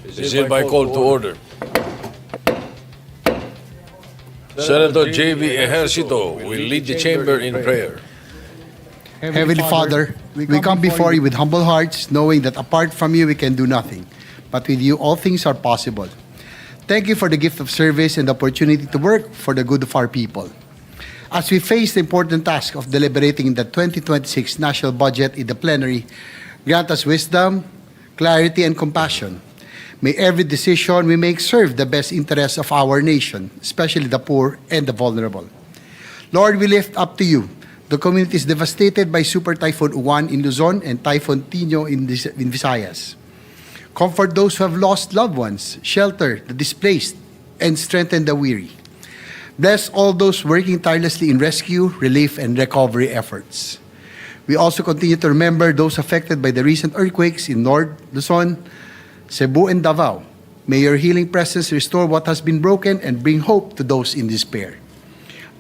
is hereby called to order. Senator J.V. Ejercito will lead the chamber in prayer. Heavenly Father, we come before you with humble hearts, knowing that apart from you we can do nothing, but with you all things are possible. Thank you for the gift of service and the opportunity to work for the good of our people. As we face the important task of deliberating the 2026 national budget in the plenary, grant us wisdom, clarity, and compassion. May every decision we make serve the best interests of our nation, especially the poor and the vulnerable. Lord, we lift up to you the communities devastated by Super Typhoon Uwan in Luzon and Typhoon Tino in Visayas. Comfort those who have lost loved ones, shelter the displaced, and strengthen the weary. Bless all those working tirelessly in rescue, relief, and recovery efforts. We also continue to remember those affected by the recent earthquakes in North Luzon, Cebu, and Davao. May your healing presence restore what has been broken and bring hope to those in despair.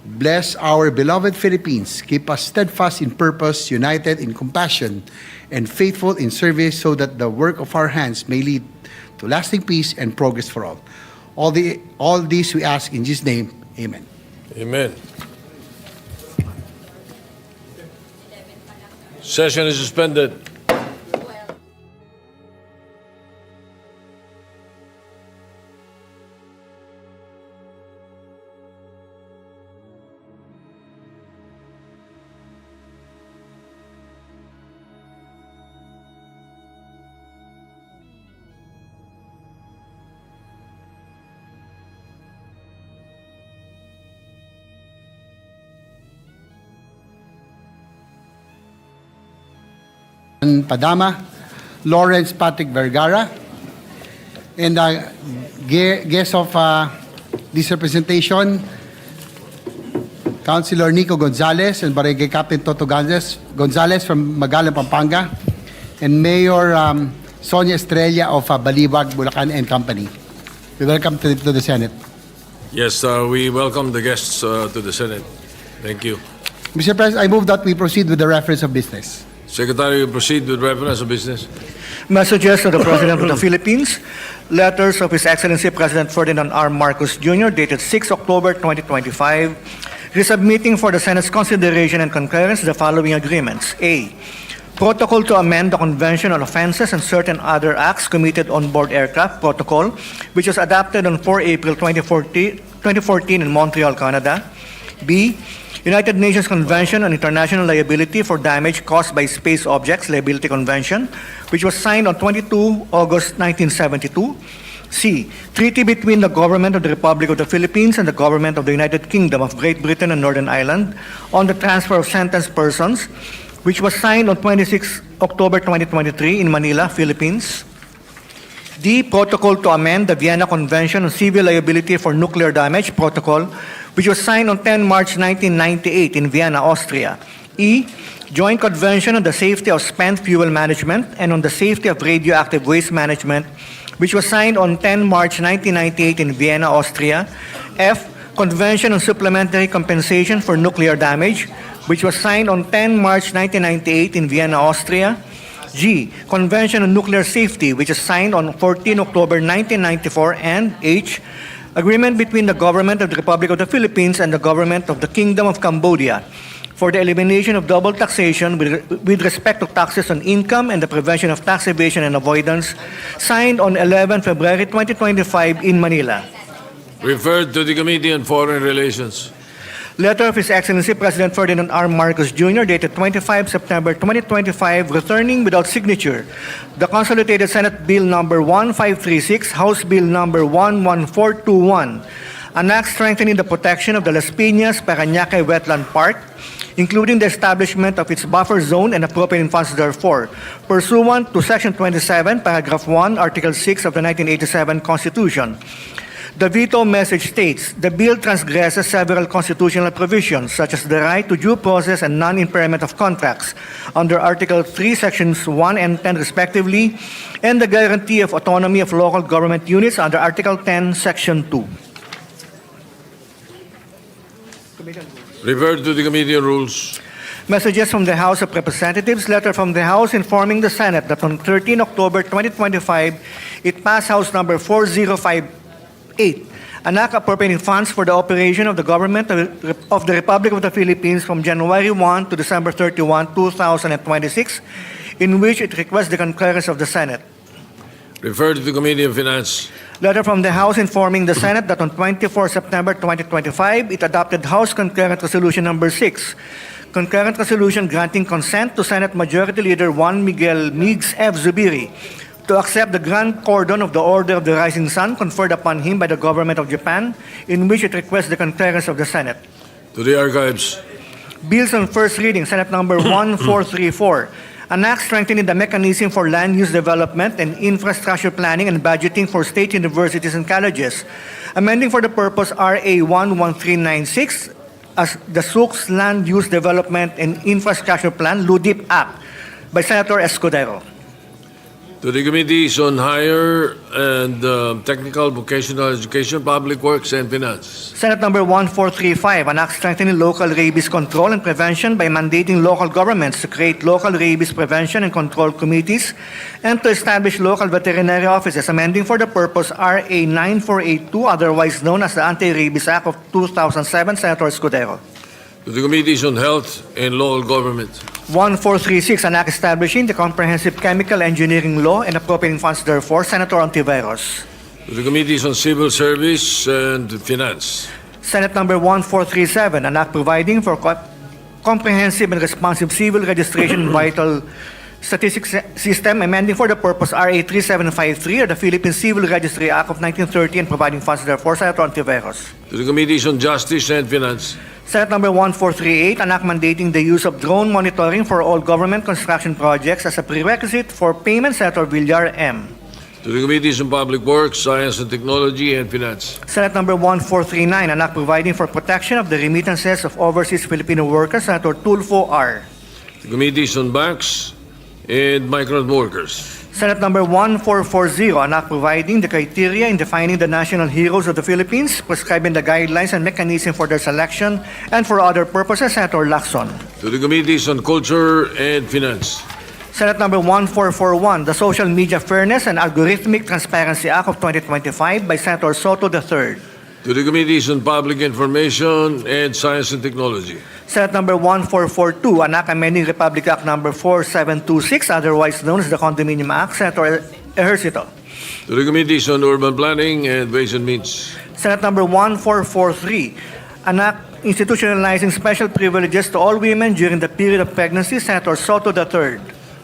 Bless our beloved Philippines. Keep us steadfast in purpose, united in compassion, and faithful in service so that the work of our hands may lead to lasting peace and progress for all. All these we ask in Jesus' name. Amen. Amen. Session is suspended. Padama, Lawrence Patrick Vergara, and guest of this representation, Councilor Nico Gonzalez and Barangay Captain Toto Gonzalez from Magalang, Pampanga, and Mayor Sonia Estrella of Baliwag, Bulacan and Company. We welcome to the Senate. Yes, we welcome the guests to the Senate. Thank you. Mr. President, I move that we proceed with the reference of business. Secretary, you proceed with reference of business. Messages of the President of the Philippines. Letters of His Excellency President Ferdinand R. Marcos Jr. dated 6 October 2025. Resubmitting for the Senate's consideration and concurrence the following agreements. A. Protocol to amend the Convention on Offenses and certain other acts committed on board aircraft protocol, which was adopted on 4 April 2014 in Montreal, Canada. B. United Nations Convention on International Liability for Damage Caused by Space Objects Liability Convention, which was signed on 22 August 1972. C. Treaty between the Government of the Republic of the Philippines and the Government of the United Kingdom of Great Britain and Northern Ireland on the transfer of sentenced persons, which was signed on 26 October 2023 in Manila, Philippines. D. Protocol to amend the Vienna Convention on Civil Liability for Nuclear Damage Protocol, which was signed on 10 March 1998 in Vienna, Austria. E. Joint Convention on the Safety of Spent Fuel Management and on the Safety of Radioactive Waste Management, which was signed on 10 March 1998 in Vienna, Austria. F. Convention on Supplementary Compensation for Nuclear Damage, which was signed on 10 March 1998 in Vienna, Austria. G. Convention on Nuclear Safety, which is signed on 14 October 1994. And H. Agreement between the Government of the Republic of the Philippines and the Government of the Kingdom of Cambodia for the elimination of double taxation with respect to taxes on income and the prevention of tax evasion and avoidance, signed on 11 February 2025 in Manila. Referred to the Committee on Foreign Relations. Letter of His Excellency President Ferdinand R. Marcos Jr. dated 25 September 2025, returning without signature the Consolidated Senate Bill number 1536, House Bill number 11421, an act strengthening the protection of the Las Piñas Parañaque Wetland Park, including the establishment of its buffer zone and appropriate funds therefore, pursuant to Section 27, Paragraph 1, Article 6 of the 1987 Constitution. The veto message states, the bill transgresses several constitutional provisions, such as the right to due process and non-impairment of contracts under Article 3, Sections 1 and 10 respectively, and the guarantee of autonomy of local government units under Article 10, Section 2. Referred to the Committee on Rules. Messages from the House of Representatives, letter from the House informing the Senate that on 13 October 2025, it passed House number 4058, an act appropriating funds for the operation of the government of the Republic of the Philippines from January 1 to December 31, 2026, in which it requests the concurrence of the Senate. Refer to the Committee on Finance. Letter from the House informing the Senate that on 24 September 2025, it adopted House Concurrent Resolution Number 6, Concurrent Resolution granting consent to Senate Majority Leader Juan Miguel Migues F. Zubiri to accept the Grand Cordon of the Order of the Rising Sun conferred upon him by the Government of Japan, in which it requests the concurrence of the Senate. To the Archives. Bills on first reading, Senate Number 1434, an act strengthening the mechanism for land use development and infrastructure planning and budgeting for state universities and colleges, amending for the purpose RA 11396 as the Sook's Land Use Development and Infrastructure Plan, LUDIP Act, by Senator Escudero. To the Committees on Higher and Technical Vocational Education, Public Works, and Finance. Senate Number 1435, an act strengthening local rabies control and prevention by mandating local governments to create local rabies prevention and control committees and to establish local veterinary offices, amending for the purpose RA 9482, otherwise known as the Anti-Rabies Act of 2007, Senator Escudero. To the Committees on Health and Local Government. 1436, an act establishing the comprehensive chemical engineering law and appropriating funds therefore, Senator Ontiveros. To the Committees on Civil Service and Finance. Senate Number 1437, an act providing for comprehensive and responsive civil registration and vital statistics system, amending for the purpose RA 3753 of the Philippine Civil Registry Act of 1930 and providing funds therefore, Senator Ontiveros. To the Committees on Justice and Finance. Senate Number 1438, an act mandating the use of drone monitoring for all government construction projects as a prerequisite for payment, Senator Villar M. To the Committees on Public Works, Science and Technology, and Finance. Senate Number 1439, an act providing for protection of the remittances of overseas Filipino workers, Senator Tulfo R. The Committees on Banks and Migrant Workers. Senate Number 1440, an act providing the criteria in defining the national heroes of the Philippines, prescribing the guidelines and mechanism for their selection, and for other purposes, Senator Lacson. To the Committees on Culture and Finance. Senate Number 1441, the Social Media Fairness and Algorithmic Transparency Act of 2025 by Senator Soto III. To the Committees on Public Information and Science and Technology. Senate Number 1442, an act amending Republic Act Number 4726, otherwise known as the Condominium Act, Senator Ejercito. To the Committees on Urban Planning and Ways and Means. Senate Number 1443, an act institutionalizing special privileges to all women during the period of pregnancy, Senator Soto III.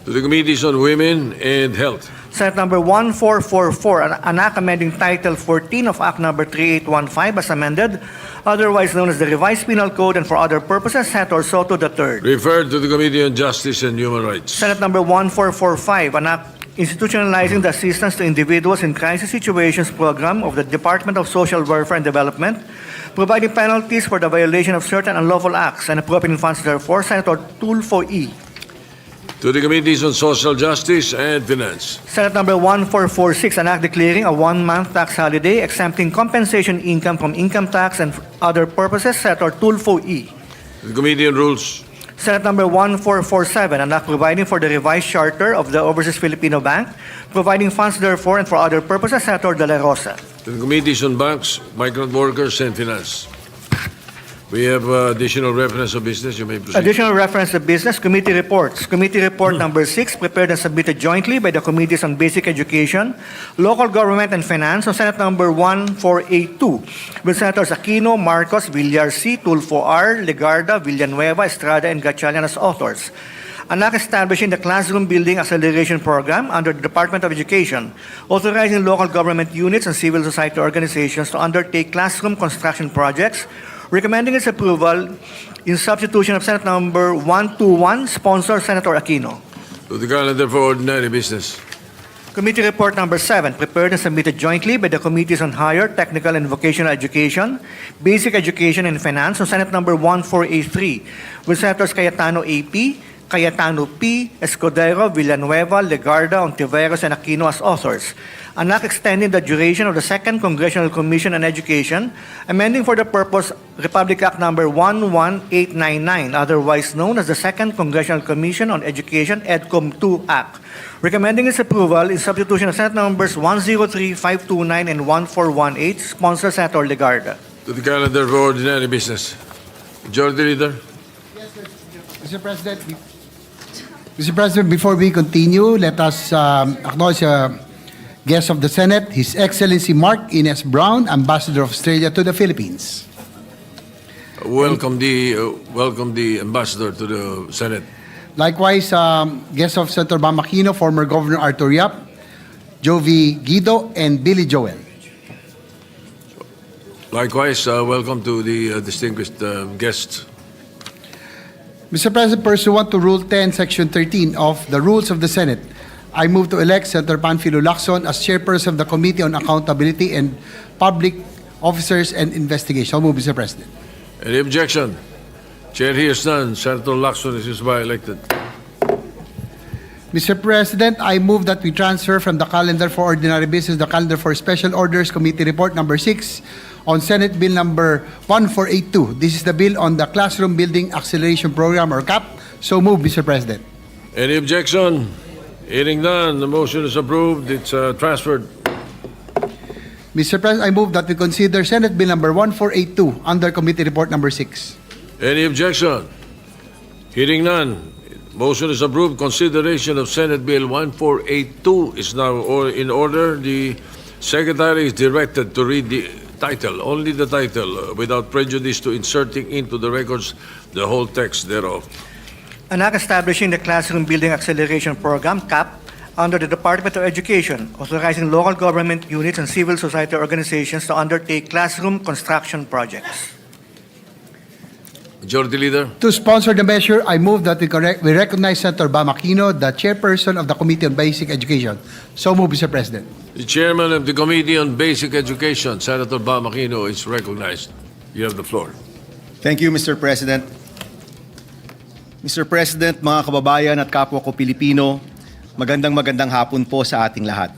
To the Committees on Women and Health. Senate Number 1444, an act amending Title 14 of Act Number 3815 as amended, otherwise known as the Revised Penal Code, and for other purposes, Senator Soto III. Referred to the Committee on Justice and Human Rights. Senate Number 1445, an act institutionalizing the assistance to individuals in crisis situations program of the Department of Social Welfare and Development, providing penalties for the violation of certain unlawful acts and appropriating funds therefore, Senator Tulfo E. To the Committees on Social Justice and Finance. Senate Number 1446, an act declaring a one-month tax holiday, exempting compensation income from income tax and other purposes, Senator Tulfo E. To the Committee on Rules. Senate Number 1447, an act providing for the revised charter of the Overseas Filipino Bank, providing funds therefore and for other purposes, Senator De La Rosa. To the Committees on Banks, Migrant Workers, and Finance. We have additional reference of business. You may proceed. Additional reference to business committee reports. Committee report number 6, prepared and submitted jointly by the Committees on Basic Education, Local Government and Finance, on Senate number 1482, with Senators Aquino, Marcos, Villar C, Tulfo R, Legarda, Villanueva, Estrada, and Gatchalian as authors. An act establishing the Classroom Building Acceleration Program under the Department of Education, authorizing local government units and civil society organizations to undertake classroom construction projects, recommending its approval in substitution of Senate number 121, sponsor Senator Aquino. To the calendar for ordinary business. Committee report number 7, prepared and submitted jointly by the Committees on Higher, Technical and Vocational Education, Basic Education and Finance, on Senate number 1483, with Senators Cayetano AP, Cayetano P., Escudero, Villanueva, Legarda, Ontiveros, and Aquino as authors. An act extending the duration of the Second Congressional Commission on Education, amending for the purpose Republic Act Number 11899, otherwise known as the Second Congressional Commission on Education, EDCOM 2 Act, recommending its approval in substitution of Senate Numbers 103, 529, and 1418, sponsor Senator Legarda. To the calendar for ordinary business. Majority Leader. Mr. President, Mr. President, before we continue, let us acknowledge guest of the Senate, His Excellency Mark Ines Brown, Ambassador of Australia to the Philippines. Welcome the ambassador to the Senate. Likewise, guest of Senator Bam Aquino, former Governor Arthur Yap, Jovi Guido, and Billy Joel. Likewise, welcome to the distinguished guests. Mr. President, pursuant to Rule 10, Section 13 of the Rules of the Senate, I move to elect Senator Panfilo Lacson as chairperson of the Committee on Accountability and Public Officers and Investigation. I'll move, Mr. President. Any objection? Chair hears none. Senator Lacson is hereby elected. Mr. President, I move that we transfer from the calendar for ordinary business the calendar for special orders committee report number 6 on Senate Bill number 1482. This is the bill on the Classroom Building Acceleration Program or CAP. So move, Mr. President. Any objection? Hearing none, the motion is approved. It's transferred. Mr. President, I move that we consider Senate Bill number 1482 under committee report number 6. Any objection? Hearing none, motion is approved. Consideration of Senate Bill 1482 is now in order. The Secretary is directed to read the title, only the title, without prejudice to inserting into the records the whole text thereof. An act establishing the Classroom Building Acceleration Program, CAP, under the Department of Education, authorizing local government units and civil society organizations to undertake classroom construction projects. Majority Leader. To sponsor the measure, I move that we recognize Senator Bam Aquino, the chairperson of the Committee on Basic Education. So move, Mr. President. The Chairman of the Committee on Basic Education, Senator Bam Aquino, is recognized. You have the floor. Thank you, Mr. President. Mr. President, mga kababayan at kapwa ko Pilipino, magandang hapon po sa ating lahat.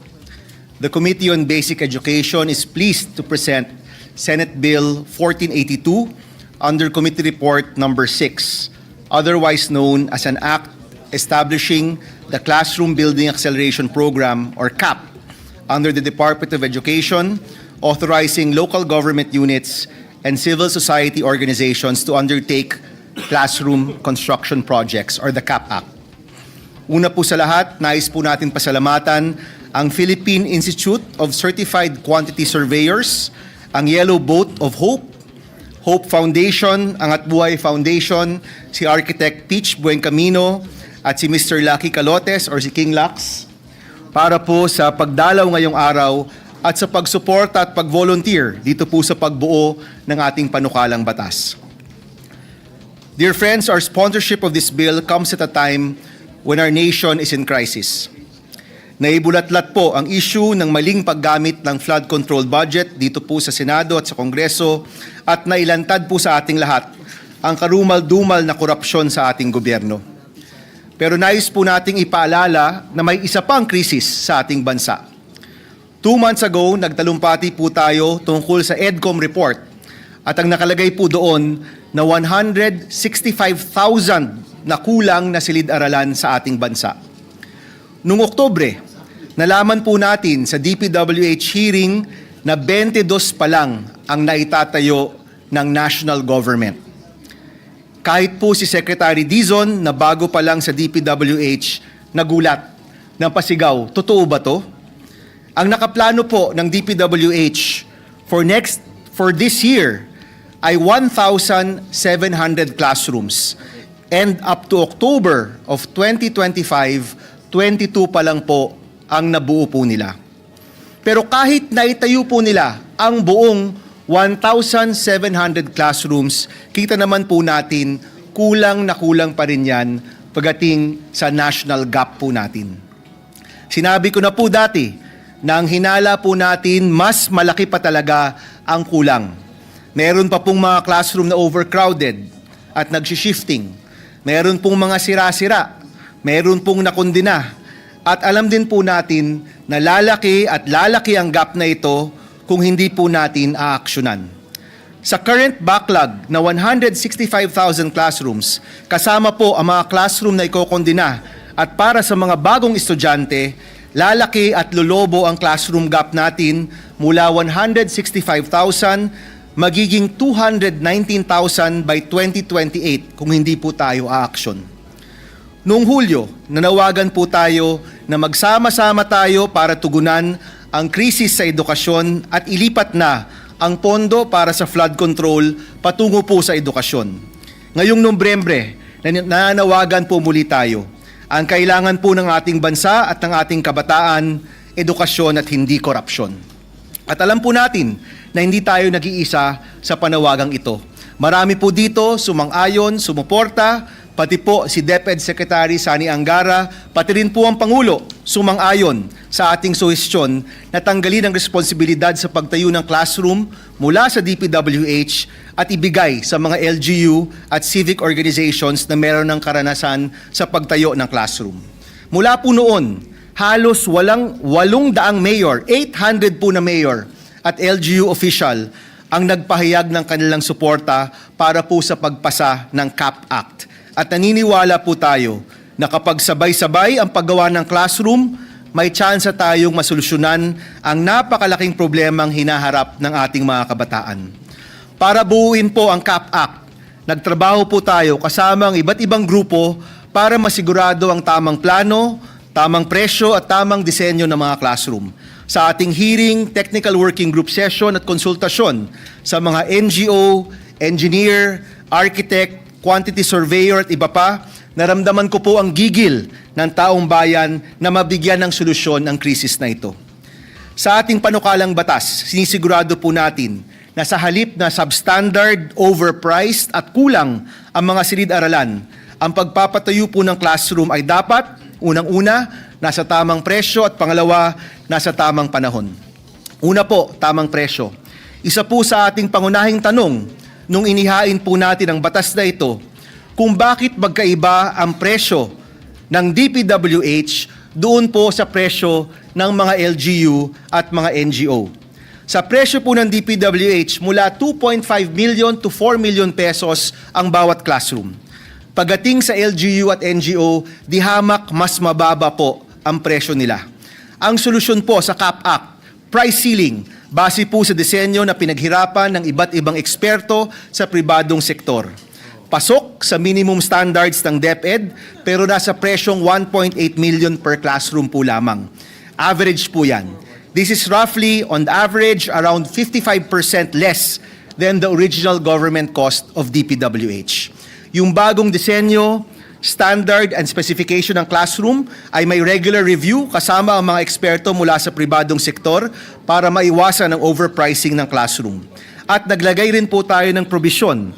The Committee on Basic Education is pleased to present Senate Bill 1482 under Committee Report number 6, otherwise known as an act establishing the Classroom Building Acceleration Program or CAP under the Department of Education, authorizing local government units and civil society organizations to undertake classroom construction projects or the CAP Act. Una po sa lahat, nais po natin pasalamatan ang Philippine Institute of Certified Quantity Surveyors, ang Yellow Boat of Hope, Hope Foundation, ang Atbuhay Foundation, si Architect Peach Buencamino at si Mr. Lucky Calotes or si King Lux para po sa pagdalaw ngayong araw at sa pagsuporta at pag-volunteer dito po sa pagbuo ng ating panukalang batas. Dear friends, our sponsorship of this bill comes at a time when our nation is in crisis. Naibulatlat po ang issue ng maling paggamit ng flood control budget dito po sa Senado at sa Kongreso at nailantad po sa ating lahat ang karumal-dumal na korupsyon sa ating gobyerno. Pero nais po nating ipaalala na may isa pang krisis sa ating bansa. 2 months ago, nagtalumpati po tayo tungkol sa EDCOM report at ang nakalagay po doon na 165,000 na kulang na silid-aralan sa ating bansa. Noong Oktubre, nalaman po natin sa DPWH hearing na 22 pa lang ang naitatayo ng national government. Kahit po si Secretary Dizon na bago pa lang sa DPWH, nagulat, napasigaw, totoo ba to? Ang nakaplano po ng DPWH for this year ay 1,700 classrooms. And up to October of 2025, 22 pa lang po ang nabuo po nila. Pero kahit naitayo po nila ang buong 1,700 classrooms, kita naman po natin kulang na kulang pa rin yan pagdating sa national gap po natin. Sinabi ko na po dati na ang hinala po natin mas malaki pa talaga ang kulang. Meron pa pong mga classroom na overcrowded at nagsishifting. meron pong mga sira-sira, meron pong nakondena, at alam din po natin na lalaki at lalaki ang gap na ito kung hindi po natin aaksyonan. Sa current backlog na 165,000 classrooms, kasama po ang mga classroom na ikokondena at para sa mga bagong estudyante, lalaki at lolobo ang classroom gap natin mula 165,000 magiging 219,000 by 2028 kung hindi po tayo aaksyon. Noong Hulyo, nanawagan po tayo na magsama-sama tayo para tugunan ang krisis sa edukasyon at ilipat na ang pondo para sa flood control patungo po sa edukasyon. Ngayong Nobyembre, nananawagan po muli tayo. Ang kailangan po ng ating bansa at ng ating kabataan, edukasyon at hindi korupsyon. At alam po natin na hindi tayo nag-iisa sa panawagang ito. Marami po dito sumang-ayon, sumuporta, pati po si DepEd Secretary Sani Angara, pati rin po ang Pangulo sumang-ayon sa ating suhestyon na tanggalin ang responsibilidad sa pagtayo ng classroom mula sa DPWH at ibigay sa mga LGU at civic organizations na meron ng karanasan sa pagtayo ng classroom. Mula po noon, halos 800 mayor, 800 po na mayor at LGU official ang nagpahayag ng kanilang suporta para po sa pagpasa ng CAP Act. At naniniwala po tayo na kapag sabay-sabay ang paggawa ng classroom, may tsansa tayong masolusyonan ang napakalaking problemang hinaharap ng ating mga kabataan. Para buuin po ang CAP Act, nagtrabaho po tayo kasama ang iba't ibang grupo para masigurado ang tamang plano, tamang presyo at tamang disenyo ng mga classroom. Sa ating hearing, technical working group session at konsultasyon sa mga NGO, engineer, architect, quantity surveyor at iba pa, naramdaman ko po ang gigil ng taong bayan na mabigyan ng solusyon ang krisis na ito. Sa ating panukalang batas, sinisigurado po natin na sa halip na substandard, overpriced at kulang ang mga silid-aralan, ang pagpapatayo po ng classroom ay dapat, unang-una, nasa tamang presyo at pangalawa, nasa tamang panahon. Una po, tamang presyo. Isa po sa ating pangunahing tanong nung inihain po natin ang batas na ito, kung bakit magkaiba ang presyo ng DPWH doon po sa presyo ng mga LGU at mga NGO. Sa presyo po ng DPWH, mula 2.5 million to 4 million pesos ang bawat classroom. Pagdating sa LGU at NGO, di hamak mas mababa po ang presyo nila. Ang solusyon po sa CAP Act, price ceiling, base po sa disenyo na pinaghirapan ng iba't ibang eksperto sa pribadong sektor. Pasok sa minimum standards ng DepEd pero nasa presyong 1.8 million per classroom po lamang. Average po yan. This is roughly, on average, around 55% less than the original government cost of DPWH. Yung bagong disenyo, standard and specification ng classroom ay may regular review kasama ang mga eksperto mula sa pribadong sektor para maiwasan ang overpricing ng classroom. At naglagay rin po tayo ng probisyon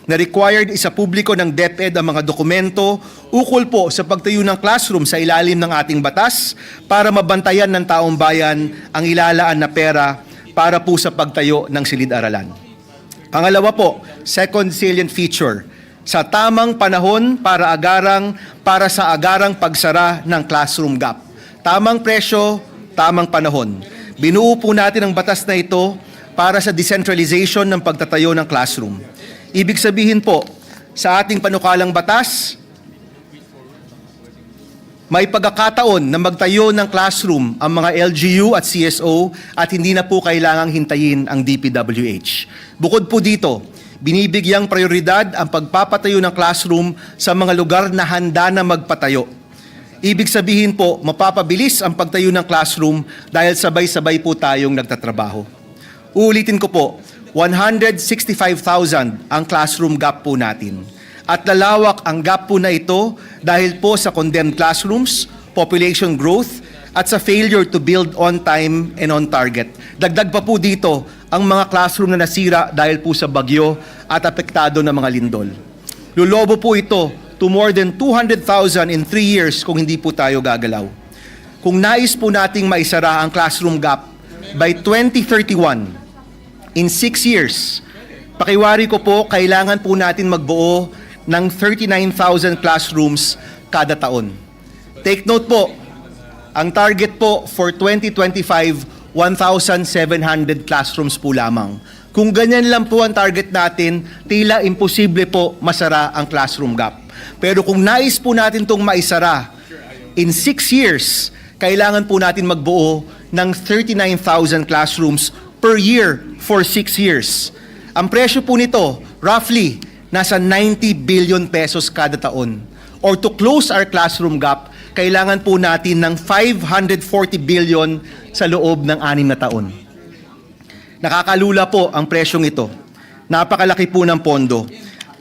na required isa publiko ng DepEd ang mga dokumento ukol po sa pagtayo ng classroom sa ilalim ng ating batas para mabantayan ng taong bayan ang ilalaan na pera para po sa pagtayo ng silid-aralan. Pangalawa po, second salient feature, sa tamang panahon para sa agarang pagsara ng classroom gap. Tamang presyo, tamang panahon. Binuo po natin ang batas na ito para sa decentralization ng pagtatayo ng classroom. Ibig sabihin po, sa ating panukalang batas, may pagkakataon na magtayo ng classroom ang mga LGU at CSO at hindi na po kailangang hintayin ang DPWH. Bukod po dito, binibigyang prioridad ang pagpapatayo ng classroom sa mga lugar na handa na magpatayo. Ibig sabihin po, mapapabilis ang pagtayo ng classroom dahil sabay-sabay po tayong nagtatrabaho. Uulitin ko po, 165,000 ang classroom gap po natin. At lalawak ang gap po na ito dahil po sa condemned classrooms, population growth, at sa failure to build on time and on target. Dagdag pa po dito ang mga classroom na nasira dahil po sa bagyo at apektado ng mga lindol. Lulobo po ito to more than 200,000 in 3 years kung hindi po tayo gagalaw. Kung nais po nating maisara ang classroom gap by 2031, in 6 years, pakiwari ko po, kailangan po natin magbuo ng 39,000 classrooms kada taon. Take note po, ang target po for 2025, 1,700 classrooms po lamang. Kung ganyan lang po ang target natin, tila imposible po masara ang classroom gap. Pero kung nais po natin itong maisara, in 6 years, kailangan po natin magbuo ng 39,000 classrooms per year for 6 years. Ang presyo po nito, roughly, nasa 90 billion pesos kada taon. Or to close our classroom gap, kailangan po natin ng 540 billion sa loob ng 6 na taon. Nakakalula po ang presyong ito. Napakalaki po ng pondo.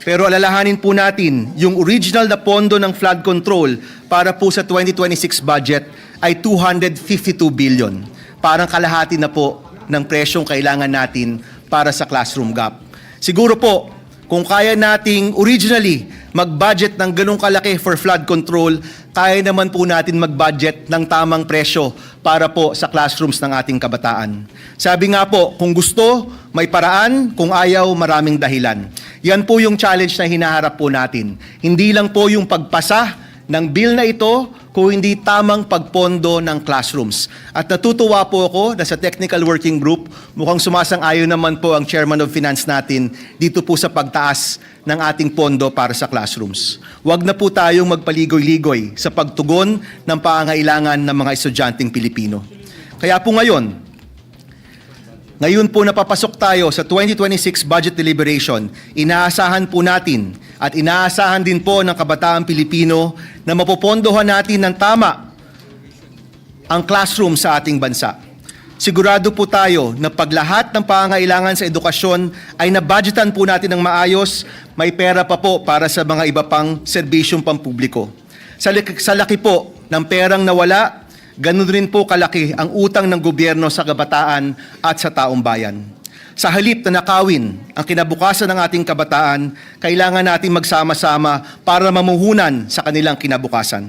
Pero alalahanin po natin, yung original na pondo ng flood control para po sa 2026 budget ay 252 billion. Parang kalahati na po ng presyong kailangan natin para sa classroom gap. Siguro po, kung kaya nating originally mag-budget ng ganong kalaki for flood control, kaya naman po natin mag-budget ng tamang presyo para po sa classrooms ng ating kabataan. Sabi nga po, kung gusto, may paraan, kung ayaw, maraming dahilan. Yan po yung challenge na hinaharap po natin. Hindi lang po yung pagpasa ng bill na ito, kung hindi tamang pagpondo ng classrooms. At natutuwa po ako na sa technical working group, mukhang sumasang-ayon naman po ang chairman of finance natin dito po sa pagtaas ng ating pondo para sa classrooms. Huwag na po tayong magpaligoy-ligoy sa pagtugon ng pangangailangan ng mga estudyanteng Pilipino. Kaya po ngayon po napapasok tayo sa 2026 budget deliberation, inaasahan po natin at inaasahan din po ng kabataan Pilipino na mapopondohan natin ng tama ang classroom sa ating bansa. Sigurado po tayo na pag lahat ng pangangailangan sa edukasyon ay nabudgetan po natin ng maayos, may pera pa po para sa mga iba pang serbisyong pampubliko. Sa laki po ng perang nawala, ganun rin po kalaki ang utang ng gobyerno sa kabataan at sa taong bayan. Sa halip na nakawin ang kinabukasan ng ating kabataan, kailangan natin magsama-sama para mamuhunan sa kanilang kinabukasan.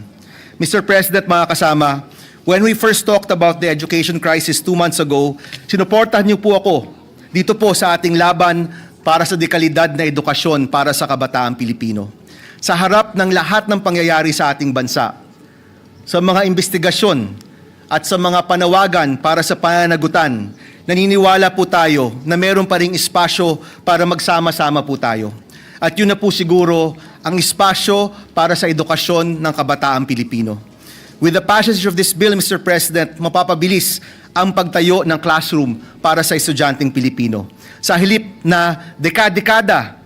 Mr. President, mga kasama, when we first talked about the education crisis 2 months ago, sinuportahan niyo po ako dito po sa ating laban para sa dekalidad na edukasyon para sa kabataan Pilipino. Sa harap ng lahat ng pangyayari sa ating bansa, sa mga investigasyon at sa mga panawagan para sa pananagutan, naniniwala po tayo na meron pa ring espasyo para magsama-sama po tayo. At yun na po siguro ang espasyo para sa edukasyon ng kabataan Pilipino. With the passage of this bill, Mr. President, mapapabilis ang pagtayo ng classroom para sa estudyanteng Pilipino. Sa halip na dekada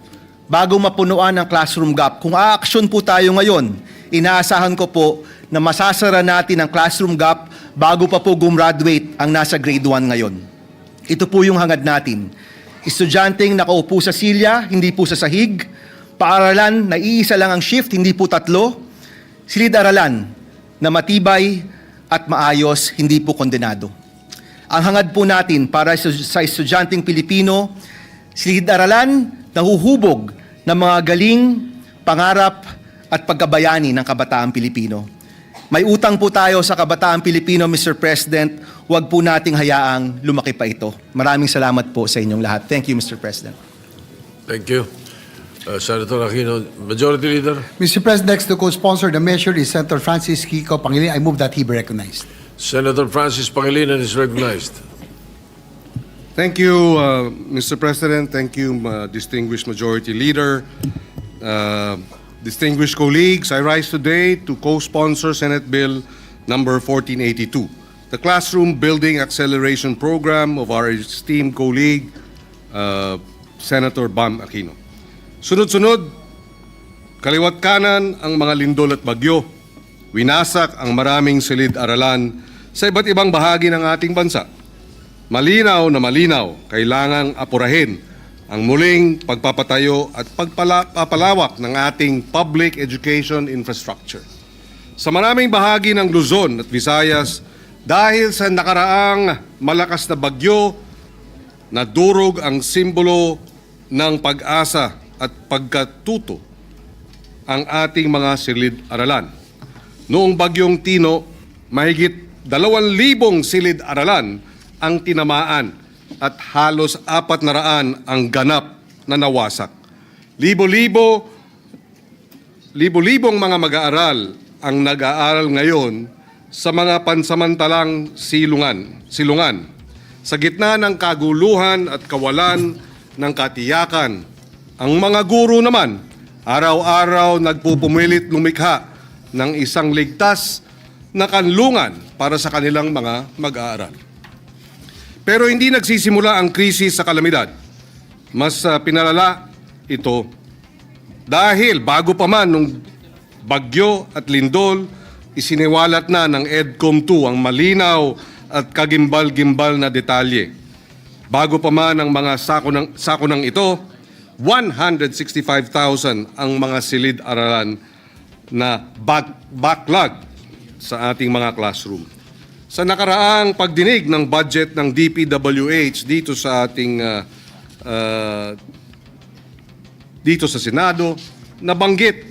bago mapunuan ang classroom gap, kung aaksyon po tayo ngayon, inaasahan ko po na masasara natin ang classroom gap bago pa po gumraduate ang nasa grade 1 ngayon. Ito po yung hangad natin. Estudyanteng nakaupo sa silya, hindi po sa sahig. Paaralan na iisa lang ang shift, hindi po 3. Silid-aralan na matibay at maayos, hindi po kondenado. Ang hangad po natin para sa estudyanteng Pilipino, silid-aralan na huhubog ng mga galing, pangarap at pagkabayani ng kabataan Pilipino. May utang po tayo sa kabataan Pilipino, Mr. President. Huwag po nating hayaang lumaki pa ito. Maraming salamat po sa inyong lahat. Thank you, Mr. President. Thank you. Senator Aquino, Majority Leader. Mr. President, next to co-sponsor the measure is Senator Francis Kiko Pangilinan. I move that he be recognized. Senator Francis Pangilinan is recognized. Thank you, Mr. President. Thank you, distinguished Majority Leader. Distinguished colleagues, I rise today to co-sponsor Senate Bill number 1482, the Classroom Building Acceleration Program of our esteemed colleague, Senator Bam Aquino. Sunod-sunod, kaliwat kanan ang mga lindol at bagyo. Winasak ang maraming silid-aralan sa iba't ibang bahagi ng ating bansa. Malinaw na malinaw, kailangang apurahin ang muling pagpapatayo at pagpapalawak ng ating public education infrastructure. Sa maraming bahagi ng Luzon at Visayas, dahil sa nakaraang malakas na bagyo, nadurog ang simbolo ng pag-asa at pagkatuto ang ating mga silid-aralan. Noong bagyong Tino, mahigit 2,000 silid-aralan ang tinamaan at halos 400 ang ganap na nawasak. Libo-libo libo-libong mga mag-aaral ang nag-aaral ngayon sa mga pansamantalang silungan. Sa gitna ng kaguluhan at kawalan ng katiyakan, ang mga guro naman araw-araw nagpupumilit lumikha ng isang ligtas na kanlungan para sa kanilang mga mag-aaral. Pero hindi nagsisimula ang krisis sa kalamidad. Mas pinalala ito dahil bago pa man nung bagyo at lindol, isiniwalat na ng EDCOM 2 ang malinaw at kagimbal-gimbal na detalye. Bago pa man ang mga sakunang ito, 165,000 ang mga silid-aralan na backlog sa ating mga classroom. Sa nakaraang pagdinig ng budget ng DPWH dito sa ating dito sa Senado, nabanggit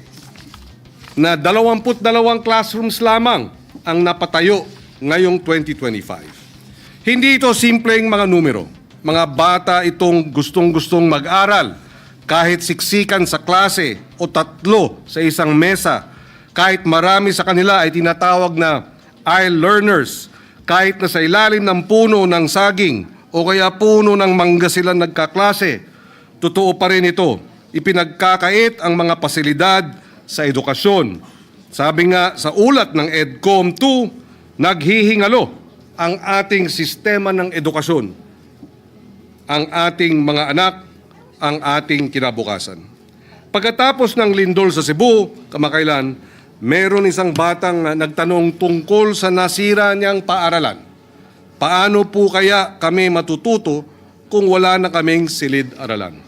na 22 classrooms lamang ang napatayo ngayong 2025. Hindi ito simpleng mga numero. Mga bata itong gustong-gustong mag-aral kahit siksikan sa klase o tatlo sa isang mesa, kahit marami sa kanila ay tinatawag na I-learners, kahit na sa ilalim ng puno ng saging o kaya puno ng mangga sila nagkaklase. Totoo pa rin ito. Ipinagkakait ang mga pasilidad sa edukasyon. Sabi nga sa ulat ng EDCOM 2, naghihingalo ang ating sistema ng edukasyon, ang ating mga anak, ang ating kinabukasan. Pagkatapos ng lindol sa Cebu, kamakailan, meron isang batang nagtanong tungkol sa nasira niyang paaralan. Paano po kaya kami matututo kung wala na kaming silid-aralan?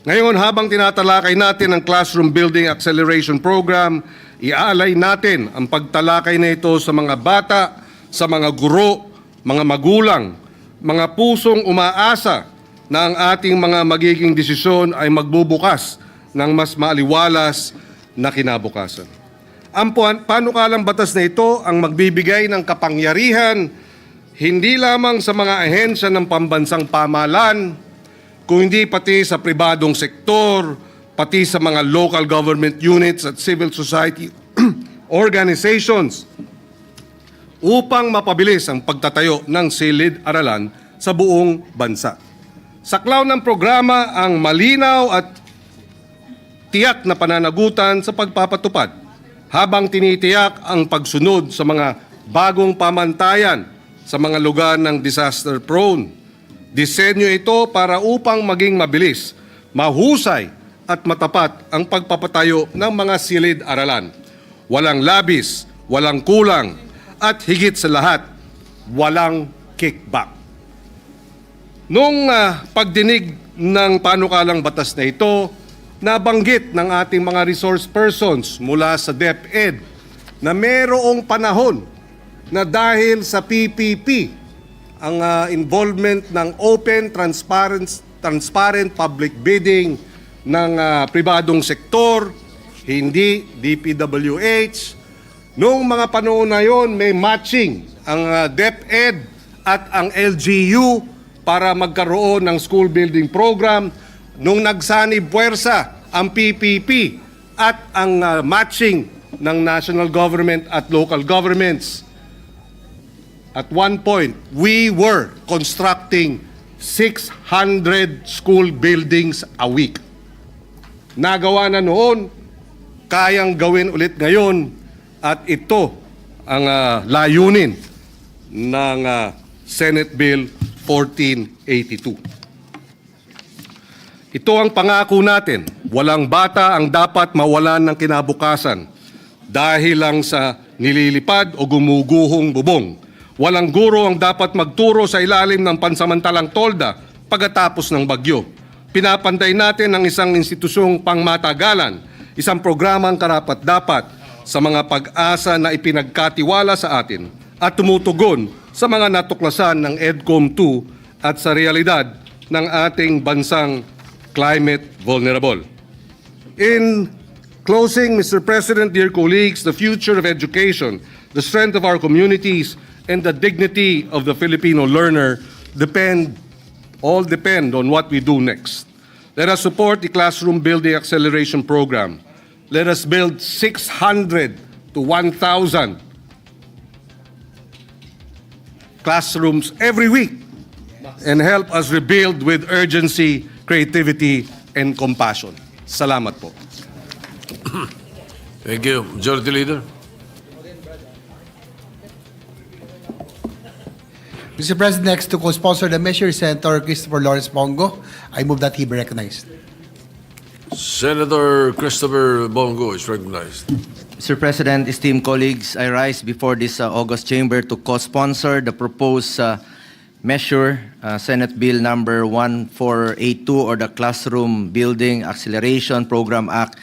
Ngayon, habang tinatalakay natin ang Classroom Building Acceleration Program, iaalay natin ang pagtalakay na ito sa mga bata, sa mga guro, mga magulang, mga pusong umaasa na ang ating mga magiging desisyon ay magbubukas ng mas maaliwalas na kinabukasan. Ang panukalang batas na ito ang magbibigay ng kapangyarihan hindi lamang sa mga ahensya ng pambansang pamahalaan, kundi pati sa pribadong sektor, pati sa mga local government units at civil society organizations upang mapabilis ang pagtatayo ng silid-aralan sa buong bansa. Saklaw ng programa ang malinaw at tiyak na pananagutan sa pagpapatupad habang tinitiyak ang pagsunod sa mga bagong pamantayan sa mga lugar ng disaster prone. Disenyo ito para upang maging mabilis, mahusay at matapat ang pagpapatayo ng mga silid-aralan. Walang labis, walang kulang, at higit sa lahat, walang kickback. Nung pagdinig ng panukalang batas na ito, nabanggit ng ating mga resource persons mula sa DepEd na mayroong panahon na dahil sa PPP, ang involvement ng open, transparent public bidding ng pribadong sektor, hindi DPWH. Noong mga panahon na yon, may matching ang DepEd at ang LGU para magkaroon ng school building program. Nung nagsanib puwersa ang PPP at ang matching ng national government at local governments, at one point, we were constructing 600 school buildings a week. Nagawa na noon, kayang gawin ulit ngayon, at ito ang layunin ng Senate Bill 1482. Ito ang pangako natin, walang bata ang dapat mawalan ng kinabukasan dahil lang sa nililipad o gumuguhong bubong. Walang guro ang dapat magturo sa ilalim ng pansamantalang tolda pagkatapos ng bagyo. Pinapantay natin ang isang institusyong pangmatagalan, isang programang karapat-dapat sa mga pag-asa na ipinagkatiwala sa atin at tumutugon sa mga natuklasan ng EDCOM 2 at sa realidad ng ating bansang climate vulnerable. In closing, Mr. President, dear colleagues, the future of education, the strength of our communities, and the dignity of the Filipino learner depend on what we do next. Let us support the Classroom Building Acceleration Program. Let us build 600 to 1,000 classrooms every week and help us rebuild with urgency, creativity, and compassion. Salamat po. Thank you. Majority Leader. Mr. President, next to co-sponsor the measure is Senator Christopher Lawrence Bongo. I move that he be recognized. Senator Christopher Bongo is recognized. Mr. President, esteemed colleagues, I rise before this August chamber to co-sponsor the proposed measure, Senate Bill number 1482, or the Classroom Building Acceleration Program Act.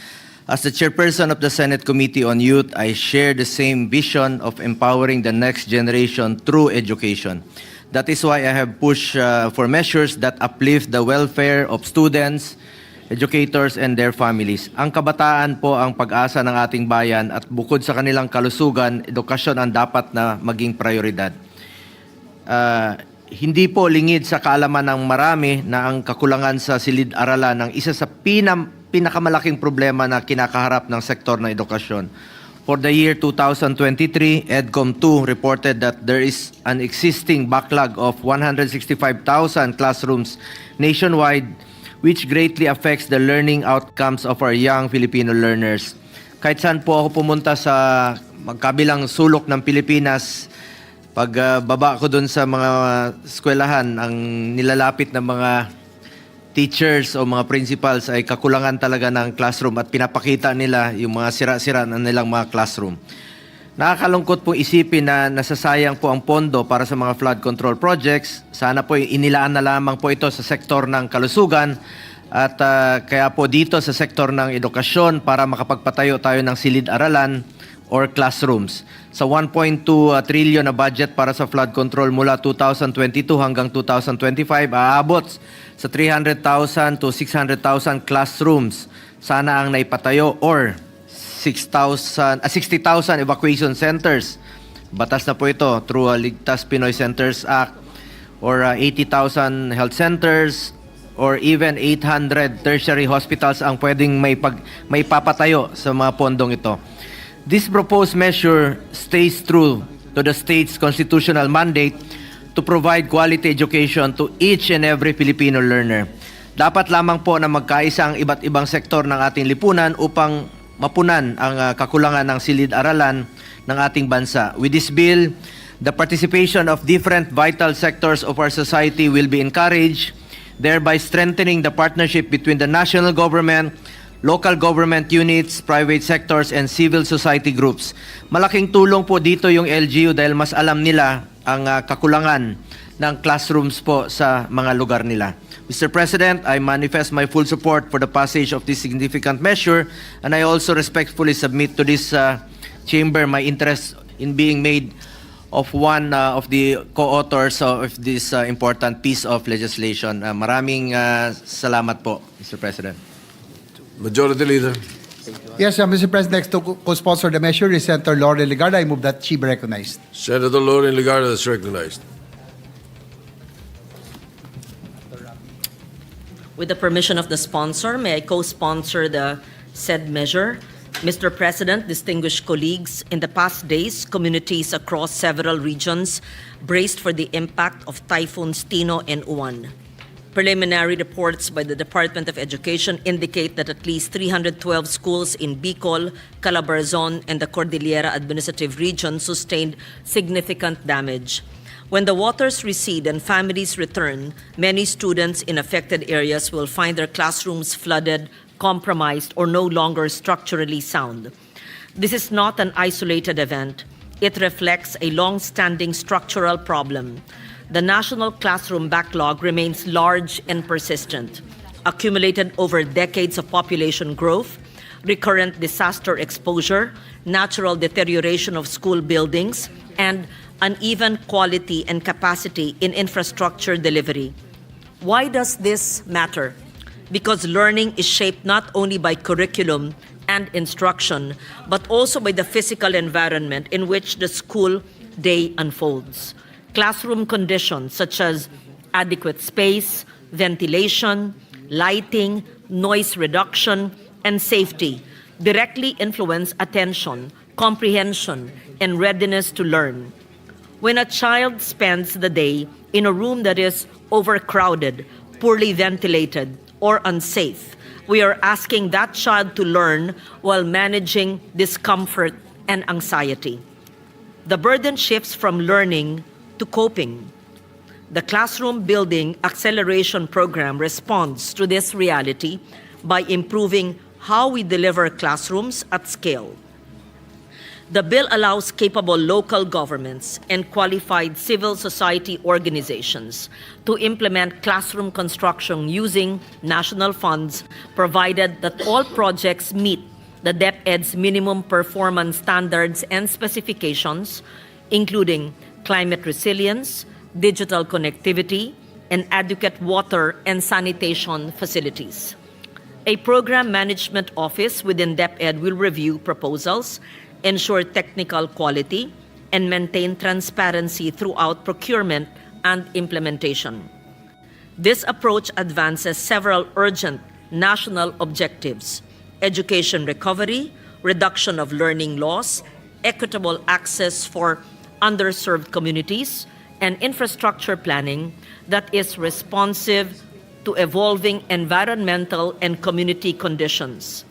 As the chairperson of the Senate Committee on Youth, I share the same vision of empowering the next generation through education. That is why I have pushed for measures that uplift the welfare of students, educators, and their families. Ang kabataan po ang pag-asa ng ating bayan at bukod sa kanilang kalusugan, edukasyon ang dapat na maging prioridad. Hindi po lingid sa kaalaman ng marami na ang kakulangan sa silid-aralan ang isa sa pinakamalaking problema na kinakaharap ng sektor ng edukasyon. For the year 2023, EDCOM2 reported that there is an existing backlog of 165,000 classrooms nationwide, which greatly affects the learning outcomes of our young Filipino learners. Kahit saan po ako pumunta sa magkabilang sulok ng Pilipinas, pag baba ko dun sa mga eskwelahan, ang nilalapit ng mga teachers o mga principals ay kakulangan talaga ng classroom at pinapakita nila yung mga sira-sira na nilang mga classroom. Nakakalungkot pong isipin na nasasayang po ang pondo para sa mga flood control projects. Sana po inilaan na lamang po ito sa sektor ng kalusugan at kaya po dito sa sektor ng edukasyon para makapagpatayo tayo ng silid-aralan or classrooms. Sa 1.2 trillion na budget para sa flood control mula 2022 hanggang 2025, aabot sa 300,000 to 600,000 classrooms. Sana ang naipatayo or 60,000 evacuation centers. Batas na po ito through Ligtas Pinoy Centers Act, or 80,000 health centers, or even 800 tertiary hospitals ang pwedeng may papatayo sa mga pondong ito. This proposed measure stays true to the state's constitutional mandate to provide quality education to each and every Filipino learner. Dapat lamang po na magkaisa ang iba't ibang sektor ng ating lipunan upang mapunan ang kakulangan ng silid-aralan ng ating bansa. With this bill, the participation of different vital sectors of our society will be encouraged, thereby strengthening the partnership between the national government, local government units, private sectors, and civil society groups. Malaking tulong po dito yung LGU dahil mas alam nila ang kakulangan ng classrooms po sa mga lugar nila. Mr. President, I manifest my full support for the passage of this significant measure, and I also respectfully submit to this chamber my interest in being made of one of the co-authors of this important piece of legislation. Maraming salamat po, Mr. President. Majority Leader. Yes, Mr. President, next to co-sponsor the measure is Senator Lauren Legarda. I move that she be recognized. Senator Lauren Legarda is recognized. With the permission of the sponsor, may I co-sponsor the said measure? Mr. President, distinguished colleagues, in the past days, communities across several regions braced for the impact of Typhoons Tino and Uwan. Preliminary reports by the Department of Education indicate that at least 312 schools in Bicol, Calabarzon, and the Cordillera Administrative Region sustained significant damage. When the waters recede and families return, many students in affected areas will find their classrooms flooded, compromised, or no longer structurally sound. This is not an isolated event. It reflects a long-standing structural problem. The national classroom backlog remains large and persistent, accumulated over decades of population growth, recurrent disaster exposure, natural deterioration of school buildings, and uneven quality and capacity in infrastructure delivery. Why does this matter? Because learning is shaped not only by curriculum and instruction, but also by the physical environment in which the school day unfolds. Classroom conditions such as adequate space, ventilation, lighting, noise reduction, and safety directly influence attention, comprehension, and readiness to learn. When a child spends the day in a room that is overcrowded, poorly ventilated, or unsafe, we are asking that child to learn while managing discomfort and anxiety. The burden shifts from learning to coping. The Classroom Building Acceleration Program responds to this reality by improving how we deliver classrooms at scale. The bill allows capable local governments and qualified civil society organizations to implement classroom construction using national funds, provided that all projects meet the DepEd's minimum performance standards and specifications, including climate resilience, digital connectivity, and adequate water and sanitation facilities. A program management office within DepEd will review proposals, ensure technical quality, and maintain transparency throughout procurement and implementation. This approach advances several urgent national objectives: education recovery, reduction of learning loss, equitable access for underserved communities, and infrastructure planning that is responsive to evolving environmental and community conditions.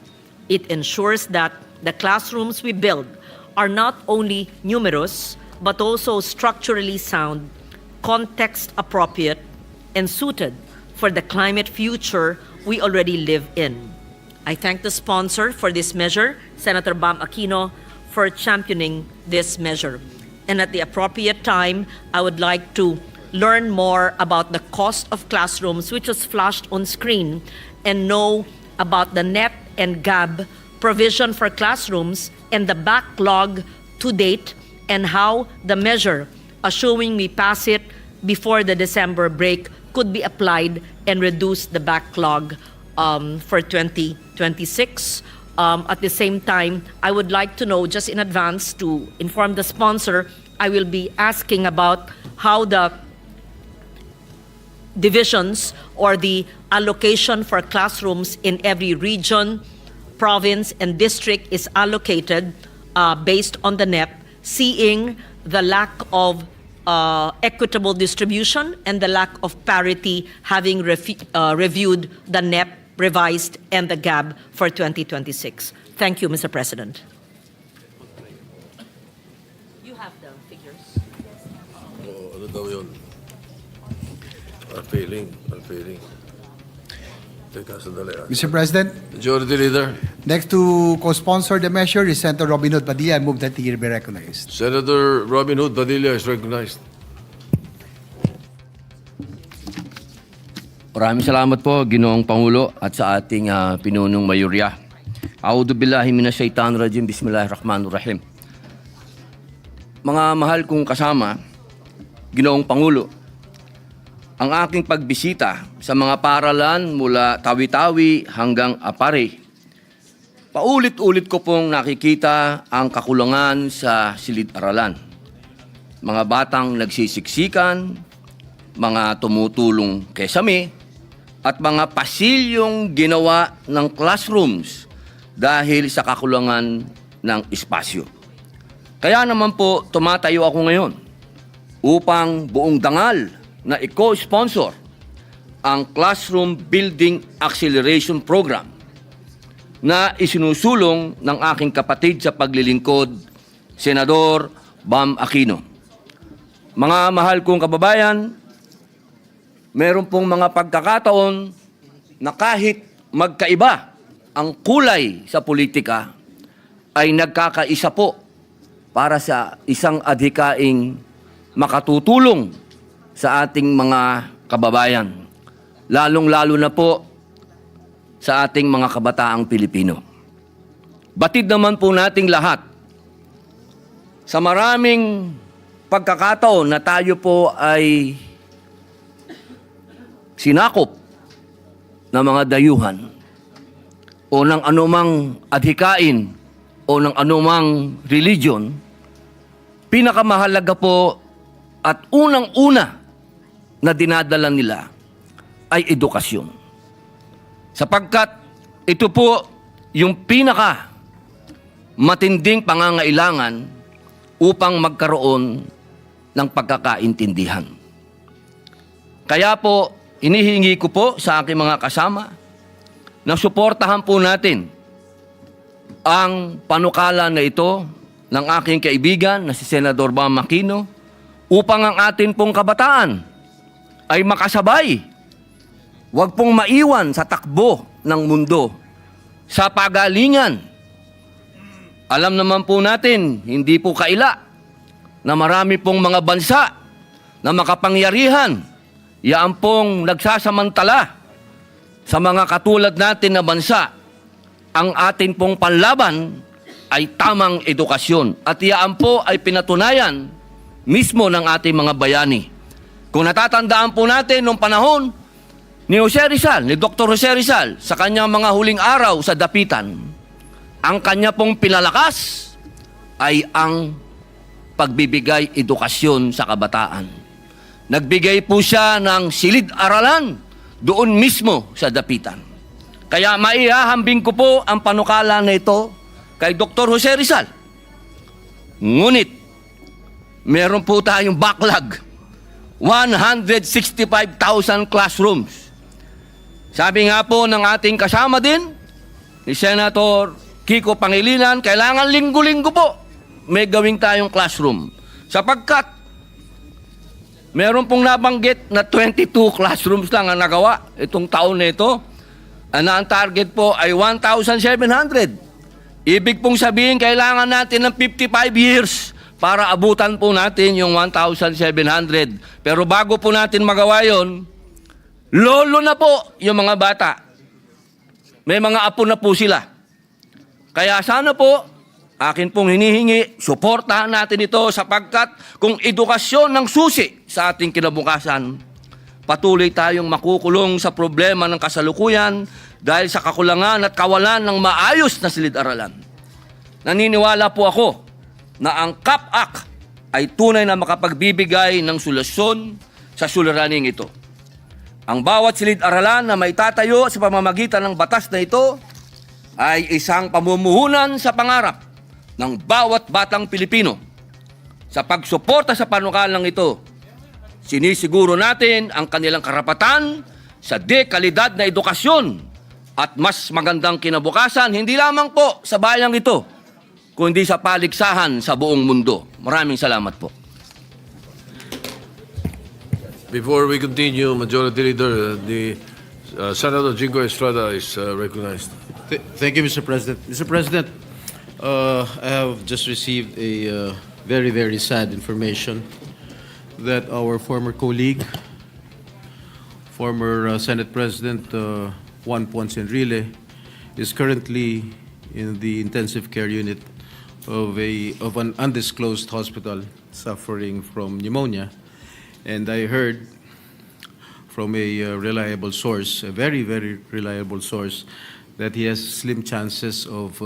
It ensures that the classrooms we build are not only numerous, but also structurally sound, context appropriate, and suited for the climate future we already live in. I thank the sponsor for this measure, Senator Bam Aquino, for championing this measure. And at the appropriate time, I would like to learn more about the cost of classrooms, which was flashed on screen, and know about the NEP and GAB provision for classrooms and the backlog to date, and how the measure, assuming we pass it before the December break, could be applied and reduce the backlog for 2026. At the same time, I would like to know, just in advance to inform the sponsor, I will be asking about how the divisions or the allocation for classrooms in every region, province, and district is allocated based on the NEP, seeing the lack of equitable distribution and the lack of parity, having reviewed the NEP revised and the GAB for 2026. Thank you, Mr. President. You have the figures. Oh, ano daw yun? Unfailing. Teka, sandali. Mr. President, Majority Leader, next to co-sponsor the measure is Senator Robin Hood Padilla. I move that he be recognized. Senator Robin Hood Padilla is recognized. Maraming salamat po, Ginoong Pangulo, at sa ating pinunong mayorya. A'udhu billahi minash shaitanir rajim, bismillahirrahmanirrahim. Mga mahal kong kasama, Ginoong Pangulo, ang aking pagbisita sa mga paaralan mula Tawi-Tawi hanggang Apare, paulit-ulit ko pong nakikita ang kakulangan sa silid-aralan. Mga batang nagsisiksikan, mga tumutulong kesame, at mga pasilyong ginawa ng classrooms dahil sa kakulangan ng espasyo. Kaya naman po tumatayo ako ngayon upang buong dangal na i-co-sponsor ang Classroom Building Acceleration Program na isinusulong ng aking kapatid sa paglilingkod, Senador Bam Aquino. Mga mahal kong kababayan, meron pong mga pagkakataon na kahit magkaiba ang kulay sa politika, ay nagkakaisa po para sa isang adhikaing makatutulong sa ating mga kababayan, lalong-lalo na po sa ating mga kabataang Pilipino. Batid naman po nating lahat sa maraming pagkakataon na tayo po ay sinakop ng mga dayuhan o ng anumang adhikain o ng anumang religion, pinakamahalaga po at unang-una na dinadala nila ay edukasyon. Sapagkat ito po yung pinaka matinding pangangailangan upang magkaroon ng pagkakaintindihan. Kaya po, hinihingi ko po sa aking mga kasama na suportahan po natin ang panukala na ito ng aking kaibigan na si Senador Bam Aquino upang ang atin pong kabataan ay makasabay. Huwag pong maiwan sa takbo ng mundo, sa pagalingan. Alam naman po natin, hindi po kaila na marami pong mga bansa na makapangyarihan, yaan pong nagsasamantala sa mga katulad natin na bansa. Ang atin pong panlaban ay tamang edukasyon. At yaan po ay pinatunayan mismo ng ating mga bayani. Kung natatandaan po natin noong panahon ni Jose Rizal, ni Dr. Jose Rizal, sa kanyang mga huling araw sa dapitan, ang kanya pong pinalakas ay ang pagbibigay edukasyon sa kabataan. Nagbigay po siya ng silid-aralan doon mismo sa dapitan. Kaya maihahambing ko po ang panukala na ito kay Dr. Jose Rizal. Ngunit, meron po tayong backlog. 165,000 classrooms. Sabi nga po ng ating kasama din, ni Senator Kiko Pangilinan, kailangan linggo-linggo po may gawing tayong classroom. Sapagkat meron pong nabanggit na 22 classrooms lang ang nagawa itong taon na ito. Na ang target po ay 1,700. Ibig pong sabihin, kailangan natin ng 55 years para abutan po natin yung 1,700. Pero bago po natin magawa yon, lolo na po yung mga bata. May mga apo na po sila. Kaya sana po, akin pong hinihingi, suportahan natin ito sapagkat kung edukasyon ng susi sa ating kinabukasan, patuloy tayong makukulong sa problema ng kasalukuyan dahil sa kakulangan at kawalan ng maayos na silid-aralan. Naniniwala po ako na ang CAP-Act ay tunay na makapagbibigay ng solusyon sa suliraning ito. Ang bawat silid-aralan na maitatayo sa pamamagitan ng batas na ito ay isang pamumuhunan sa pangarap ng bawat batang Pilipino. Sa pagsuporta sa panukalang ito, sinisiguro natin ang kanilang karapatan sa dekalidad na edukasyon at mas magandang kinabukasan, hindi lamang po sa bayang ito, kundi sa paligsahan sa buong mundo. Maraming salamat po. Before we continue, Majority Leader, the Senator Jingo Estrada is recognized. Thank you, Mr. President. Mr. President, I have just received a very, very sad information that our former colleague, former Senate President Juan Ponce Enrile, is currently in the intensive care unit of an undisclosed hospital suffering from pneumonia. And I heard from a reliable source, a very, very reliable source, that he has slim chances of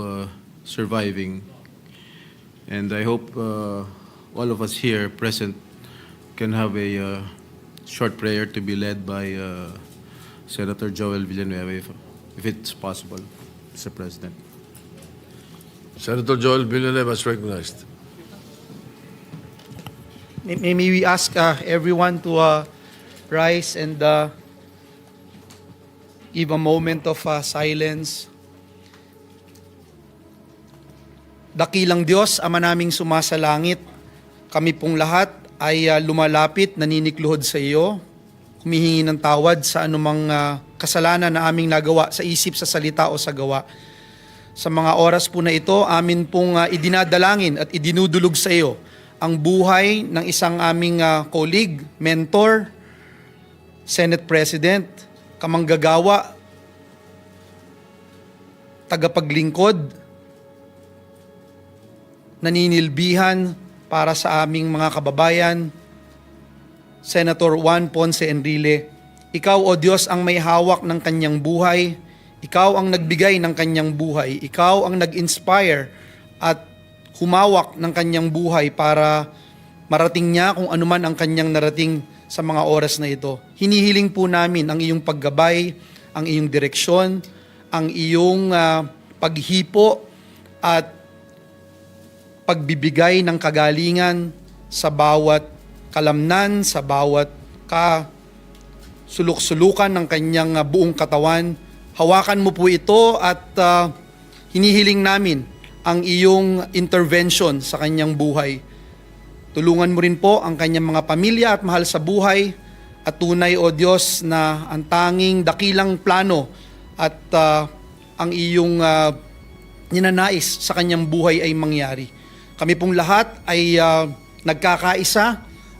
surviving. And I hope all of us here present can have a short prayer to be led by Senator Joel Villanueva, if it's possible, Mr. President. Senator Joel Villanueva is recognized. May we ask everyone to rise and give a moment of silence. Dakilang Diyos, Ama naming sumasalangit, kami pong lahat ay lumalapit, naninikluhod sa iyo, humihingi ng tawad sa anumang kasalanan na aming nagawa sa isip, sa salita o sa gawa. Sa mga oras po na ito, amin pong idinadalangin at idinudulog sa iyo ang buhay ng isang aming colleague, mentor, Senate President, kamanggagawa, tagapaglingkod, naninilbihan para sa aming mga kababayan, Senator Juan Ponce Enrile. Ikaw, O Diyos, ang may hawak ng kanyang buhay. Ikaw ang nagbigay ng kanyang buhay. Ikaw ang nag-inspire at humawak ng kanyang buhay para marating niya kung anuman ang kanyang narating sa mga oras na ito. Hinihiling po namin ang iyong paggabay, ang iyong direksyon, ang iyong paghipo at pagbibigay ng kagalingan sa bawat kalamnan, sa bawat suluk-sulukan ng kanyang buong katawan. Hawakan mo po ito at hinihiling namin ang iyong intervention sa kanyang buhay. Tulungan mo rin po ang kanyang mga pamilya at mahal sa buhay at tunay, O Diyos, na ang tanging dakilang plano at ang iyong ninanais sa kanyang buhay ay mangyari. Kami pong lahat ay nagkakaisa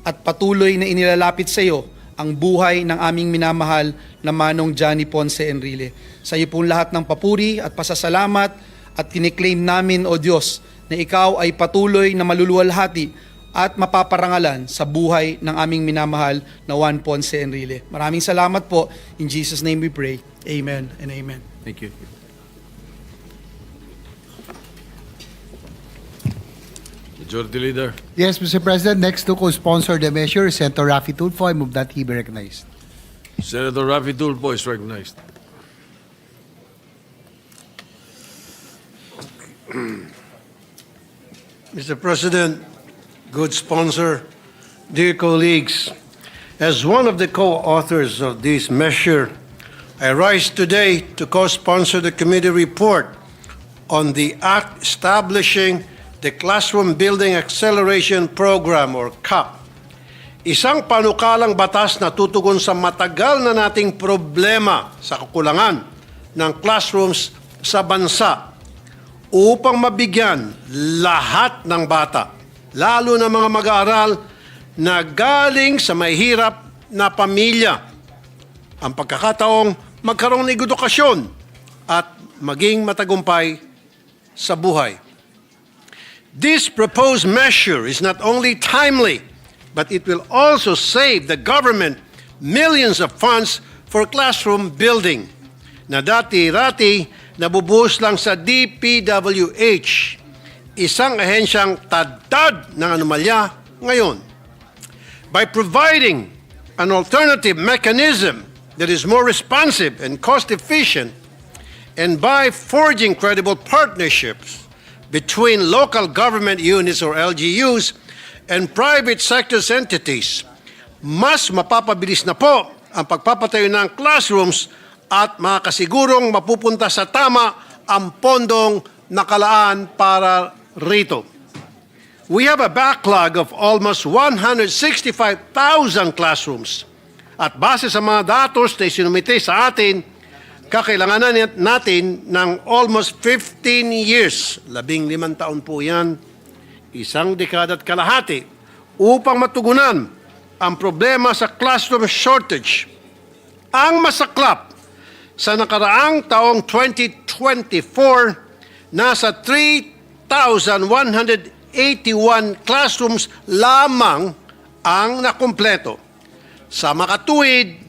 at patuloy na inilalapit sa iyo ang buhay ng aming minamahal na Manong Johnny Ponce Enrile. Sa iyo pong lahat ng papuri at pasasalamat at kiniklaim namin, O Diyos, na ikaw ay patuloy na maluluwalhati at mapaparangalan sa buhay ng aming minamahal na Juan Ponce Enrile. Maraming salamat po. In Jesus' name we pray. Amen and amen. Thank you. Majority Leader. Yes, Mr. President, next to co-sponsor the measure is Senator Raffy Tulfo. I move that he be recognized. Senator Raffy Tulfo is recognized. Mr. President, good sponsor, dear colleagues, as one of the co-authors of this measure, I rise today to co-sponsor the committee report on the act establishing the Classroom Building Acceleration Program or CAP. Isang panukalang batas na tutugon sa matagal na nating problema sa kakulangan ng classrooms sa bansa upang mabigyan lahat ng bata, lalo na mga mag-aaral na galing sa mahirap na pamilya, ang pagkakataong magkaroon ng edukasyon at maging matagumpay sa buhay. This proposed measure is not only timely, but it will also save the government millions of funds for classroom building na dati-rati nabubuhos lang sa DPWH, isang ahensyang tadtad ng anomalya ngayon. By providing an alternative mechanism that is more responsive and cost-efficient, and by forging credible partnerships between local government units or LGUs and private sector entities, mas mapapabilis na po ang pagpapatayo ng classrooms at makakasigurong mapupunta sa tama ang pondong nakalaan para rito. We have a backlog of almost 165,000 classrooms. At base sa mga datos na isinumite sa atin, kakailanganan natin ng almost 15 years, 15 taon po yan, isang dekada at kalahati, upang matugunan ang problema sa classroom shortage. Ang masaklap, sa nakaraang taong 2024, nasa 3,181 classrooms lamang ang nakumpleto. Sa makatuwid,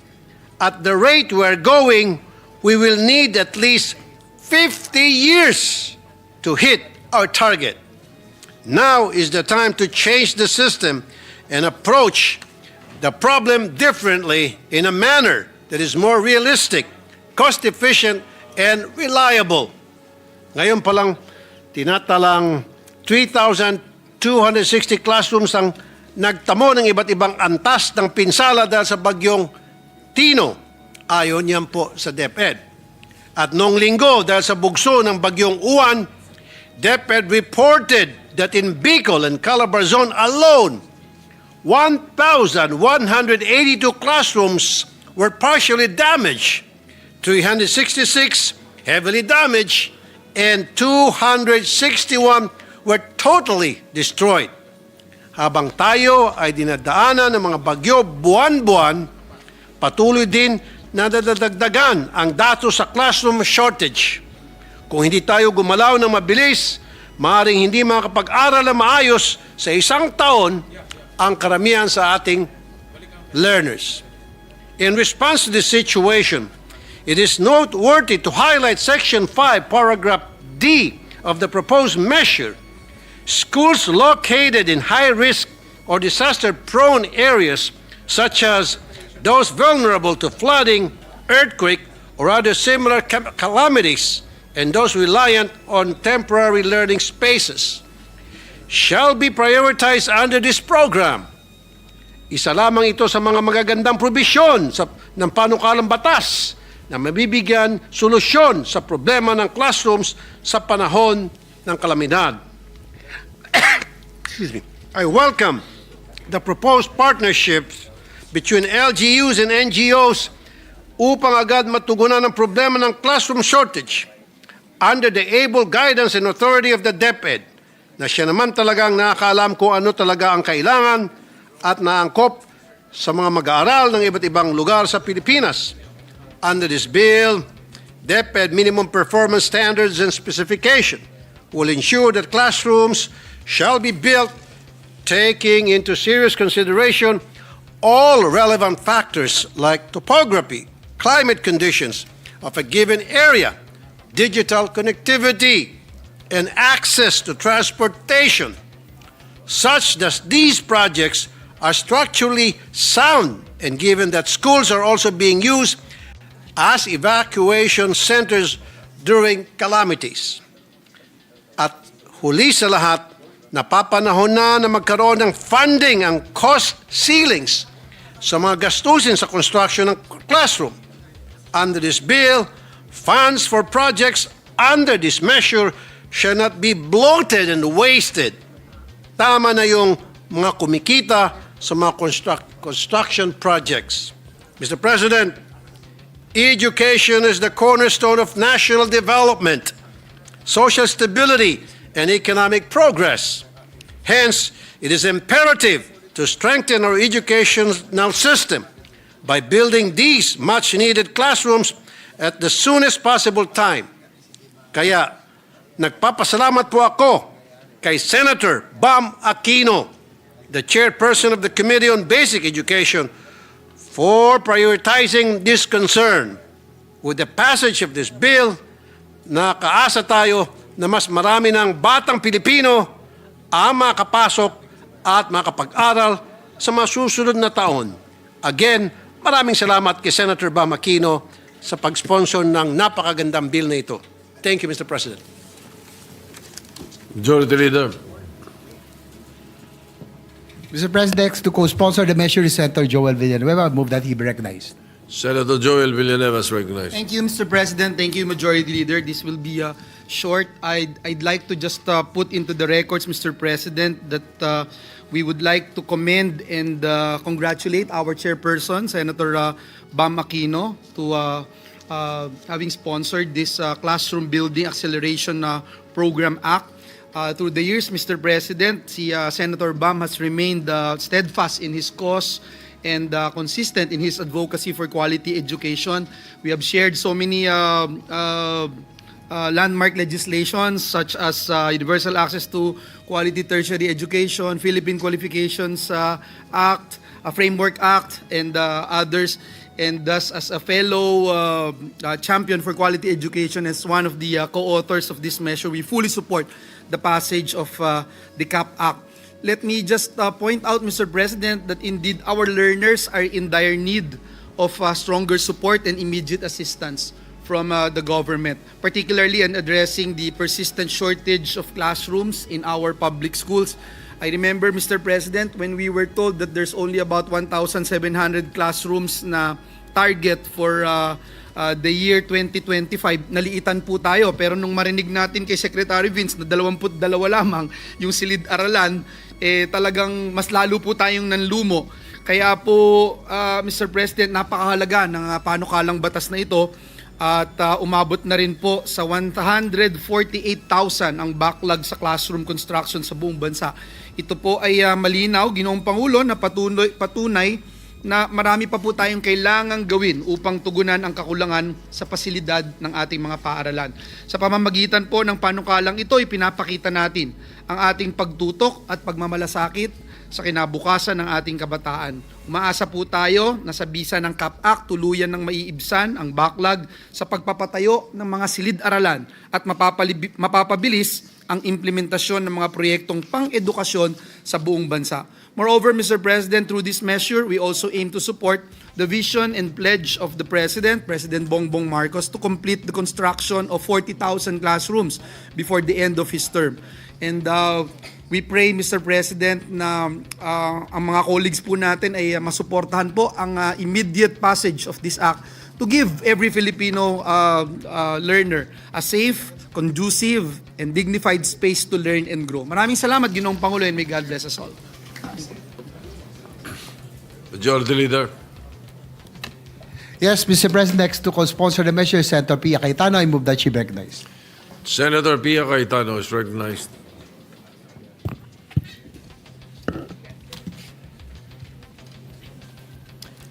at the rate we're going, we will need at least 50 years to hit our target. Now is the time to change the system and approach the problem differently in a manner that is more realistic, cost-efficient, and reliable. Ngayon pa lang, tinatalang 3,260 classrooms ang nagtamo ng iba't ibang antas ng pinsala dahil sa bagyong Tino. Ayon yan po sa DepEd. At noong linggo, dahil sa bugso ng bagyong Uwan, DepEd reported that in Bicol and Calabarzon alone, 1,182 classrooms were partially damaged, 366 heavily damaged, and 261 were totally destroyed. Habang tayo ay dinadaanan ng mga bagyo buwan-buwan, patuloy din na nadadagdagan ang datos sa classroom shortage. Kung hindi tayo gumalaw ng mabilis, maaaring hindi makapag-aral na maayos sa isang taon ang karamihan sa ating learners. In response to this situation, it is noteworthy to highlight Section 5, Paragraph D of the proposed measure. Schools located in high-risk or disaster-prone areas, such as those vulnerable to flooding, earthquake, or other similar calamities, and those reliant on temporary learning spaces. shall be prioritized under this program. Isa lamang ito sa mga magagandang probisyon ng panukalang batas na mabibigyan solusyon sa problema ng classrooms sa panahon ng kalamidad. Excuse me. I welcome the proposed partnerships between LGUs and NGOs upang agad matugunan ang problema ng classroom shortage under the able guidance and authority of the DepEd na siya naman talagang nakakaalam kung ano talaga ang kailangan at naangkop sa mga mag-aaral ng iba't ibang lugar sa Pilipinas. Under this bill, DepEd minimum performance standards and specification will ensure that classrooms shall be built taking into serious consideration all relevant factors like topography, climate conditions of a given area, digital connectivity, and access to transportation, such that these projects are structurally sound, and given that schools are also being used as evacuation centers during calamities. At huli sa lahat, napapanahon na magkaroon ng funding ang cost ceilings sa mga gastusin sa construction ng classroom. Under this bill, funds for projects under this measure shall not be bloated and wasted. Tama na yung mga kumikita sa mga construction projects. Mr. President, education is the cornerstone of national development, social stability, and economic progress. Hence, it is imperative to strengthen our educational system by building these much-needed classrooms at the soonest possible time. Kaya, nagpapasalamat po ako kay Senator Bam Aquino, the chairperson of the Committee on Basic Education, for prioritizing this concern. With the passage of this bill, nakaasa tayo na mas marami ng batang Pilipino ang makapasok at makapag-aral sa mga susunod na taon. Again, maraming salamat kay Senator Bam Aquino sa pag-sponsor ng napakagandang bill na ito. Thank you, Mr. President. Majority Leader. Mr. President, to co-sponsor the measure is Senator Joel Villanueva. I move that he be recognized. Senator Joel Villanueva is recognized. Thank you, Mr. President. Thank you, Majority Leader. This will be short. I'd like to just put into the records, Mr. President, that we would like to commend and congratulate our chairperson, Senator Bam Aquino, to having sponsored this Classroom Building Acceleration Program Act. Through the years, Mr. President, Senator Bam has remained steadfast in his cause and consistent in his advocacy for quality education. We have shared so many landmark legislations such as Universal Access to Quality Tertiary Education, Philippine Qualifications Act, Framework Act, and others. And thus, as a fellow champion for quality education, as one of the co-authors of this measure, we fully support the passage of the CAP Act. Let me just point out, Mr. President, that indeed our learners are in dire need of stronger support and immediate assistance from the government, particularly in addressing the persistent shortage of classrooms in our public schools. I remember, Mr. President, when we were told that there's only about 1,700 classrooms na target for the year 2025, naliitan po tayo. Pero nung marinig natin kay Secretary Vince na 22 lamang yung silid-aralan, talagang mas lalo po tayong nanlumo. Kaya po, Mr. President, napakahalaga ng panukalang batas na ito at umabot na rin po sa 148,000 ang backlog sa classroom construction sa buong bansa. Ito po ay malinaw, Ginoong Pangulo, na patunay na marami pa po tayong kailangang gawin upang tugunan ang kakulangan sa pasilidad ng ating mga paaralan. Sa pamamagitan po ng panukalang ito, ipinapakita natin ang ating pagtutok at pagmamalasakit sa kinabukasan ng ating kabataan. Umaasa po tayo na sa bisa ng CAP Act, tuluyan ng maiibsan ang backlog sa pagpapatayo ng mga silid-aralan at mapapabilis ang implementasyon ng mga proyektong pang-edukasyon sa buong bansa. Moreover, Mr. President, through this measure, we also aim to support the vision and pledge of the President, President Bongbong Marcos, to complete the construction of 40,000 classrooms before the end of his term. And We pray, Mr. President, na ang mga colleagues po natin ay masuportahan po ang immediate passage of this act to give every Filipino learner a safe, conducive, and dignified space to learn and grow. Maraming salamat, Ginoong Pangulo, and may God bless us all. Majority Leader. Yes, Mr. President, next to co-sponsor the measure, Senator Pia Cayetano, I move that she be recognized. Senator Pia Cayetano is recognized.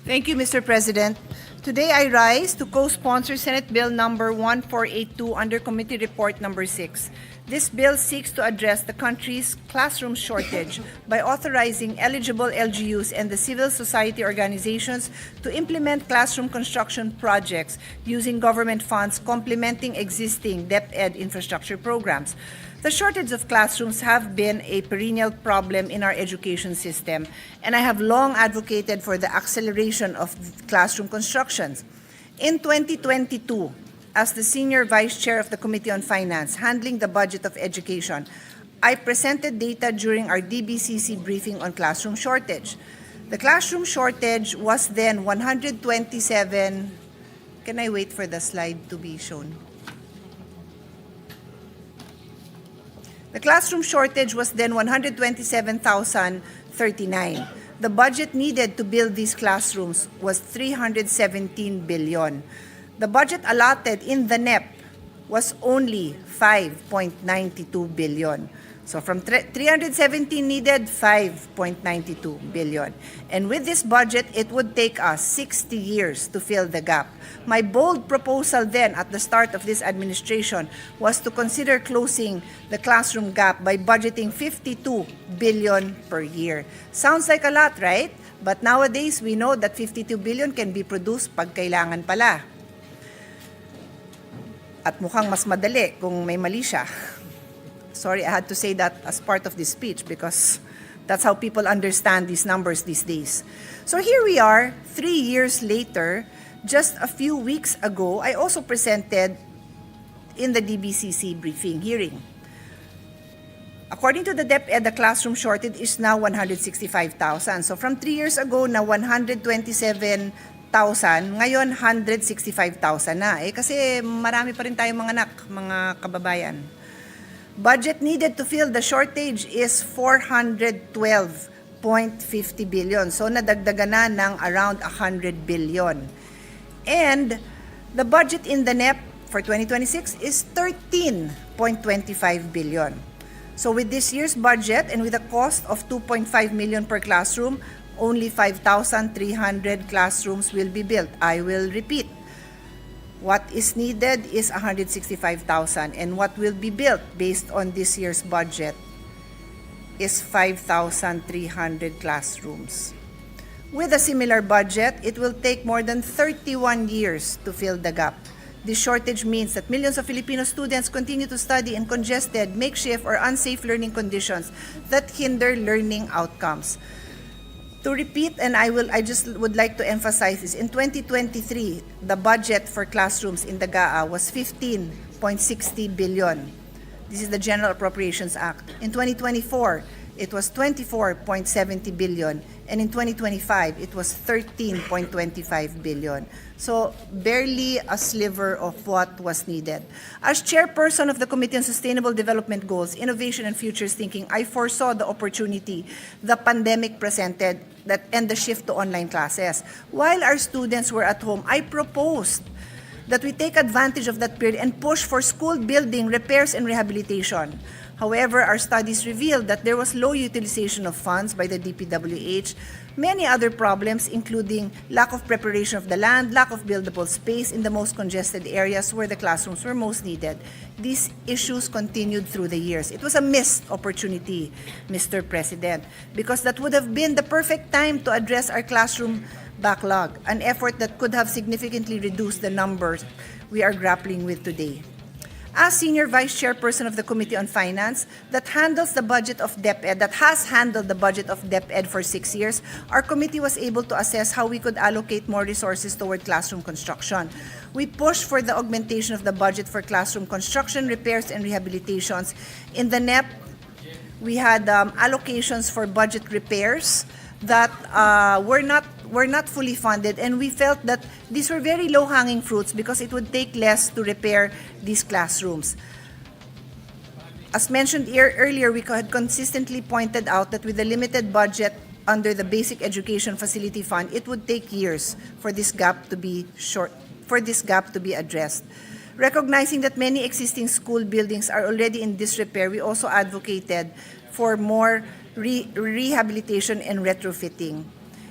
Thank you, Mr. President. Today I rise to co-sponsor Senate Bill number 1482 under Committee Report number 6. This bill seeks to address the country's classroom shortage by authorizing eligible LGUs and the civil society organizations to implement classroom construction projects using government funds complementing existing DepEd infrastructure programs. The shortage of classrooms have been a perennial problem in our education system, and I have long advocated for the acceleration of classroom constructions. In 2022, as the Senior Vice Chair of the Committee on Finance, handling the budget of education, I presented data during our DBCC briefing on classroom shortage. The classroom shortage was then 127. Can I wait for the slide to be shown? The classroom shortage was then 127,039. The budget needed to build these classrooms was 317 billion. The budget allotted in the NEP was only 5.92 billion. So from 317 needed, 5.92 billion. And with this budget, it would take us 60 years to fill the gap. My bold proposal then at the start of this administration was to consider closing the classroom gap by budgeting 52 billion per year. Sounds like a lot, right? But nowadays, we know that 52 billion can be produced pag kailangan pala. At mukhang mas madali kung may mali siya. Sorry, I had to say that as part of this speech because that's how people understand these numbers these days. So here we are, 3 years later. Just a few weeks ago, I also presented in the DBCC briefing hearing. According to the DepEd, the classroom shortage is now 165,000. So from 3 years ago na 127,000, ngayon 165,000 na. Kasi marami pa rin tayong mga anak, mga kababayan. Budget needed to fill the shortage is 412.50 billion. So nadagdagan na ng around 100 billion. And the budget in the NEP for 2026 is 13.25 billion. So with this year's budget and with a cost of 2.5 million per classroom, only 5,300 classrooms will be built. I will repeat. What is needed is 165,000, and what will be built based on this year's budget is 5,300 classrooms. With a similar budget, it will take more than 31 years to fill the gap. This shortage means that millions of Filipino students continue to study in congested, makeshift, or unsafe learning conditions that hinder learning outcomes. To repeat, and I just would like to emphasize this, in 2023, the budget for classrooms in the GAA was 15.60 billion. This is the General Appropriations Act. In 2024, it was 24.70 billion, and in 2025, it was 13.25 billion. So barely a sliver of what was needed. As chairperson of the Committee on Sustainable Development Goals, Innovation and Futures Thinking, I foresaw the opportunity the pandemic presented and the shift to online classes. While our students were at home, I proposed that we take advantage of that period and push for school building, repairs, and rehabilitation. However, our studies revealed that there was low utilization of funds by the DPWH, many other problems including lack of preparation of the land, lack of buildable space in the most congested areas where the classrooms were most needed. These issues continued through the years. It was a missed opportunity, Mr. President, because that would have been the perfect time to address our classroom backlog, an effort that could have significantly reduced the numbers we are grappling with today. As Senior Vice Chairperson of the Committee on Finance that handles the budget of DepEd, that has handled the budget of DepEd for 6 years, our committee was able to assess how we could allocate more resources toward classroom construction. We pushed for the augmentation of the budget for classroom construction, repairs, and rehabilitations. In the NEP, We had allocations for budget repairs that were not fully funded, and we felt that these were very low-hanging fruits because it would take less to repair these classrooms. As mentioned earlier, we had consistently pointed out that with a limited budget under the Basic Education Facility Fund, it would take years for this gap to be addressed. Recognizing that many existing school buildings are already in disrepair, we also advocated for more rehabilitation and retrofitting.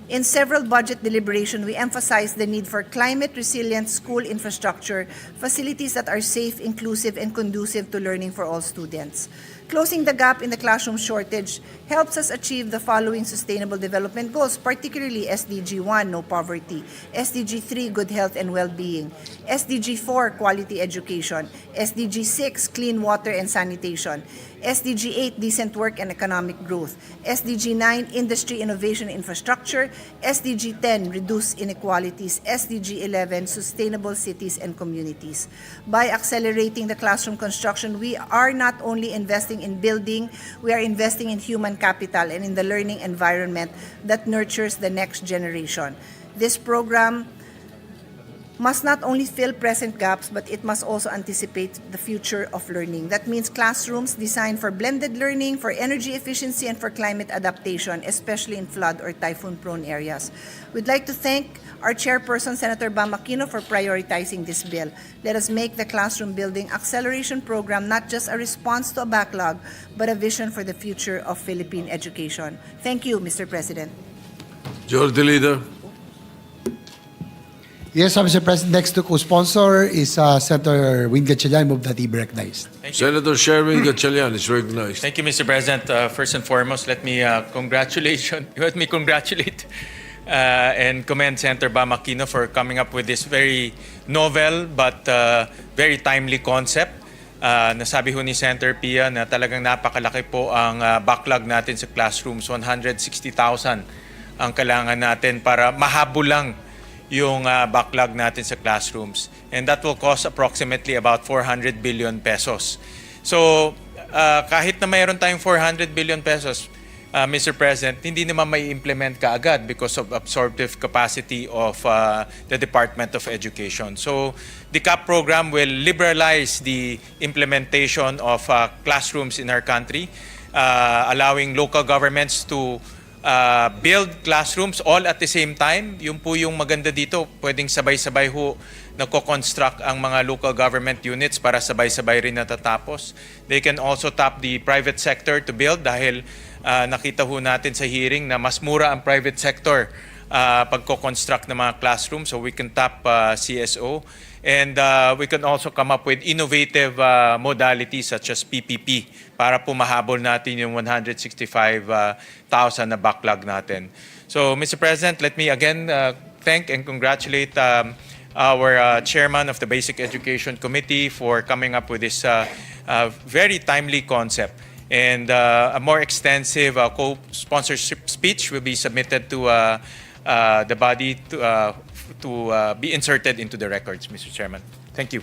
In several budget deliberations, we emphasized the need for climate-resilient school infrastructure, facilities that are safe, inclusive, and conducive to learning for all students. Closing the gap in the classroom shortage helps us achieve the following sustainable development goals, particularly SDG 1, no poverty, SDG 3, good health and well-being, SDG 4, quality education, SDG 6, clean water and sanitation, SDG 8, decent work and economic growth, SDG 9, industry, innovation, infrastructure, SDG 10, reduce inequalities, SDG 11, sustainable cities and communities. By accelerating the classroom construction, we are not only investing in building, we are investing in human capital and in the learning environment that nurtures the next generation. This program must not only fill present gaps, but it must also anticipate the future of learning. That means classrooms designed for blended learning, for energy efficiency, and for climate adaptation, especially in flood or typhoon-prone areas. We'd like to thank our chairperson, Senator Bam Aquino, for prioritizing this bill. Let us make the classroom building acceleration program not just a response to a backlog, but a vision for the future of Philippine education. Thank you, Mr. President. Majority Leader. Yes, Mr. President. Next to co-sponsor is Senator Win Gatchalian. Move that he be recognized. Senator Sherwin Gatchalian is recognized. Thank you, Mr. President. First and foremost, let me congratulate and commend Senator Bam Aquino for coming up with this very novel but very timely concept. Nasabi ho ni Senator Pia na talagang napakalaki po ang backlog natin sa classrooms. 160,000 ang kailangan natin para mahabol lang yung backlog natin sa classrooms. And that will cost approximately about 400 billion pesos. So, kahit na mayroon tayong 400 billion pesos, Mr. President, hindi naman may implement kaagad because of absorptive capacity of the Department of Education. So, the CAP program will liberalize the implementation of classrooms in our country, allowing local governments to build classrooms all at the same time. Yung po yung maganda dito, pwedeng sabay-sabay ho nagko-construct ang mga local government units para sabay-sabay rin natatapos. They can also tap the private sector to build dahil nakita ho natin sa hearing na mas mura ang private sector pagko-construct ng mga classrooms, so we can tap CSO. And we can also come up with innovative modalities such as PPP para pumahabol natin yung 165,000 na backlog natin. So, Mr. President, let me again thank and congratulate our chairman of the Basic Education Committee for coming up with this very timely concept. And a more extensive co-sponsorship speech will be submitted to the body to be inserted into the records, Mr. Chairman. Thank you.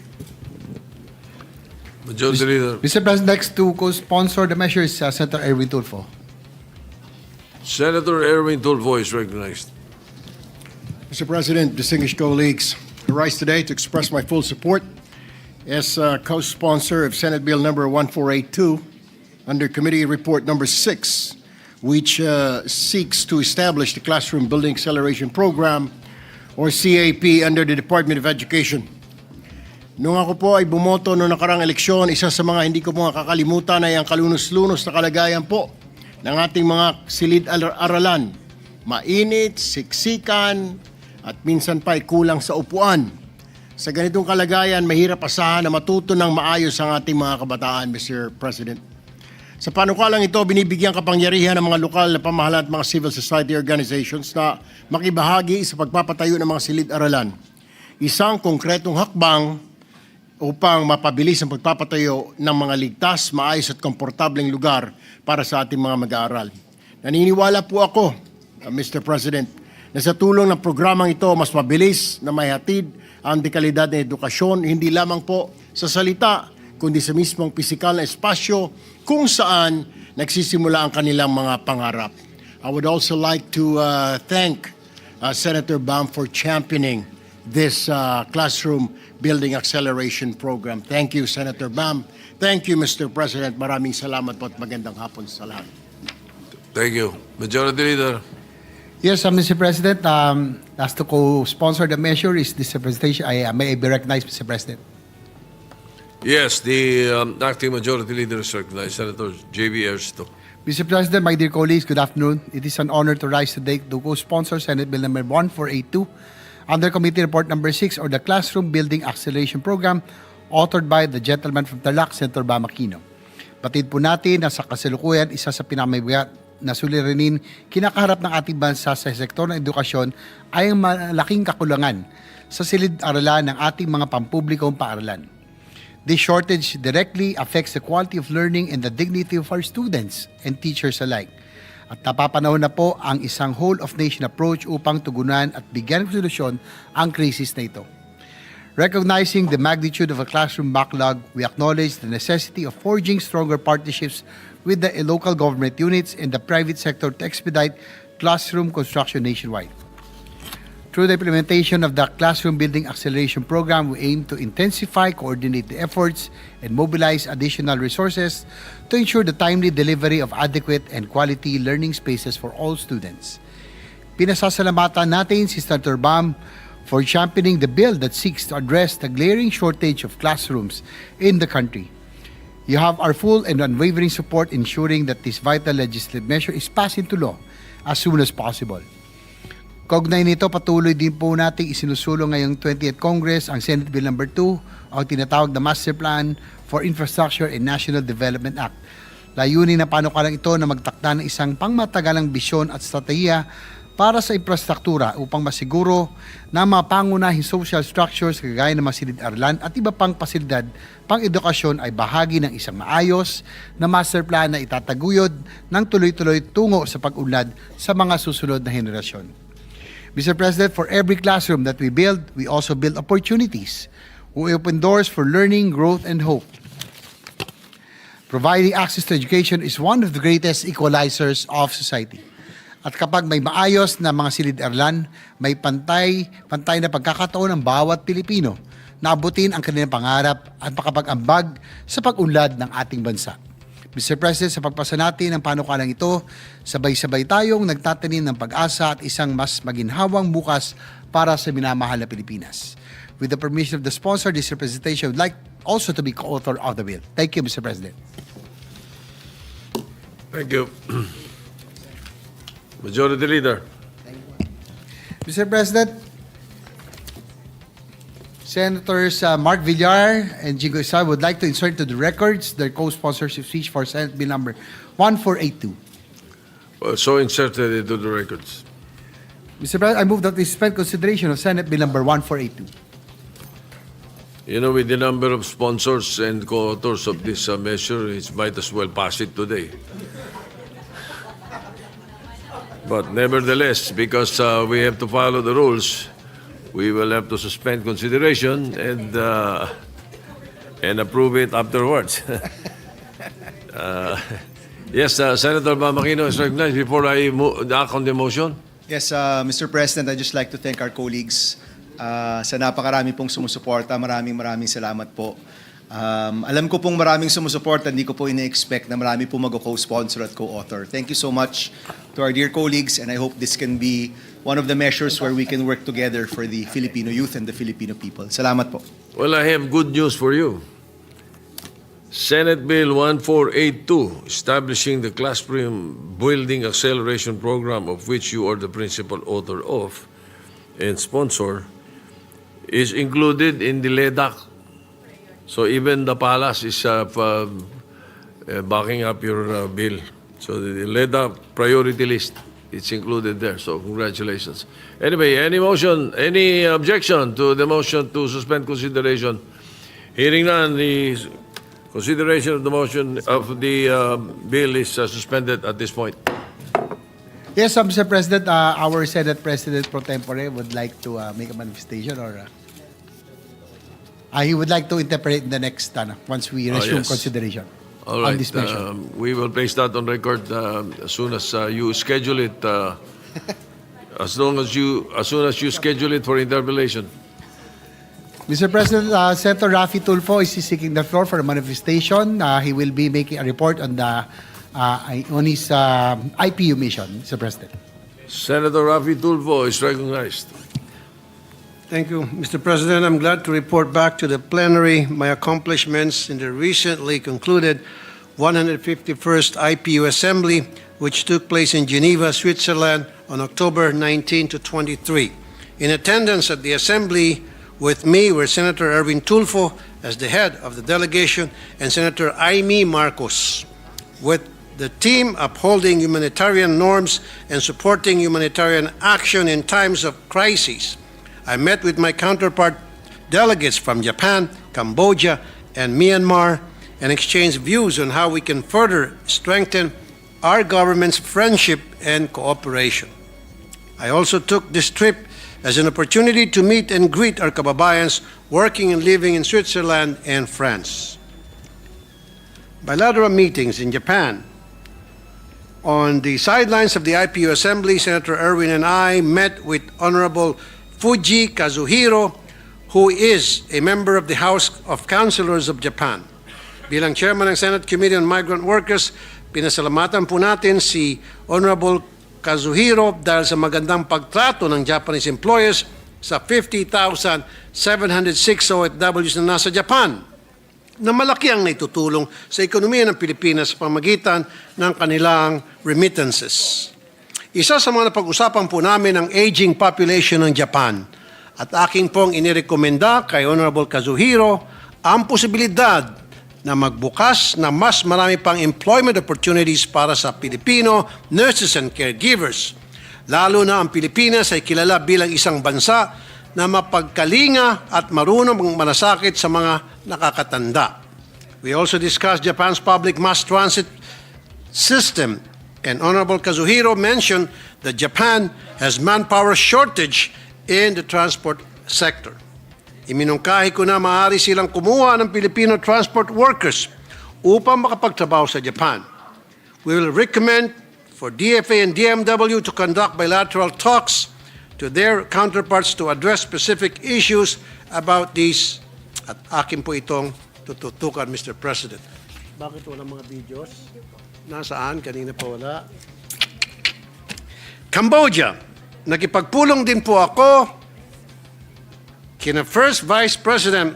Majority Leader. Mr. President, next to co-sponsor the measure is Senator Erwin Tulfo. Senator Erwin Tulfo is recognized. Mr. President, distinguished colleagues, I rise today to express my full support as co-sponsor of Senate Bill number 1482 under Committee Report number 6, which seeks to establish the Classroom Building Acceleration Program or CAP under the Department of Education. Nung ako po ay bumoto noong nakarang eleksyon, isa sa mga hindi ko po kakalimutan ay ang kalunos-lunos na kalagayan po ng ating mga silid-aralan. Mainit, siksikan, at minsan pa ay kulang sa upuan. Sa ganitong kalagayan, mahirap asahan na matuto ng maayos ang ating mga kabataan, Mr. President. Sa panukalang ito, binibigyan kapangyarihan ng mga lokal na pamahalaan at mga civil society organizations na makibahagi sa pagpapatayo ng mga silid-aralan. Isang konkretong hakbang upang mapabilis ang pagpapatayo ng mga ligtas, maayos at komportableng lugar para sa ating mga mag-aaral. Naniniwala po ako, Mr. President, na sa tulong ng programang ito, mas mabilis na maihatid ang dekalidad ng edukasyon, hindi lamang po sa salita, kundi sa mismong pisikal na espasyo kung saan nagsisimula ang kanilang mga pangarap. I would also like to thank Senator Bam for championing this classroom building acceleration program. Thank you, Senator Bam. Thank you, Mr. President. Maraming salamat po at magandang hapon sa lahat. Thank you. Majority Leader. Yes, Mr. President, as to co-sponsor the measure is this presentation. May I be recognized, Mr. President? Yes, the acting Majority Leader is recognized, Senator J.B. Ersto. Mr. President, my dear colleagues, good afternoon. It is an honor to rise today to co-sponsor Senate Bill number 1482 under Committee Report number 6 or the Classroom Building Acceleration Program authored by the gentleman from Tarlac, Senator Bam Aquino. Batid po natin na sa kasalukuyan, isa sa pinamabigat na suliranin kinakaharap ng ating bansa sa sektor ng edukasyon ay ang malaking kakulangan sa silid-aralan ng ating mga pampublikong paaralan. This shortage directly affects the quality of learning and the dignity of our students and teachers alike. At napapanahon na po ang isang whole-of-nation approach upang tugunan at bigyan ng solusyon ang krisis na ito. Recognizing the magnitude of a classroom backlog, we acknowledge the necessity of forging stronger partnerships with the local government units and the private sector to expedite classroom construction nationwide. Through the implementation of the Classroom Building Acceleration Program, we aim to intensify, coordinate the efforts, and mobilize additional resources to ensure the timely delivery of adequate and quality learning spaces for all students. Pinasasalamatan natin si Senator Bam for championing the bill that seeks to address the glaring shortage of classrooms in the country. You have our full and unwavering support ensuring that this vital legislative measure is passed into law as soon as possible. Kaugnay nito, patuloy din po nating isinusulong ngayong 20th Congress ang Senate Bill number 2 o tinatawag na Master Plan for Infrastructure and National Development Act. Layunin na panukalang ito na magtakda ng isang pangmatagalang bisyon at strategiya para sa infrastruktura upang masiguro na mga pangunahing social structures kagaya ng mga silid-aralan at iba pang pasilidad pang-edukasyon ay bahagi ng isang maayos na master plan na itataguyod ng tuloy-tuloy tungo sa pag-unlad sa mga susunod na henerasyon. Mr. President, for every classroom that we build, we also build opportunities. We open doors for learning, growth, and hope. Providing access to education is one of the greatest equalizers of society. At kapag may maayos na mga silid-aralan, may pantay na pagkakataon ng bawat Pilipino na abutin ang kanilang pangarap at makapag-ambag sa pag-unlad ng ating bansa. Mr. President, sa pagpasa natin ng panukalang ito, sabay-sabay tayong nagtatanim ng pag-asa at isang mas maginhawang bukas para sa minamahal na Pilipinas. With the permission of the sponsor, this representation would like also to be co-author of the bill. Thank you, Mr. President. Thank you. Majority Leader. Mr. President, Senators Mark Villar and Jingo Estrada would like to insert to the records their co-sponsorship speech for Senate Bill number 1482. So inserted into the records. Mr. President, I move that we suspend consideration of Senate Bill number 1482. You know, with the number of sponsors and co-authors of this measure, it might as well pass it today. But nevertheless, because we have to follow the rules, we will have to suspend consideration and approve it afterwards. Yes, Senator Bam Aquino is recognized. Before I act on the motion. Yes, Mr. President, I'd just like to thank our colleagues sa napakarami pong sumusuporta. Maraming salamat po. Alam ko pong maraming sumusuporta, hindi ko po ine-expect na marami po mag-co-sponsor at co-author. Thank you so much to our dear colleagues, and I hope this can be one of the measures where we can work together for the Filipino youth and the Filipino people. Salamat po. Well, I have good news for you. Senate Bill 1482, establishing the Classroom Building Acceleration Program, of which you are the principal author of and sponsor, is included in the LEDAC. So even the palace is backing up your bill. So the LEDA priority list, it's included there. So congratulations. Anyway, any motion, any objection to the motion to suspend consideration? Hearing none, the consideration of the motion of the bill is suspended at this point. Yes, Mr. President, our Senate President pro tempore would like to make a manifestation or... he would like to interpret in the next once we resume yes. consideration. All on right. this measure. We will place that on record as soon as you schedule it. As soon as you schedule it for interpellation. Mr. President, Senator Raffy Tulfo is seeking the floor for a manifestation. He will be making a report on his IPU mission, Mr. President. Senator Raffy Tulfo is recognized. Thank you, Mr. President. I'm glad to report back to the plenary my accomplishments in the recently concluded 151st IPU Assembly, which took place in Geneva, Switzerland on October 19 to 23. In attendance at the Assembly with me were Senator Erwin Tulfo as the head of the delegation and Senator Aimee Marcos, with the team upholding humanitarian norms and supporting humanitarian action in times of crises. I met with my counterpart delegates from Japan, Cambodia, and Myanmar and exchanged views on how we can further strengthen our government's friendship and cooperation. I also took this trip as an opportunity to meet and greet our kababayans working and living in Switzerland and France. Bilateral meetings in Japan. On the sidelines of the IPU Assembly, Senator Erwin and I met with Honorable Fuji Kazuhiro, who is a member of the House of Councilors of Japan. Bilang chairman ng Senate Committee on Migrant Workers, pinasalamatan po natin si Honorable Kazuhiro dahil sa magandang pagtrato ng Japanese employers sa 50,706 OFWs na nasa Japan, na malaki ang naitutulong sa ekonomiya ng Pilipinas sa pamagitan ng kanilang remittances. Isa sa mga napag-usapan po namin ang aging population ng Japan at aking pong inirekomenda kay Honorable Kazuhiro ang posibilidad na magbukas na mas marami pang employment opportunities para sa Pilipino nurses and caregivers. Lalo na ang Pilipinas ay kilala bilang isang bansa na mapagkalinga at marunong malasakit sa mga nakakatanda. We also discussed Japan's public mass transit system, and Honorable Kazuhiro mentioned that Japan has manpower shortage in the transport sector. Iminungkahi ko na maaari silang kumuha ng Filipino transport workers upang makapagtrabaho sa Japan. We will recommend for DFA and DMW to conduct bilateral talks to their counterparts to address specific issues about these. At akin po itong tututukan, Mr. President. Bakit walang mga videos? Nasaan? Kanina pa wala. Cambodia. Nakipagpulong din po ako kina First Vice President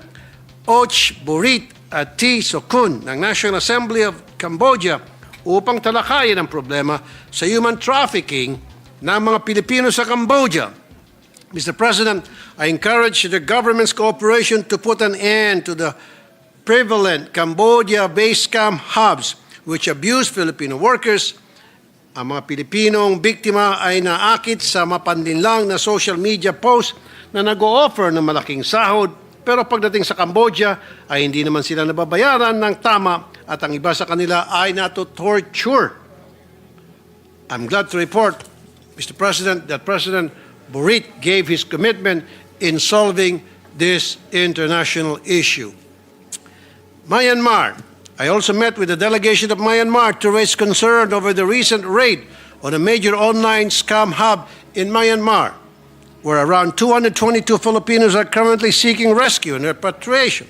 Och Burit at T. Sokun ng National Assembly of Cambodia upang talakayin ang problema sa human trafficking ng mga Pilipino sa Cambodia. Mr. President, I encourage the government's cooperation to put an end to the prevalent Cambodia-based scam hubs which abuse Filipino workers. Ang mga Pilipinong biktima ay naakit sa mapanlinlang na social media post na nag-o-offer ng malaking sahod, pero pagdating sa Cambodia ay hindi naman sila nababayaran ng tama at ang iba sa kanila ay nato-torture. I'm glad to report, Mr. President, that President Burit gave his commitment in solving this international issue. Myanmar. I also met with the delegation of Myanmar to raise concern over the recent raid on a major online scam hub in Myanmar, where around 222 Filipinos are currently seeking rescue and repatriation.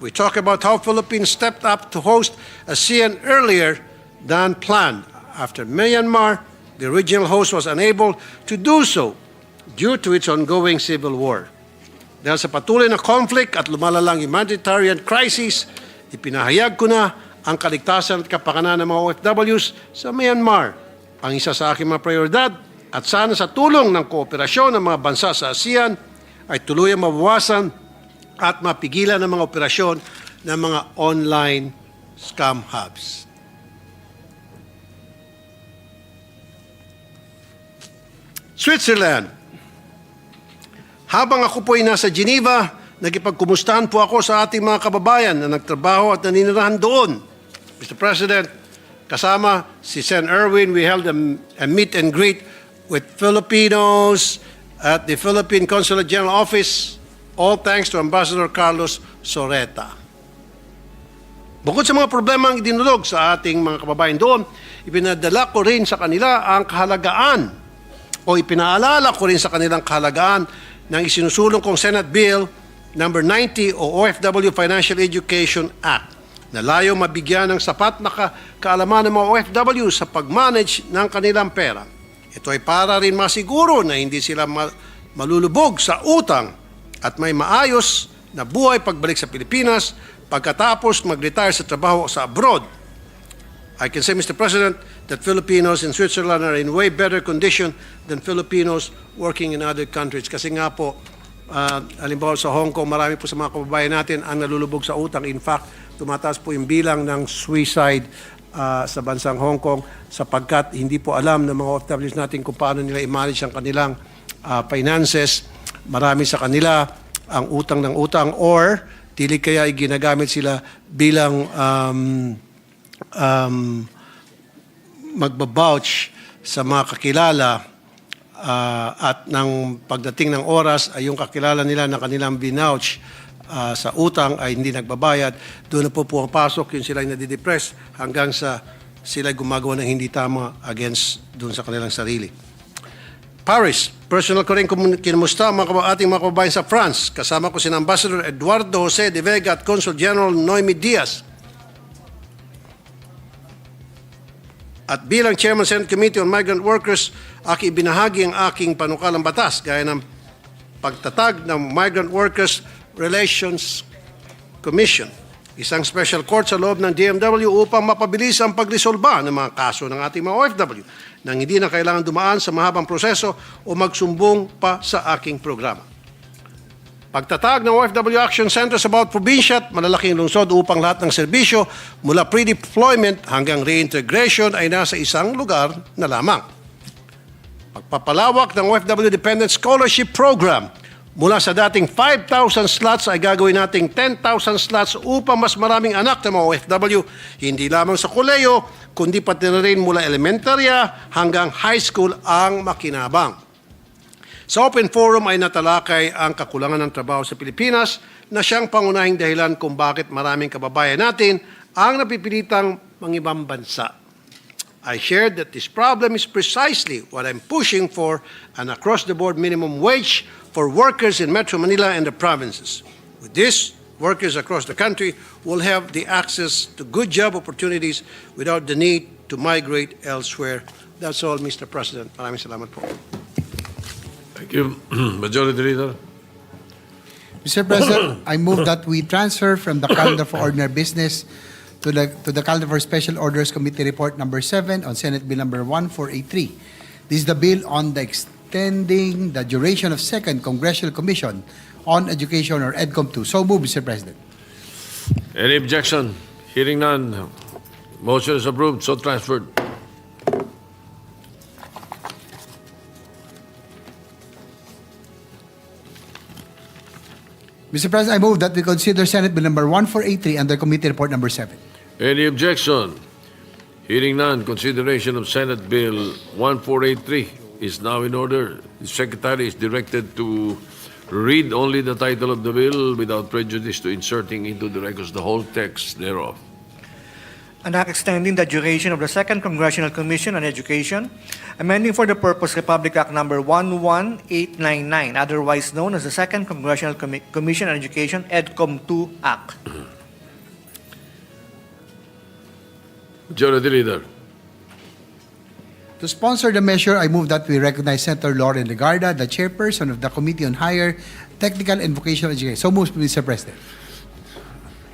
We talk about how Philippines stepped up to host ASEAN earlier than planned. After Myanmar, the original host was unable to do so due to its ongoing civil war. Dahil sa patuloy na conflict at lumalalang humanitarian crisis, ipinahayag ko na ang kaligtasan at kapakanan ng mga OFWs sa Myanmar. Ang isa sa aking mga prioridad at sana sa tulong ng kooperasyon ng mga bansa sa ASEAN ay tuluyang mabawasan at mapigilan ang mga operasyon ng mga online scam hubs. Switzerland. Habang ako po'y nasa Geneva, nagipagkumustahan po ako sa ating mga kababayan na nagtrabaho at naninirahan doon. Mr. President, kasama si Sen. Erwin, we held a meet and greet with Filipinos at the Philippine Consulate General Office, all thanks to Ambassador Carlos Soreta. Bukod sa mga problema ang idinulog sa ating mga kababayan doon, ipinadala ko rin sa kanila ang kahalagaan o ipinaalala ko rin sa kanilang kahalagaan ng isinusulong kong Senate Bill number 90 o OFW Financial Education Act na layo mabigyan ng sapat na kaalaman ng mga OFW sa pag-manage ng kanilang pera. Ito ay para rin masiguro na hindi sila malulubog sa utang at may maayos na buhay pagbalik sa Pilipinas pagkatapos mag-retire sa trabaho sa abroad. I can say, Mr. President, that Filipinos in Switzerland are in way better condition than Filipinos working in other countries. Kasi nga po, halimbawa sa Hong Kong, marami po sa mga kababayan natin ang nalulubog sa utang. In fact, tumataas po yung bilang ng suicide sa bansang Hong Kong sapagkat hindi po alam ng mga OFWs natin kung paano nila i-manage ang kanilang finances. Marami sa kanila ang utang ng utang or tili kaya ay ginagamit sila bilang magbabouch sa mga kakilala at ng pagdating ng oras ay yung kakilala nila na kanilang binouch sa utang ay hindi nagbabayad. Doon na po pumapasok yung sila ay nadidepress hanggang sa sila gumagawa ng hindi tama against doon sa kanilang sarili. Paris, personal ko rin kinumusta ang ating mga kababayan sa France. Kasama ko si Ambassador Eduardo Jose de Vega at Consul General Noemi Diaz. At bilang Chairman Senate Committee on Migrant Workers, aking ibinahagi ang aking panukalang batas gaya ng pagtatag ng Migrant Workers Relations Commission, isang special court sa loob ng DMW upang mapabilis ang pagresolba ng mga kaso ng ating mga OFW nang hindi na kailangan dumaan sa mahabang proseso o magsumbong pa sa aking programa. Pagtatag ng OFW Action Center sa bawat probinsya at malalaking lungsod upang lahat ng serbisyo mula pre-deployment hanggang reintegration ay nasa isang lugar na lamang. Pagpapalawak ng OFW Dependent Scholarship Program mula sa dating 5,000 slots ay gagawin nating 10,000 slots upang mas maraming anak ng mga OFW, hindi lamang sa koleyo, kundi pati na rin mula elementarya hanggang high school ang makinabang. Sa Open Forum ay natalakay ang kakulangan ng trabaho sa Pilipinas na siyang pangunahing dahilan kung bakit maraming kababayan natin ang napipilitang mangibang bansa. I shared that this problem is precisely what I'm pushing for, an across-the-board minimum wage for workers in Metro Manila and the provinces. With this, workers across the country will have the access to good job opportunities without the need to migrate elsewhere. That's all, Mr. President. Maraming salamat po. Thank you. Majority Leader. Mr. President, I move that we transfer from the calendar for ordinary business to the calendar for Special Orders Committee Report number 7 on Senate Bill number 1483. This is the bill on the extending the duration of Second Congressional Commission on Education or EDCOM 2. So move, Mr. President. Any objection? Hearing none. Motion is approved. So transferred. Mr. President, I move that we consider Senate Bill number 1483 under Committee Report number 7. Any objection? Hearing none, consideration of Senate Bill 1483 is now in order. The Secretary is directed to read only the title of the bill without prejudice to inserting into the records the whole text thereof. An act extending the duration of the Second Congressional Commission on Education, amending for the purpose Republic Act number 11899, otherwise known as the Second Congressional Commission on Education, EDCOM 2 Act. Majority Leader. To sponsor the measure, I move that we recognize Senator Lauren Legarda, the chairperson of the Committee on Higher Technical and Vocational Education. So move, Mr. President.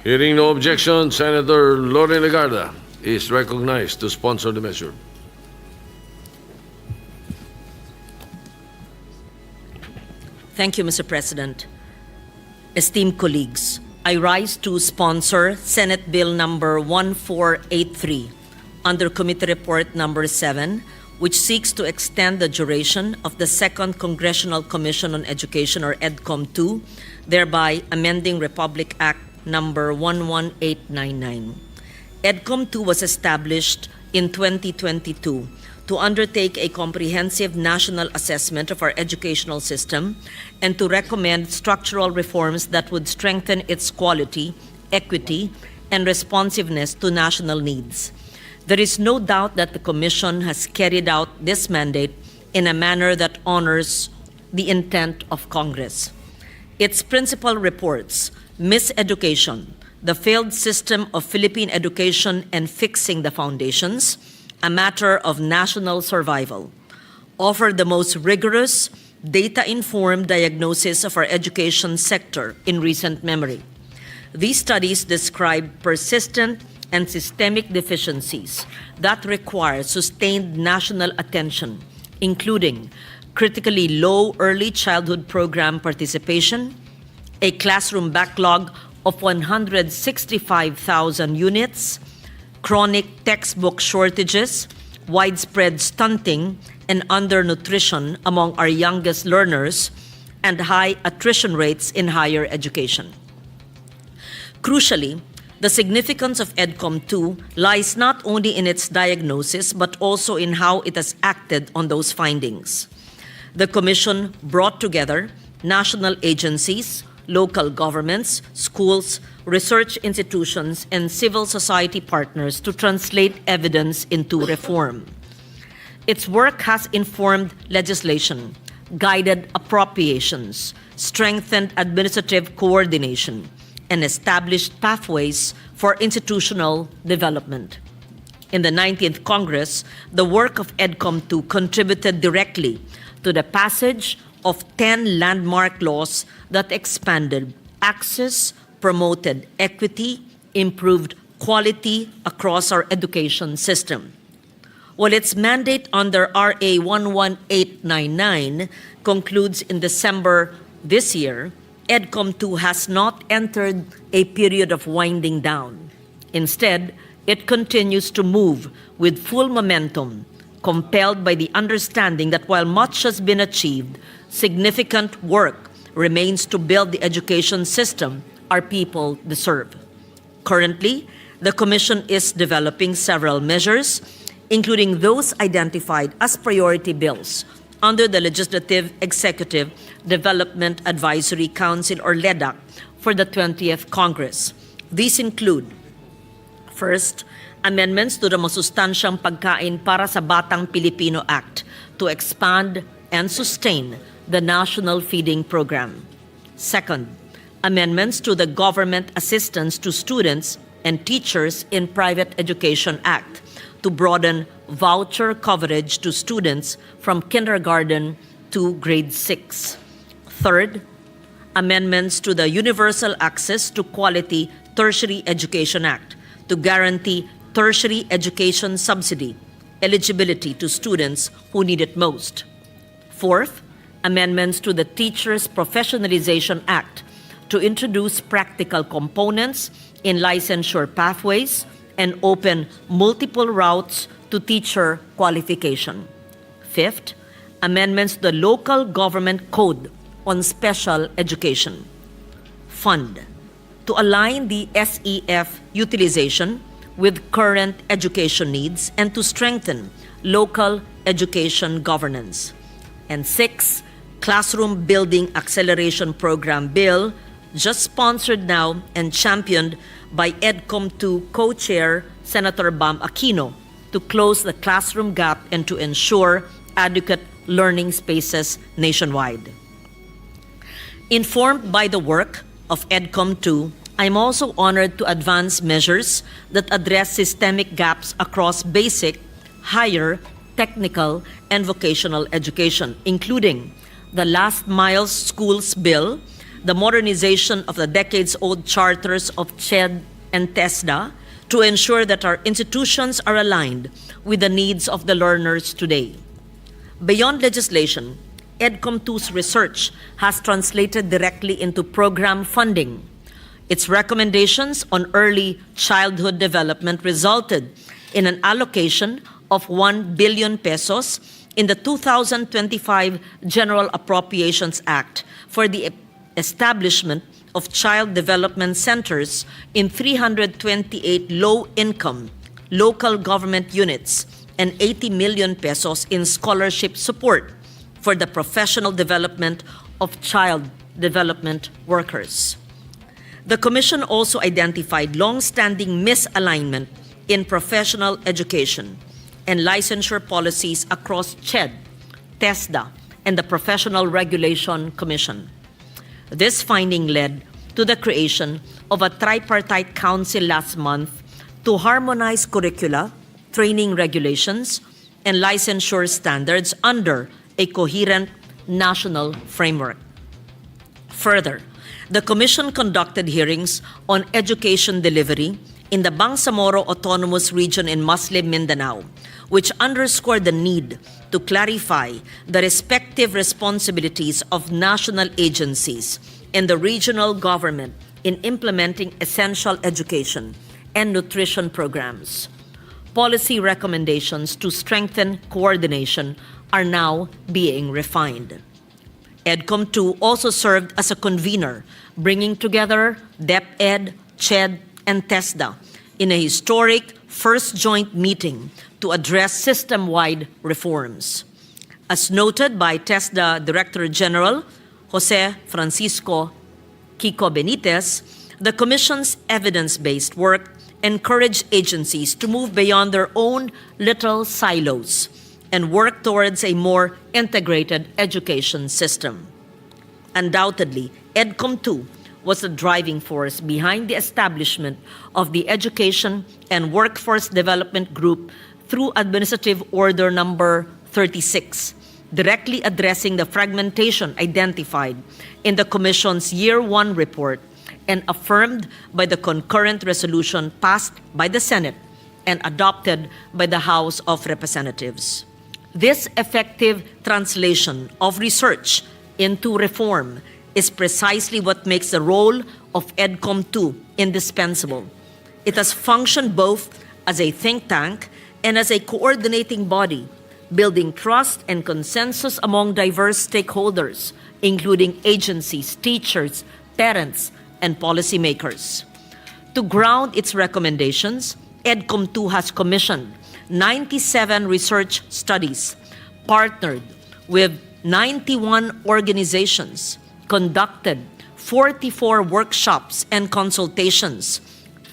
Hearing no objection, Senator Lorraine Legarda is recognized to sponsor the measure. Thank you, Mr. President. Esteemed colleagues, I rise to sponsor Senate Bill number 1483 under Committee Report number 7, which seeks to extend the duration of the Second Congressional Commission on Education or EDCOM 2, thereby amending Republic Act number 11899. EDCOM 2 was established in 2022 to undertake a comprehensive national assessment of our educational system and to recommend structural reforms that would strengthen its quality, equity, and responsiveness to national needs. There is no doubt that the Commission has carried out this mandate in a manner that honors the intent of Congress. Its principal reports, Miseducation, the failed system of Philippine education and fixing the foundations, a matter of national survival, offer the most rigorous, data-informed diagnosis of our education sector in recent memory. These studies describe persistent and systemic deficiencies that require sustained national attention, including critically low early childhood program participation, a classroom backlog of 165,000 units, chronic textbook shortages, widespread stunting and undernutrition among our youngest learners, and high attrition rates in higher education. Crucially, the significance of EDCOM 2 lies not only in its diagnosis, but also in how it has acted on those findings. The Commission brought together national agencies, local governments, schools, research institutions, and civil society partners to translate evidence into reform. Its work has informed legislation, guided appropriations, strengthened administrative coordination, and established pathways for institutional development. In the 19th Congress, the work of EDCOM 2 contributed directly to the passage of 10 landmark laws that expanded access, promoted equity, improved quality across our education system. While its mandate under RA 11899 concludes in December this year, EDCOM 2 has not entered a period of winding down. Instead, it continues to move with full momentum, compelled by the understanding that while much has been achieved, significant work remains to build the education system our people deserve. Currently, the Commission is developing several measures, including those identified as priority bills under the Legislative Executive Development Advisory Council, or LEDAC, for the 20th Congress. These include, first, amendments to the Masustansyang Pagkain para sa Batang Pilipino Act to expand and sustain the National Feeding Program. Second, amendments to the Government Assistance to Students and Teachers in Private Education Act to broaden voucher coverage to students from kindergarten to grade 6. Third, amendments to the Universal Access to Quality Tertiary Education Act to guarantee tertiary education subsidy eligibility to students who need it most. Fourth, amendments to the Teachers Professionalization Act to introduce practical components in licensure pathways and open multiple routes to teacher qualification. Fifth, amendments to the Local Government Code on Special Education. Fund to align the SEF utilization with current education needs and to strengthen local education governance. And six, Classroom Building Acceleration Program Bill, just sponsored now and championed by EDCOM 2 co-chair Senator Bam Aquino, to close the classroom gap and to ensure adequate learning spaces nationwide. Informed by the work of EDCOM 2, I'm also honored to advance measures that address systemic gaps across basic, higher, technical, and vocational education, including the Last Mile Schools Bill, the modernization of the decades-old charters of CHED and TESDA to ensure that our institutions are aligned with the needs of the learners today. Beyond legislation, EDCOM 2's research has translated directly into program funding. Its recommendations on early childhood development resulted in an allocation of 1 billion pesos in the 2025 General Appropriations Act for the establishment of child development centers in 328 low-income local government units and 80 million pesos in scholarship support for the professional development of child development workers. The Commission also identified long-standing misalignment in professional education and licensure policies across CHED, TESDA, and the Professional Regulation Commission. This finding led to the creation of a tripartite council last month to harmonize curricula, training regulations, and licensure standards under a coherent national framework. Further, the Commission conducted hearings on education delivery in the Bangsamoro Autonomous Region in Muslim Mindanao, which underscored the need to clarify the respective responsibilities of national agencies and the regional government in implementing essential education and nutrition programs. Policy recommendations to strengthen coordination are now being refined. EDCOM 2 also served as a convener, bringing together DepEd, CHED, and TESDA in a historic first joint meeting to address system-wide reforms. As noted by TESDA Director General Jose Francisco Kiko Benitez, the Commission's evidence-based work encouraged agencies to move beyond their own little silos and work towards a more integrated education system. Undoubtedly, EDCOM 2 was the driving force behind the establishment of the Education and Workforce Development Group through Administrative Order Number 36, directly addressing the fragmentation identified in the Commission's Year 1 report and affirmed by the concurrent resolution passed by the Senate and adopted by the House of Representatives. This effective translation of research into reform is precisely what makes the role of EDCOM 2 indispensable. It has functioned both as a think tank and as a coordinating body, building trust and consensus among diverse stakeholders, including agencies, teachers, parents, and policymakers. To ground its recommendations, EDCOM 2 has commissioned 97 research studies, partnered with 91 organizations, conducted 44 workshops and consultations,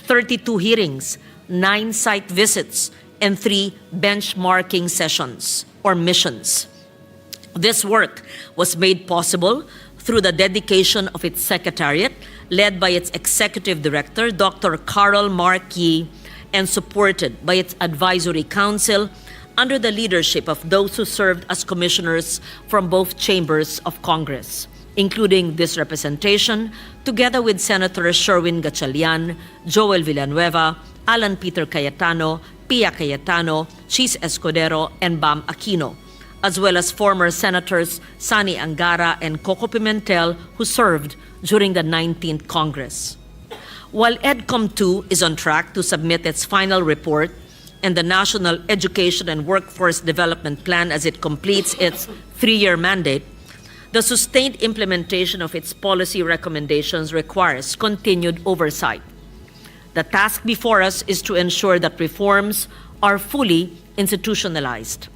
32 hearings, 9 site visits, and 3 benchmarking sessions or missions. This work was made possible through the dedication of its secretariat, led by its executive director, Dr. Carol Markey, and supported by its advisory council under the leadership of those who served as commissioners from both chambers of Congress, including this representation, together with Senator Sherwin Gatchalian, Joel Villanueva, Alan Peter Cayetano, Pia Cayetano, Chis Escudero, and Bam Aquino, as well as former Senators Sani Angara and Coco Pimentel, who served during the 19th Congress. While EDCOM 2 is on track to submit its final report and the National Education and Workforce Development Plan as it completes its 3-year mandate, the sustained implementation of its policy recommendations requires continued oversight. The task before us is to ensure that reforms are fully institutionalized.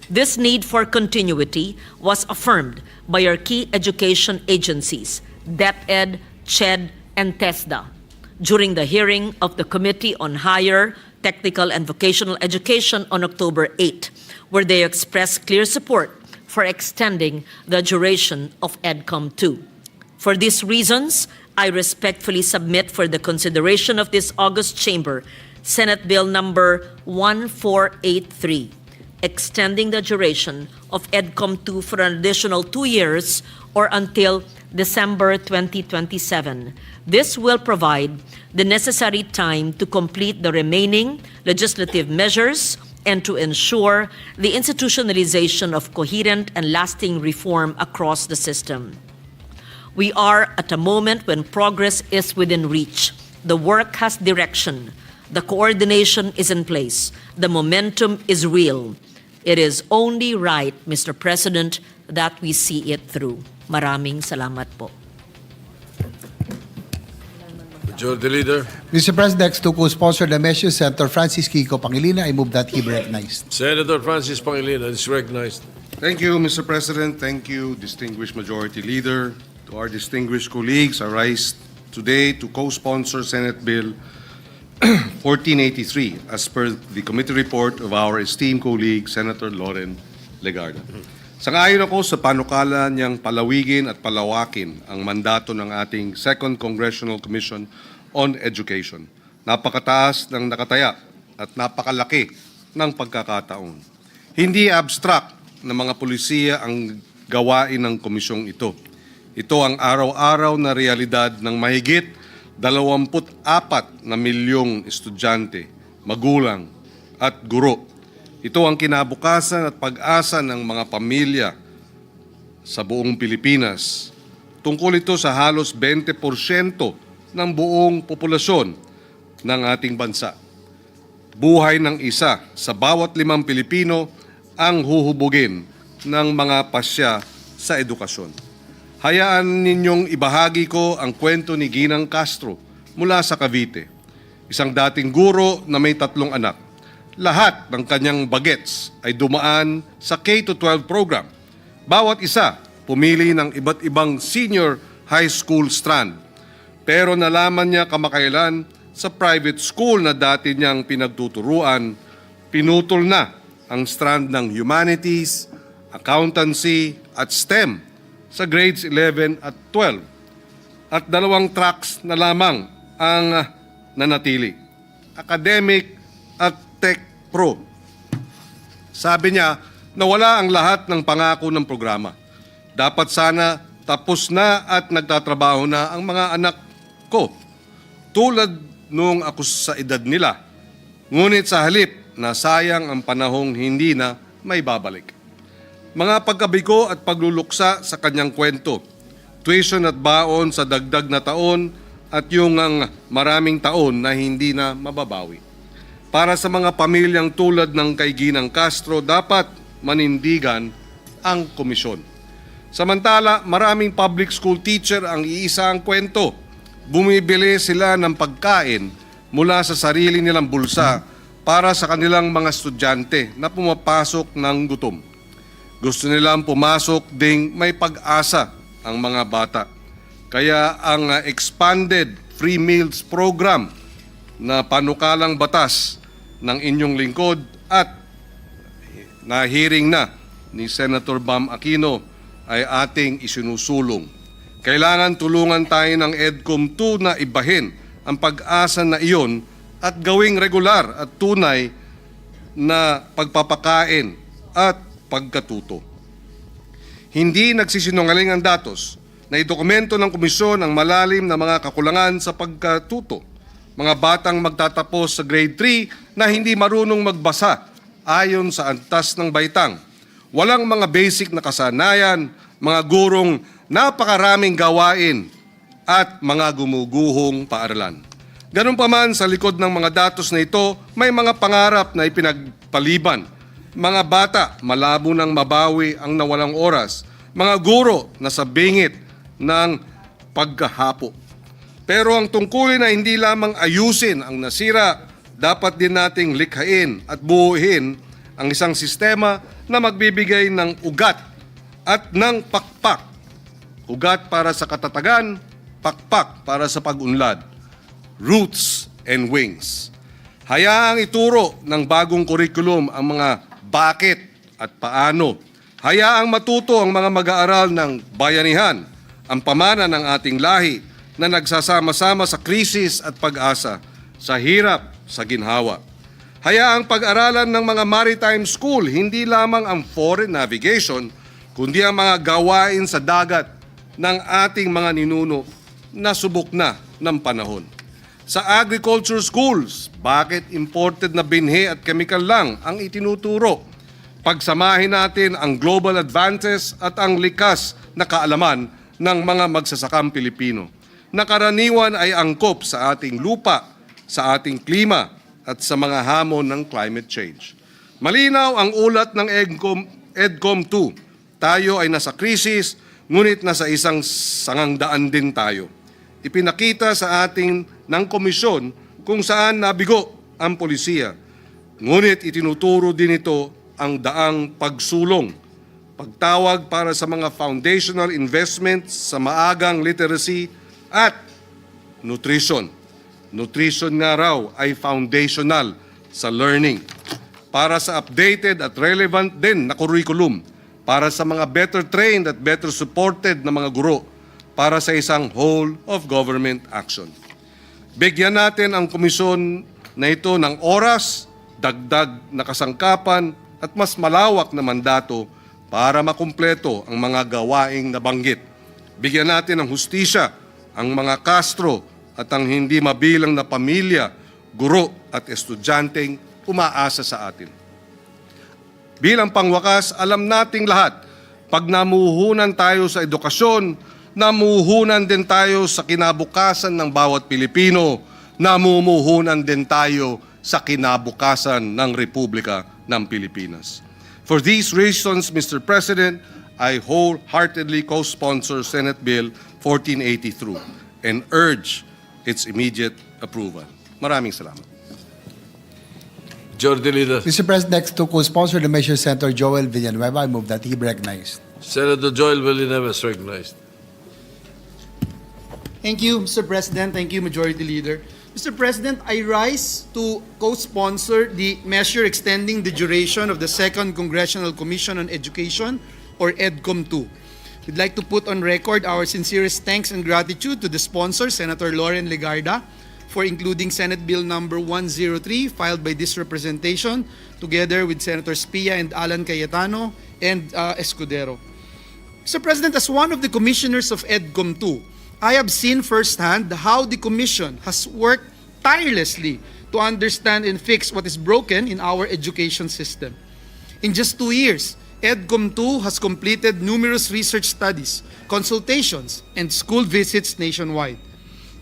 This need for continuity was affirmed by our key education agencies, DepEd, CHED, and TESDA, during the hearing of the Committee on Higher, Technical, and Vocational Education on October 8, where they expressed clear support for extending the duration of EDCOM 2. For these reasons, I respectfully submit for the consideration of this August Chamber Senate Bill number 1483, extending the duration of EDCOM 2 for an additional 2 years or until December 2027. This will provide the necessary time to complete the remaining legislative measures and to ensure the institutionalization of coherent and lasting reform across the system. We are at a moment when progress is within reach. The work has direction. The coordination is in place. The momentum is real. It is only right, Mr. President, that we see it through. Maraming salamat po. Majority Leader. Mr. President, next to co-sponsor the measure, Senator Francis Kiko Pangilinan. I move that he be recognized. Senator Francis Pangilinan is recognized. Thank you, Mr. President. Thank you, distinguished Majority Leader. To our distinguished colleagues, I rise today to co-sponsor Senate Bill 1483 as per the committee report of our esteemed colleague, Senator Loren Legarda. Sangayon ako sa panukala niyang palawigin at palawakin ang mandato ng ating Second Congressional Commission on Education. Napakataas ng nakataya at napakalaki ng pagkakataon. Hindi abstract na mga pulisiya ang gawain ng komisyong ito. Ito ang araw-araw na realidad ng mahigit 24 na milyong estudyante, magulang at guro. Ito ang kinabukasan at pag-asa ng mga pamilya sa buong Pilipinas. Tungkol ito sa halos 20% ng buong populasyon ng ating bansa. Buhay ng isa sa bawat 5 Pilipino ang huhubugin ng mga pasya sa edukasyon. Hayaan ninyong ibahagi ko ang kwento ni Ginang Castro mula sa Cavite. Isang dating guro na may 3 anak. Lahat ng kanyang bagets ay dumaan sa K-12 program. Bawat isa pumili ng iba't ibang senior high school strand. Pero nalaman niya kamakailan sa private school na dati niyang pinagtuturuan, pinutol na ang strand ng humanities, accountancy at STEM sa grades 11 at 12. At 2 tracks na lamang ang nanatili, academic at Tech Pro. Sabi niya, nawala ang lahat ng pangako ng programa. Dapat sana tapos na at nagtatrabaho na ang mga anak ko. Tulad nung ako sa edad nila. Ngunit sa halip na sayang ang panahong hindi na may babalik. Mga pagkabigo at pagluluksa sa kanyang kwento, tuition at baon sa dagdag na taon at yung ang maraming taon na hindi na mababawi. Para sa mga pamilyang tulad ng kay Ginang Castro, dapat manindigan ang komisyon. Samantala, maraming public school teacher ang iisa ang kwento. Bumibili sila ng pagkain mula sa sarili nilang bulsa para sa kanilang mga estudyante na pumapasok ng gutom. Gusto nilang pumasok ding may pag-asa ang mga bata. Kaya ang expanded free meals program na panukalang batas ng inyong lingkod at na-hearing na ni Senator Bam Aquino ay ating isinusulong. Kailangan tulungan tayo ng EDCOM 2 na ibahin ang pag-asa na iyon at gawing regular at tunay na pagpapakain at pagkatuto. Hindi nagsisinungaling ang datos na idokumento ng komisyon ang malalim na mga kakulangan sa pagkatuto. Mga batang magtatapos sa grade 3 na hindi marunong magbasa ayon sa antas ng baitang. Walang mga basic na kasanayan, mga gurong napakaraming gawain at mga gumuguhong paaralan. Ganun pa man sa likod ng mga datos na ito, may mga pangarap na ipinagpaliban. Mga bata, malabo nang mabawi ang nawalang oras. Mga guro na sa bingit ng pagkahapo. Pero ang tungkulin na hindi lamang ayusin ang nasira, dapat din nating likhain at buuin ang isang sistema na magbibigay ng ugat at ng pakpak. Ugat para sa katatagan, pakpak para sa pag-unlad. Roots and wings. Hayaang ituro ng bagong kurikulum ang mga bakit at paano. Hayaang matuto ang mga mag-aaral ng bayanihan, ang pamana ng ating lahi na nagsasama-sama sa krisis at pag-asa, sa hirap, sa ginhawa. Hayaang pag-aralan ng mga maritime school, hindi lamang ang foreign navigation, kundi ang mga gawain sa dagat ng ating mga ninuno na subok na ng panahon. Sa agriculture schools, bakit imported na binhi at chemical lang ang itinuturo? Pagsamahin natin ang global advances at ang likas na kaalaman ng mga magsasakang Pilipino. Nakaraniwan ay angkop sa ating lupa, sa ating klima at sa mga hamon ng climate change. Malinaw ang ulat ng EDCOM 2. Tayo ay nasa krisis, ngunit nasa isang sangangdaan din tayo. Ipinakita sa ating ng komisyon kung saan nabigo ang polisiya. Ngunit itinuturo din ito ang daang pagsulong, pagtawag para sa mga foundational investments sa maagang literacy at nutrition. Nutrition nga raw ay foundational sa learning. Para sa updated at relevant din na curriculum, para sa mga better trained at better supported na mga guro, para sa isang whole of government action. Bigyan natin ang komisyon na ito ng oras, dagdag na kasangkapan at mas malawak na mandato para makumpleto ang mga gawaing nabanggit. Bigyan natin ng hustisya ang mga Castro at ang hindi mabilang na pamilya, guro at estudyanteng umaasa sa atin. Bilang pangwakas, alam nating lahat, pag namuhunan tayo sa edukasyon, namuhunan din tayo sa kinabukasan ng bawat Pilipino, namumuhunan din tayo sa kinabukasan ng Republika ng Pilipinas. For these reasons, Mr. President, I wholeheartedly co-sponsor Senate Bill 1483 and urge its immediate approval. Maraming salamat. Majority Leader. Mr. President, next to co-sponsor the measure, Senator Joel Villanueva. I move that he be recognized. Senator Joel Villanueva is recognized. Thank you, Mr. President. Thank you, Majority Leader. Mr. President, I rise to co-sponsor the measure extending the duration of the Second Congressional Commission on Education, or EDCOM-2. We'd like to put on record our sincerest thanks and gratitude to the sponsor, Senator Loren Legarda, for including Senate Bill number 103 filed by this representation together with Senators Pia and Alan Cayetano and Escudero. Mr. President, as one of the commissioners of EDCOM-2, I have seen firsthand how the Commission has worked tirelessly to understand and fix what is broken in our education system. In just 2 years, EDCOM-2 has completed numerous research studies, consultations, and school visits nationwide.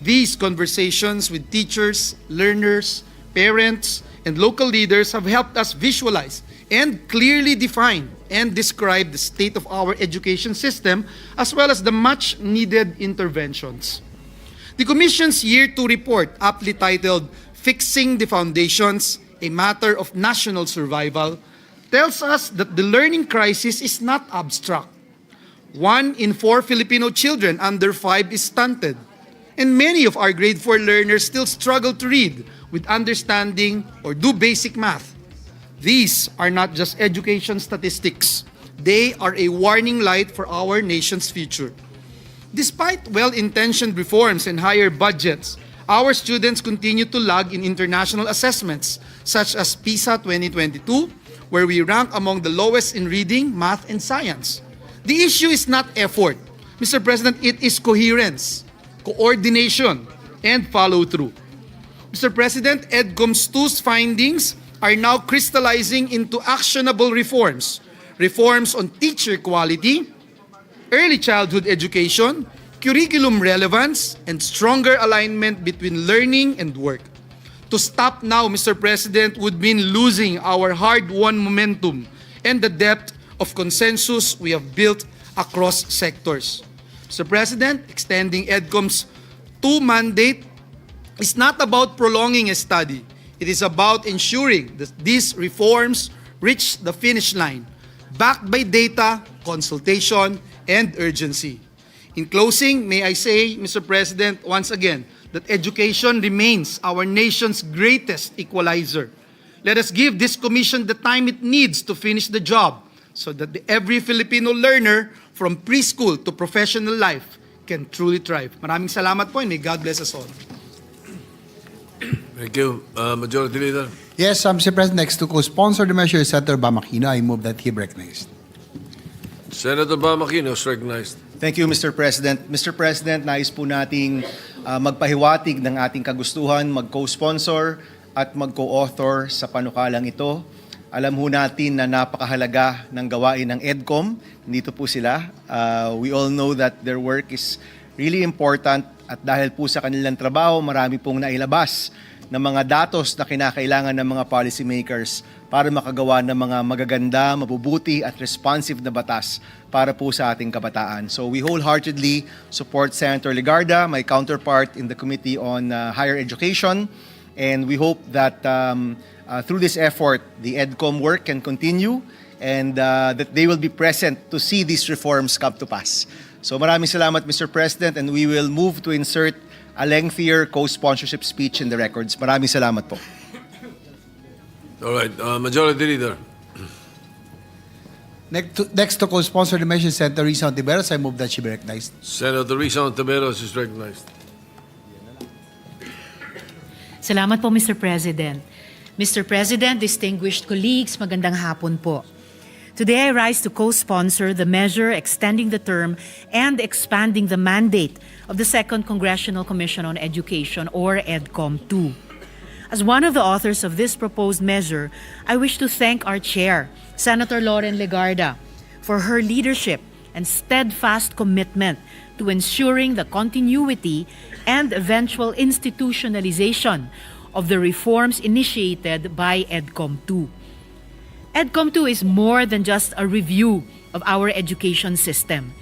These conversations with teachers, learners, parents, and local leaders have helped us visualize and clearly define and describe the state of our education system as well as the much-needed interventions. The Commission's Year 2 report, aptly titled Fixing the Foundations, a Matter of National Survival, tells us that the learning crisis is not abstract. 1 in 4 Filipino children under 5 is stunted, and many of our grade 4 learners still struggle to read with understanding or do basic math. These are not just education statistics. They are a warning light for our nation's future. Despite well-intentioned reforms and higher budgets, our students continue to lag in international assessments such as PISA 2022, where we rank among the lowest in reading, math, and science. The issue is not effort. Mr. President, it is coherence, coordination, and follow-through. Mr. President, EDCOM's findings are now crystallizing into actionable reforms. Reforms on teacher quality, early childhood education, curriculum relevance, and stronger alignment between learning and work. To stop now, Mr. President, would mean losing our hard-won momentum and the depth of consensus we have built across sectors. Mr. President, extending EDCOM's 2 mandate is not about prolonging a study. It is about ensuring that these reforms reach the finish line, backed by data, consultation, and urgency. In closing, may I say, Mr. President, once again, that education remains our nation's greatest equalizer. Let us give this commission the time it needs to finish the job so that every Filipino learner from preschool to professional life can truly thrive. Maraming salamat po and may God bless us all. Thank you. Majority Leader. Yes, Mr. President, next to co-sponsor the measure, Senator Bamakino. I move that he be recognized. Senator Bamakino is recognized. Thank you, Mr. President. Mr. President, nais po nating magpahiwatig ng ating kagustuhan, mag-co-sponsor at mag-co-author sa panukalang ito. Alam ho natin na napakahalaga ng gawain ng EDCOM. Nandito po sila. We all know that their work is really important at dahil po sa kanilang trabaho, marami pong nailabas ng mga datos na kinakailangan ng mga policymakers para makagawa ng mga magaganda, mabubuti at responsive na batas para po sa ating kabataan. So we wholeheartedly support Senator Legarda, my counterpart in the Committee on Higher Education, and we hope that through this effort, the EDCOM work can continue and that they will be present to see these reforms come to pass. So maraming salamat, Mr. President, and we will move to insert a lengthier co-sponsorship speech in the records. Maraming salamat po. All right, Majority Leader. Next to co-sponsor the measure, Senator Risa Ontiveros, I move that she be recognized. Senator Risa Ontiveros is recognized. Salamat po, Mr. President. Mr. President, distinguished colleagues, magandang hapon po. Today, I rise to co-sponsor the measure extending the term and expanding the mandate of the Second Congressional Commission on Education, or EDCOM-2. As one of the authors of this proposed measure, I wish to thank our chair, Senator Lauren Legarda, for her leadership and steadfast commitment to ensuring the continuity and eventual institutionalization of the reforms initiated by EDCOM-2. EDCOM-2 is more than just a review of our education system.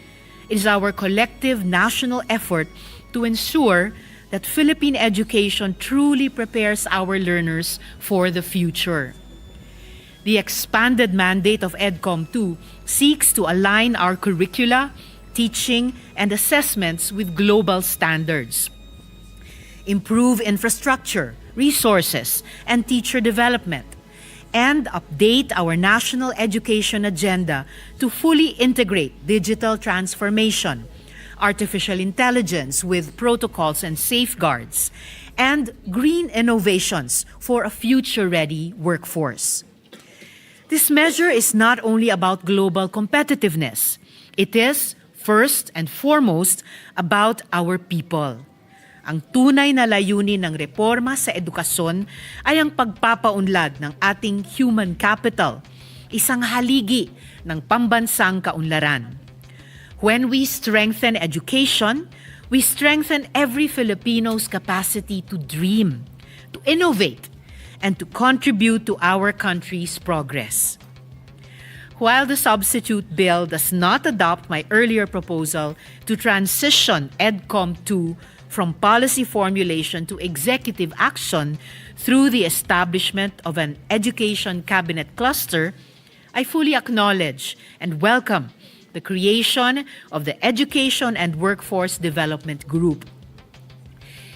It is our collective national effort to ensure that Philippine education truly prepares our learners for the future. The expanded mandate of EDCOM-2 seeks to align our curricula, teaching, and assessments with global standards, improve infrastructure, resources, and teacher development, and update our national education agenda to fully integrate digital transformation, artificial intelligence with protocols and safeguards, and green innovations for a future-ready workforce. This measure is not only about global competitiveness. It is, first and foremost, about our people. Ang tunay na layunin ng reforma sa edukasyon ay ang pagpapaunlad ng ating human capital, isang haligi ng pambansang kaunlaran. When we strengthen education, we strengthen every Filipino's capacity to dream, to innovate, and to contribute to our country's progress. While the substitute bill does not adopt my earlier proposal to transition EDCOM-2 from policy formulation to executive action through the establishment of an education cabinet cluster, I fully acknowledge and welcome the creation of the Education and Workforce Development Group.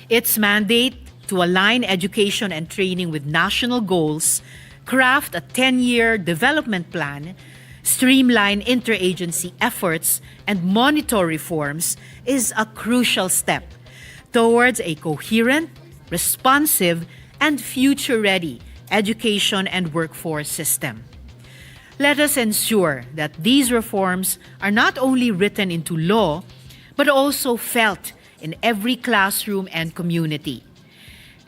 Its mandate to align education and training with national goals, craft a 10-year development plan, streamline interagency efforts, and monitor reforms is a crucial step towards a coherent, responsive, and future-ready education and workforce system. Let us ensure that these reforms are not only written into law, but also felt in every classroom and community.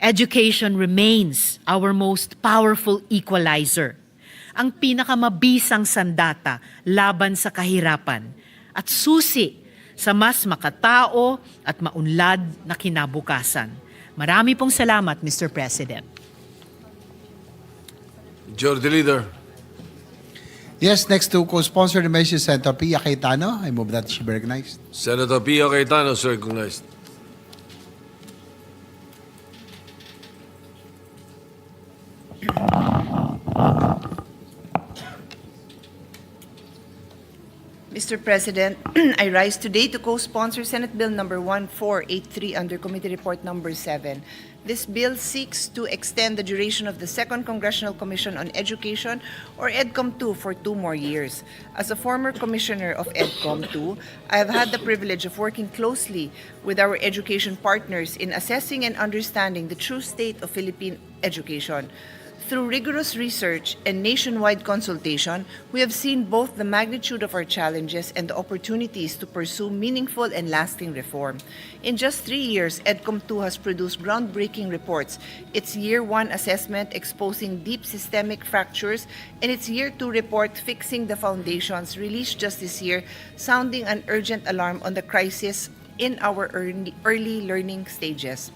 Education remains our most powerful equalizer, ang pinakamabisang sandata laban sa kahirapan, at susi sa mas makatao at maunlad na kinabukasan. Marami pong salamat, Mr. President. Majority Leader. Yes, next to co-sponsor the measure, Senator Pia Cayetano, I move that she be recognized. Senator Pia Cayetano is recognized. Mr. President, I rise today to co-sponsor Senate Bill number 1483 under Committee Report number 7. This bill seeks to extend the duration of the Second Congressional Commission on Education, or EDCOM-2, for 2 more years. As a former commissioner of EDCOM-2, I have had the privilege of working closely with our education partners in assessing and understanding the true state of Philippine education. Through rigorous research and nationwide consultation, we have seen both the magnitude of our challenges and the opportunities to pursue meaningful and lasting reform. In just 3 years, EDCOM-2 has produced groundbreaking reports, its Year 1 assessment exposing deep systemic fractures, and its Year 2 report fixing the foundations, released just this year, sounding an urgent alarm on the crisis in our early learning stages.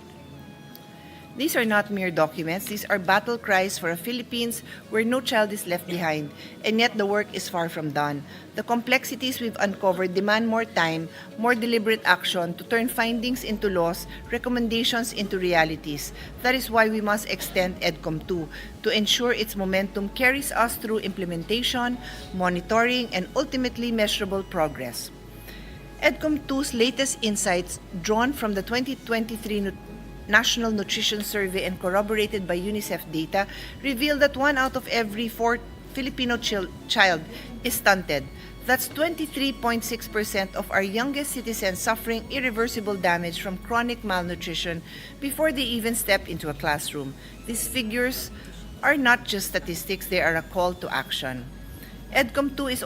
These are not mere documents. These are battle cries for a Philippines where no child is left behind, and yet the work is far from done. The complexities we've uncovered demand more time, more deliberate action to turn findings into laws, recommendations into realities. That is why we must extend EDCOM-2 to ensure its momentum carries us through implementation, monitoring, and ultimately measurable progress. EDCOM2's latest insights, drawn from the 2023 National Nutrition Survey and corroborated by UNICEF data, reveal that 1 out of every 4 Filipino child is stunted. That's 23.6% of our youngest citizens suffering irreversible damage from chronic malnutrition before they even step into a classroom. These figures are not just statistics, they are a call to action. EDCOM2 is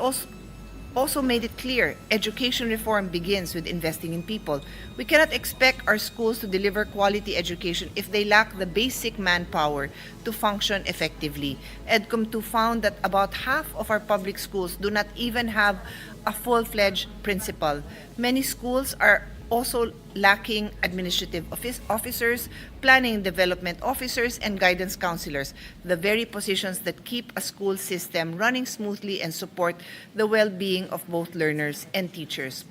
also made it clear education reform begins with investing in people. We cannot expect our schools to deliver quality education if they lack the basic manpower to function effectively. EDCOM2 found that about half of our public schools do not even have a full-fledged principal. Many schools are also lacking administrative officers, planning and development officers, and guidance counselors, the very positions that keep a school system running smoothly and support the well-being of both learners and teachers.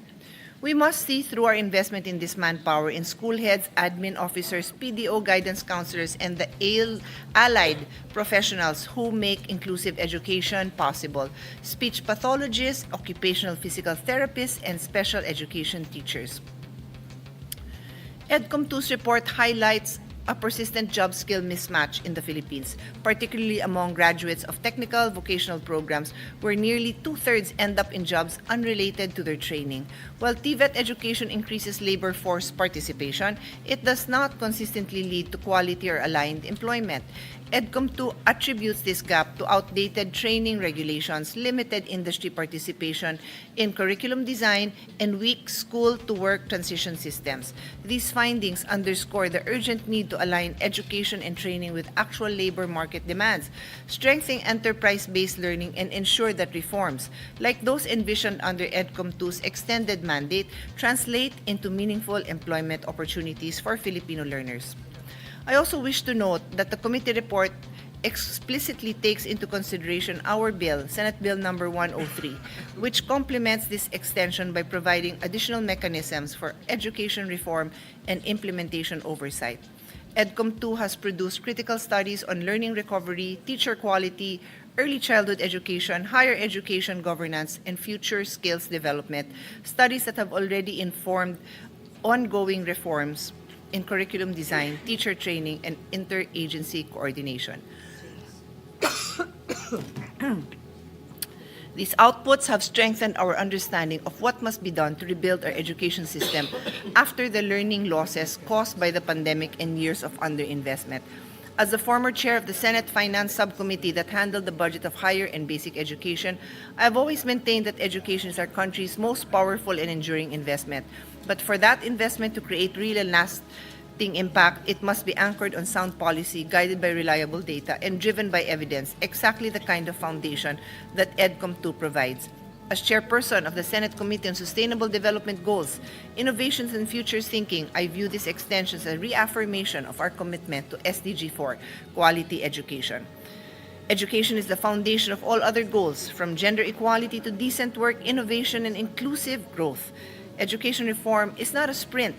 We must see through our investment in this manpower in school heads, admin officers, PDO guidance counselors, and the allied professionals who make inclusive education possible: speech pathologists, occupational physical therapists, and special education teachers. EDCOM2's report highlights a persistent job skill mismatch in the Philippines, particularly among graduates of technical vocational programs, where nearly 2/3 end up in jobs unrelated to their training. While TVET education increases labor force participation, it does not consistently lead to quality or aligned employment. EDCOM2 attributes this gap to outdated training regulations, limited industry participation in curriculum design, and weak school-to-work transition systems. These findings underscore the urgent need to align education and training with actual labor market demands, strengthen enterprise-based learning, and ensure that reforms, like those envisioned under EDCOM2's extended mandate, translate into meaningful employment opportunities for Filipino learners. I also wish to note that the committee report explicitly takes into consideration our bill, Senate Bill number 103, which complements this extension by providing additional mechanisms for education reform and implementation oversight. EDCOM2 has produced critical studies on learning recovery, teacher quality, early childhood education, higher education governance, and future skills development, studies that have already informed ongoing reforms in curriculum design, teacher training, and interagency coordination. These outputs have strengthened our understanding of what must be done to rebuild our education system after the learning losses caused by the pandemic and years of underinvestment. As the former chair of the Senate Finance Subcommittee that handled the budget of higher and basic education, I have always maintained that education is our country's most powerful and enduring investment. But for that investment to create real and lasting impact, it must be anchored on sound policy, guided by reliable data, and driven by evidence, exactly the kind of foundation that EDCOM2 provides. As chairperson of the Senate Committee on Sustainable Development Goals, Innovations and Futures Thinking, I view this extension as a reaffirmation of our commitment to SDG 4, quality education. Education is the foundation of all other goals, from gender equality to decent work, innovation, and inclusive growth. Education reform is not a sprint,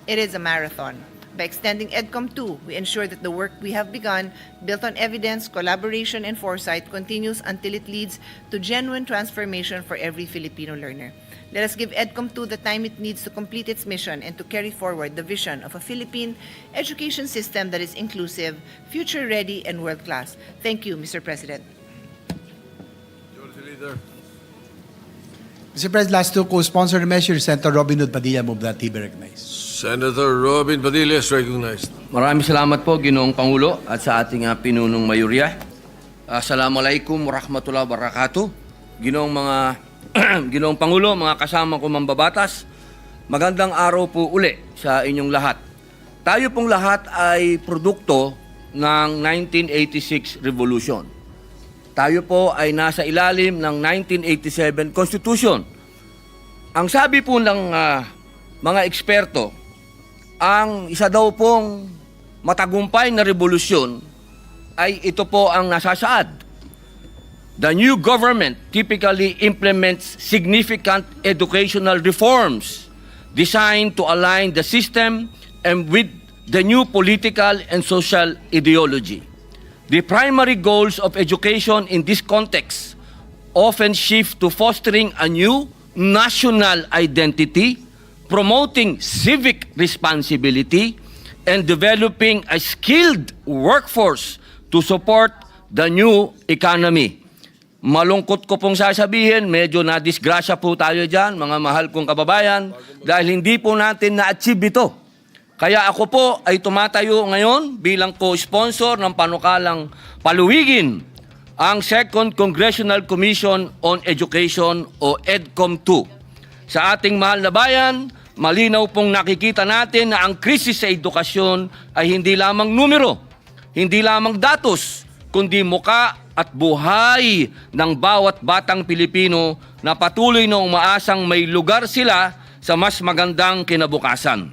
it is a marathon. By extending EDCOM2, we ensure that the work we have begun, built on evidence, collaboration, and foresight, continues until it leads to genuine transformation for every Filipino learner. Let us give EDCOM2 the time it needs to complete its mission and to carry forward the vision of a Philippine education system that is inclusive, future-ready, and world-class. Thank you, Mr. President. Leader. Mr. President, last two co-sponsor measures, Senator Robin Hood Padilla, move that he be recognized. Senator Robin Padilla is recognized. Maraming salamat po, Ginoong Pangulo, at sa ating pinunong mayurya. Assalamualaikum warahmatullahi wabarakatuh. Ginoong Pangulo, mga kasama ko mambabatas, magandang araw po uli sa inyong lahat. Tayo pong lahat ay produkto ng 1986 Revolution. Tayo po ay nasa ilalim ng 1987 Constitution. Ang sabi po ng mga eksperto, ang isa daw pong matagumpay na revolusyon ay ito po ang nasasaad. The new government typically implements significant educational reforms designed to align the system and with the new political and social ideology. The primary goals of education in this context often shift to fostering a new national identity, promoting civic responsibility, and developing a skilled workforce to support the new economy. Malungkot ko pong sasabihin, medyo na-disgrasya po tayo dyan, mga mahal kong kababayan, dahil hindi po natin na-achieve ito. Kaya ako po ay tumatayo ngayon bilang co-sponsor ng panukalang paluwigin ang Second Congressional Commission on Education o EDCOM 2. Sa ating mahal na bayan, malinaw pong nakikita natin na ang krisis sa edukasyon ay hindi lamang numero, hindi lamang datos, kundi muka at buhay ng bawat batang Pilipino na patuloy na umaasang may lugar sila sa mas magandang kinabukasan.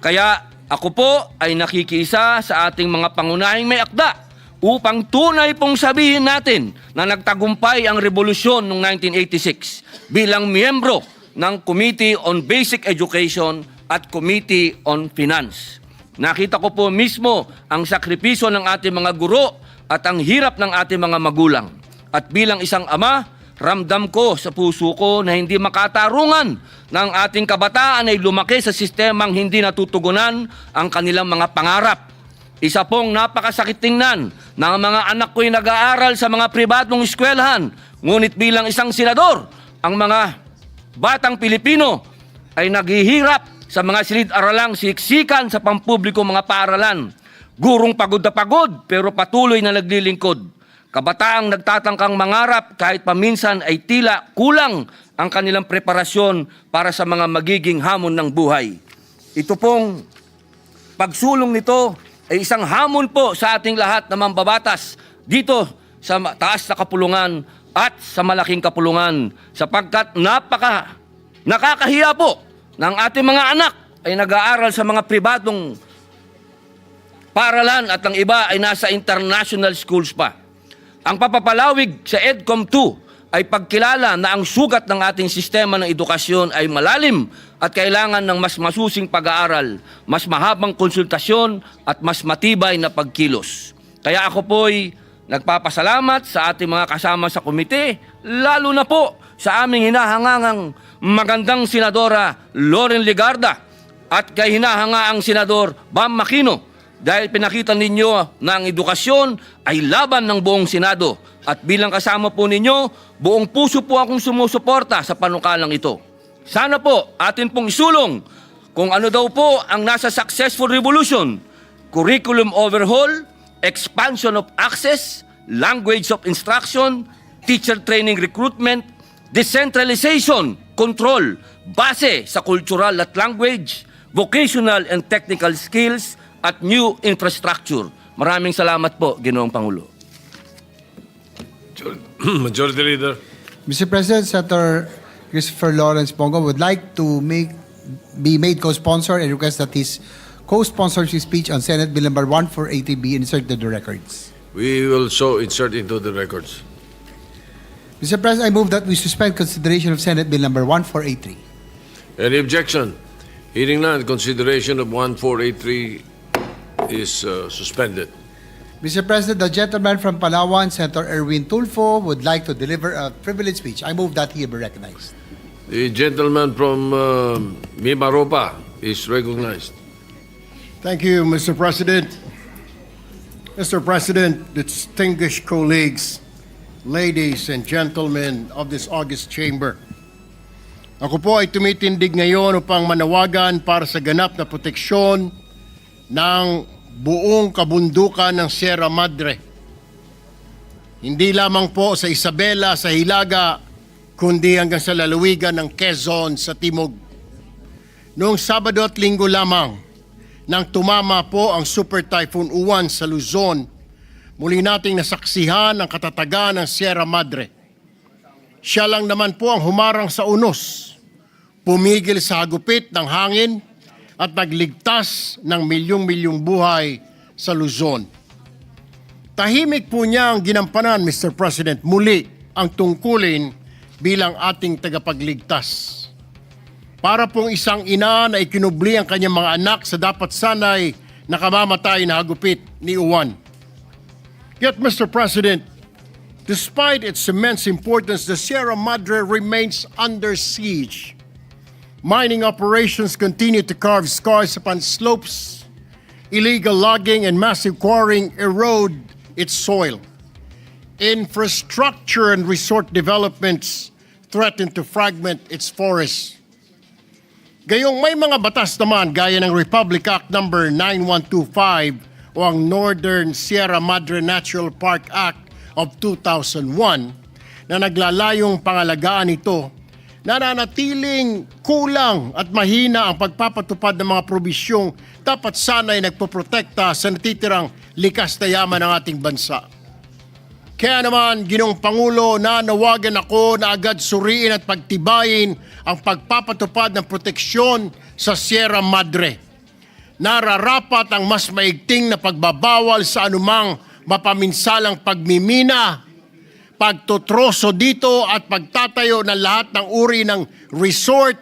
Kaya ako po ay nakikiisa sa ating mga pangunahing may akda upang tunay pong sabihin natin na nagtagumpay ang revolusyon noong 1986 bilang miyembro ng Committee on Basic Education at Committee on Finance. Nakita ko po mismo ang sakripisyo ng ating mga guro at ang hirap ng ating mga magulang. At bilang isang ama, ramdam ko sa puso ko na hindi makatarungan ng ating kabataan ay lumaki sa sistemang hindi natutugunan ang kanilang mga pangarap. Isa pong napakasakit tingnan na ang mga anak ko'y nag-aaral sa mga pribadong eskwelahan. Ngunit bilang isang senador, ang mga batang Pilipino ay naghihirap sa mga silid-aralang siksikan sa pampubliko mga paaralan. Gurong pagod na pagod pero patuloy na naglilingkod. Kabataang nagtatangkang mangarap kahit paminsan ay tila kulang ang kanilang preparasyon para sa mga magiging hamon ng buhay. Ito pong pagsulong nito ay isang hamon po sa ating lahat na mambabatas dito sa taas na kapulungan at sa malaking kapulungan sapagkat nakakahiya po ng ating mga anak ay nag-aaral sa mga pribadong paaralan at ang iba ay nasa international schools pa. Ang papapalawig sa EDCOM 2 ay pagkilala na ang sugat ng ating sistema ng edukasyon ay malalim at kailangan ng mas masusing pag-aaral, mas mahabang konsultasyon at mas matibay na pagkilos. Kaya ako po'y nagpapasalamat sa ating mga kasama sa komite, lalo na po sa aming hinahangangang magandang Senadora Loren Legarda at kay hinahangaang Senador Bam Aquino dahil pinakita ninyo na ang edukasyon ay laban ng buong Senado at bilang kasama po ninyo, buong puso po akong sumusuporta sa panukalang ito. Sana po atin pong isulong kung ano daw po ang nasa successful revolution, curriculum overhaul, expansion of access, language of instruction, teacher training recruitment, decentralization, control, base sa cultural at language, vocational and technical skills, at new infrastructure. Maraming salamat po, Ginoong Pangulo. Majority Leader. Mr. President, Senator Christopher Lawrence Bongo would like to be made co-sponsor and request that his co-sponsors his speech on Senate Bill number 1480 be inserted into the records. We will so insert into the records. Mr. President, I move that we suspend consideration of Senate Bill number 1483. Any objection? Hearing none, consideration of 1483 is suspended. Mr. President, the gentleman from Palawan, Senator Erwin Tulfo, would like to deliver a privilege speech. I move that he be recognized. The gentleman from Mimaropa is recognized. Thank you, Mr. President. Mr. President, distinguished colleagues, ladies and gentlemen of this august chamber. Ako po ay tumitindig ngayon upang manawagan para sa ganap na proteksyon ng buong kabundukan ng Sierra Madre. Hindi lamang po sa Isabela, sa Hilaga, kundi hanggang sa lalawigan ng Quezon sa Timog. Noong Sabado at Linggo lamang, nang tumama po ang Super Typhoon Uwan sa Luzon, muli nating nasaksihan ang katatagan ng Sierra Madre. Siya lang naman po ang humarang sa unos, pumigil sa hagupit ng hangin at nagligtas ng milyong-milyong buhay sa Luzon. Tahimik po niya ang ginampanan, Mr. President, muli ang tungkulin bilang ating tagapagligtas. Para pong isang ina na ikinubli ang kanyang mga anak sa dapat sanay nakamamatay na hagupit ni Uwan. Yet, Mr. President, Despite its immense importance, the Sierra Madre remains under siege. Mining operations continue to carve scars upon slopes. Illegal logging and massive quarrying erode its soil. Infrastructure and resort developments threaten to fragment its forests. Gayong may mga batas naman gaya ng Republic Act No. 9125 o ang Northern Sierra Madre Natural Park Act of 2001 na naglalayong pangalagaan ito, nananatiling kulang at mahina ang pagpapatupad ng mga probisyong dapat sana ay nagpoprotekta sa natitirang likas na yaman ng ating bansa. Kaya naman, Ginoong Pangulo, nanawagan ako na agad suriin at pagtibayin ang pagpapatupad ng proteksyon sa Sierra Madre. Nararapat ang mas maigting na pagbabawal sa anumang mapaminsalang pagmimina, pagtutroso dito at pagtatayo ng lahat ng uri ng resort,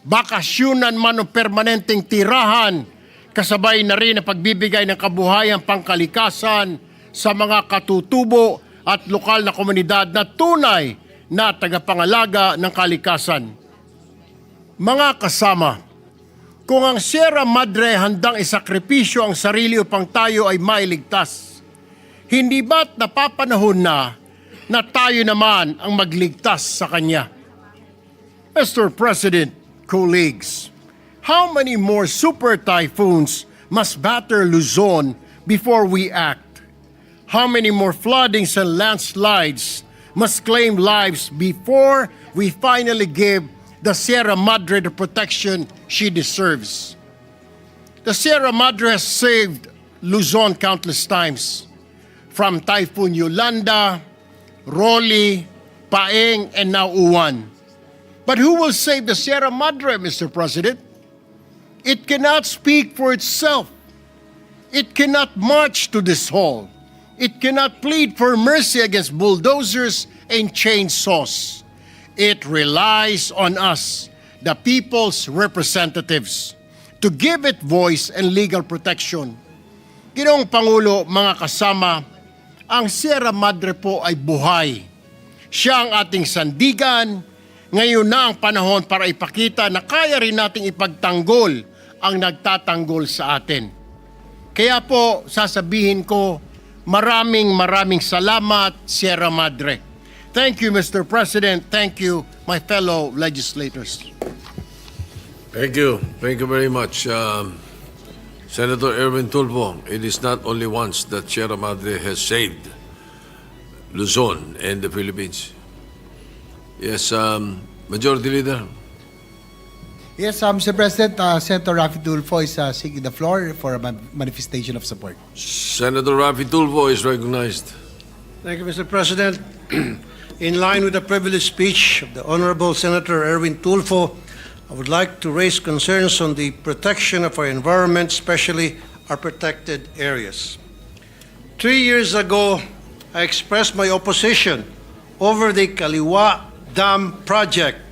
bakasyunan man o permanenteng tirahan, kasabay na rin ang pagbibigay ng kabuhayang pangkalikasan sa mga katutubo at lokal na komunidad na tunay na tagapangalaga ng kalikasan. Mga kasama, kung ang Sierra Madre handang isakripisyo ang sarili upang tayo ay mailigtas, hindi ba't napapanahon na tayo naman ang magligtas sa kanya? Mr. President, colleagues, how many more super typhoons must batter Luzon before we act? How many more floodings and landslides must claim lives before we finally give the Sierra Madre the protection she deserves? The Sierra Madre has saved Luzon countless times, from Typhoon Yolanda, Rolly, Paeng, and now Uwan. But who will save the Sierra Madre, Mr. President? It cannot speak for itself. It cannot march to this hall. It cannot plead for mercy against bulldozers and chainsaws. It relies on us, the people's representatives, to give it voice and legal protection. Ginoong Pangulo, mga kasama, ang Sierra Madre po ay buhay. Siya ang ating sandigan. Ngayon na ang panahon para ipakita na kaya rin nating ipagtanggol ang nagtatanggol sa atin. Kaya po, sasabihin ko, maraming salamat, Sierra Madre. Thank you, Mr. President. Thank you, my fellow legislators. Thank you. Thank you very much. Senator Erwin Tulfo, it is not only once that Sierra Madre has saved Luzon and the Philippines. Yes, Majority Leader. Yes, Mr. President, Senator Rafi Tulfo is seeking the floor for a manifestation of support. Senator Rafi Tulfo is recognized. Thank you, Mr. President. In line with the privileged speech of the Honorable Senator Erwin Tulfo, I would like to raise concerns on the protection of our environment, especially our protected areas. 3 years ago, I expressed my opposition over the Kaliwa Dam project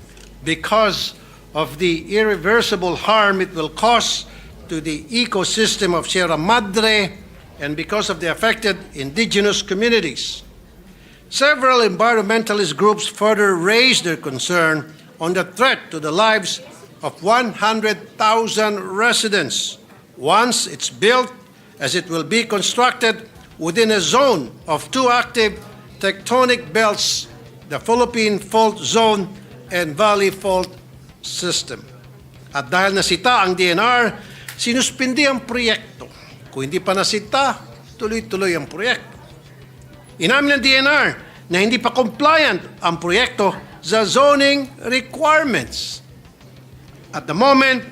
because of the irreversible harm it will cause to the ecosystem of Sierra Madre and because of the affected indigenous communities. Several environmentalist groups further raised their concern on the threat to the lives of 100,000 residents once it's built, as it will be constructed within a zone of two active tectonic belts, the Philippine Fault Zone and Valley Fault System. At dahil nasita ang DNR, sinuspindi ang proyekto. Kung hindi pa nasita, tuloy-tuloy ang proyekto. Inamin ng DNR na hindi pa compliant ang proyekto sa zoning requirements. At the moment,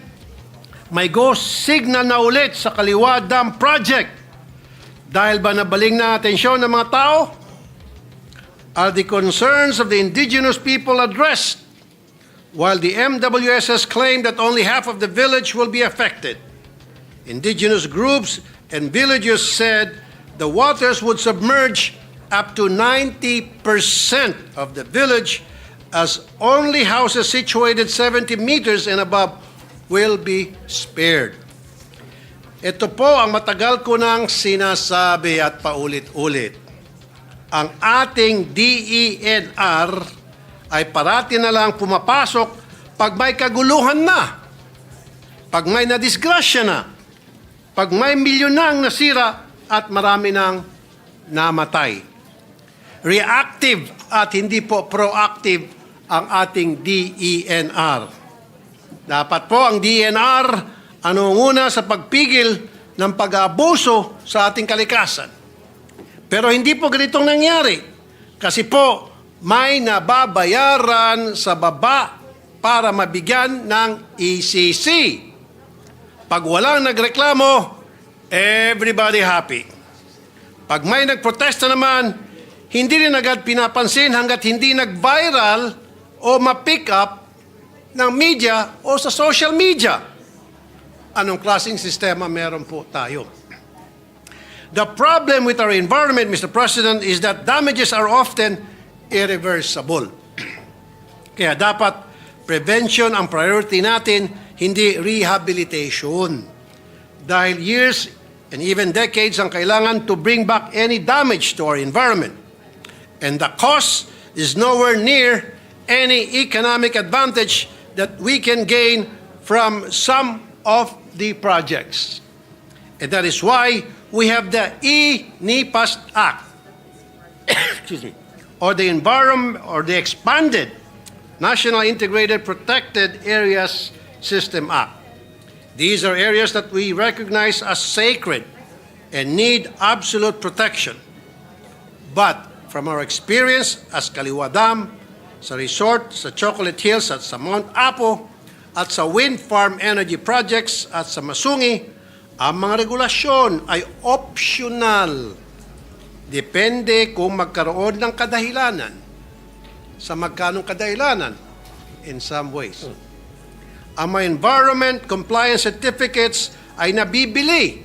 may go signal na ulit sa Kaliwa Dam Project. Dahil ba nabaling na atensyon ng mga tao? Are the concerns of the indigenous people addressed? While the MWSS claimed that only half of the village will be affected, indigenous groups and villagers said the waters would submerge up to 90% of the village, as only houses situated 70 meters and above will be spared. Ito po ang matagal ko nang sinasabi at paulit-ulit. ang ating DENR ay parati na lang pumapasok pag may kaguluhan na, pag may nadisgrasya na, pag may milyon na ang nasira at marami nang namatay. Reactive at hindi po proactive ang ating DENR. Dapat po ang DENR anunguna sa pagpigil ng pag-aabuso sa ating kalikasan. Pero hindi po ganitong nangyari. Kasi po, may nababayaran sa baba para mabigyan ng ECC. Pag walang nagreklamo, everybody happy. Pag may nagprotesta naman, hindi rin agad pinapansin hanggat hindi nag-viral o ma-pick up ng media o sa social media. Anong klaseng sistema meron po tayo? The problem with our environment, Mr. President, is that damages are often irreversible. Kaya dapat prevention ang priority natin, hindi rehabilitation. Dahil years and even decades ang kailangan to bring back any damage to our environment. And the cost is nowhere near any economic advantage that we can gain from some of the projects. And that is why we have the E-NIPAS Act, excuse me, or the expanded National Integrated Protected Areas System Act. These are areas that we recognize as sacred and need absolute protection. But from our experience as Kaliwa Dam, sa resort, sa Chocolate Hills at sa Mount Apo, at sa wind farm energy projects at sa Masungi, ang mga regulasyon ay optional. Depende kung magkaroon ng kadahilanan. Sa magkanong kadahilanan? In some ways. Ang mga environment compliance certificates ay nabibili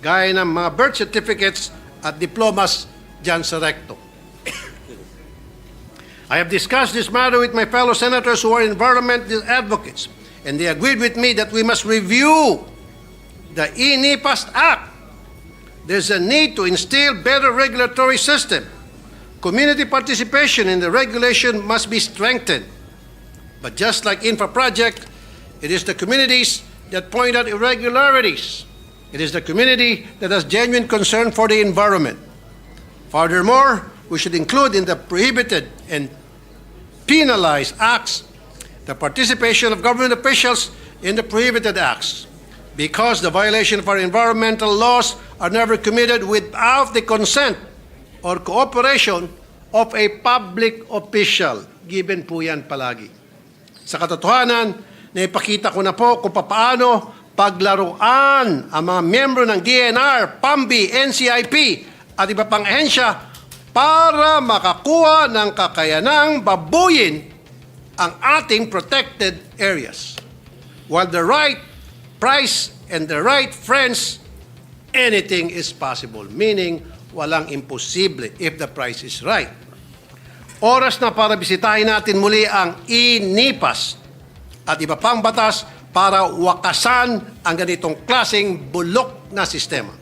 gaya ng mga birth certificates at diplomas dyan sa recto. I have discussed this matter with my fellow senators who are environment advocates, and they agreed with me that we must review the E-NIPAS Act. There's a need to instill better regulatory system. Community participation in the regulation must be strengthened. But just like infra project, it is the communities that point out irregularities. It is the community that has genuine concern for the environment. Furthermore, we should include in the prohibited and penalized acts the participation of government officials in the prohibited acts, because the violation of our environmental laws are never committed without the consent or cooperation of a public official. Given po yan palagi. Sa katotohanan, naipakita ko na po kung paano paglaruan ang mga miyembro ng DNR, PAMBI, NCIP at iba pang ahensya para makakuha ng kakayanang babuyin ang ating protected areas. While the right price and the right friends, anything is possible. Meaning, walang imposible if the price is right. Oras na para bisitahin natin muli ang E-NIPAS at iba pang batas para wakasan ang ganitong klaseng bulok na sistema.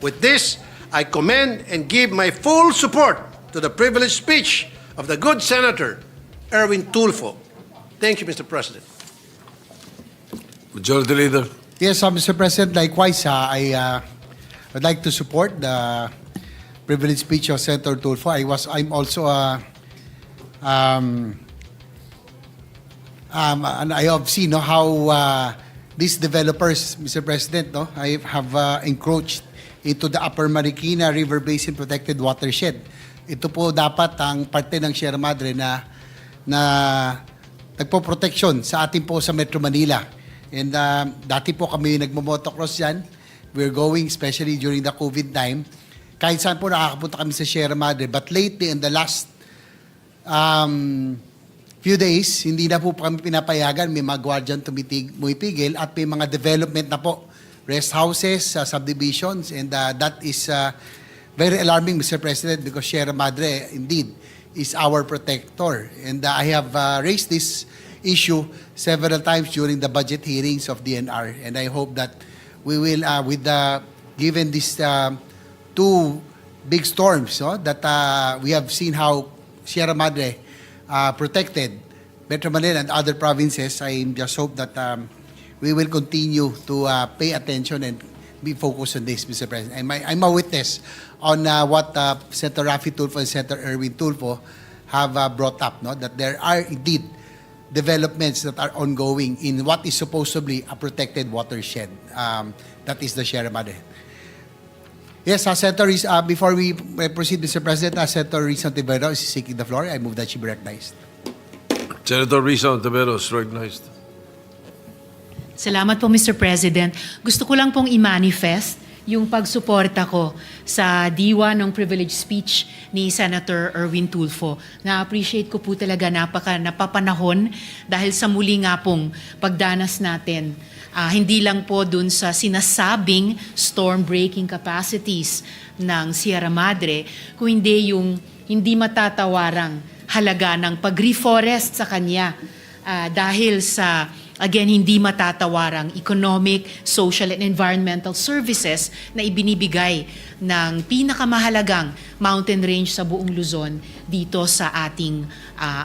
With this, I commend and give my full support to the privileged speech of the good Senator Erwin Tulfo. Thank you, Mr. President. Majority Leader. Yes, Mr. President, likewise, I would like to support the privileged speech of Senator Tulfo. I'm also and I have seen how these developers, Mr. President, I have encroached into the Upper Marikina River Basin Protected Watershed. Ito po dapat ang parte ng Sierra Madre na nagpo-protection sa atin po sa Metro Manila. And dati po kami nagmo-motocross dyan. We're going, especially during the COVID time. Kahit saan po nakakapunta kami sa Sierra Madre. But lately, in the last few days, hindi na po kami pinapayagan. May mga guardian tumipigil at may mga development na po. Rest houses, subdivisions, and that is very alarming, Mr. President, because Sierra Madre, indeed, is our protector. And I have raised this issue several times during the budget hearings of DNR, and I hope that we will, given these two big storms, no? That we have seen how Sierra Madre protected Metro Manila and other provinces. I just hope that we will continue to pay attention and be focused on this, Mr. President. I'm a witness on what Senator Raffy Tulfo and Senator Erwin Tulfo have brought up, no? That there are indeed developments that are ongoing in what is supposedly a protected watershed. That is the Sierra Madre. Yes, Senator, before we proceed, Mr. President, Senator Risa Ontiveros is seeking the floor. I move that she be recognized. Senator Risa Ontiveros, recognized. Salamat po, Mr. President. Gusto ko lang pong i-manifest yung pagsuporta ko sa diwa ng privilege speech ni Senator Erwin Tulfo. Na-appreciate ko po talaga napapanahon dahil sa muli nga pong pagdanas natin, hindi lang po dun sa sinasabing storm breaking capacities ng Sierra Madre, kung hindi yung hindi matatawarang halaga ng pag-reforest sa kanya dahil sa again, hindi matatawarang economic, social, and environmental services na ibinibigay ng pinakamahalagang mountain range sa buong Luzon dito sa ating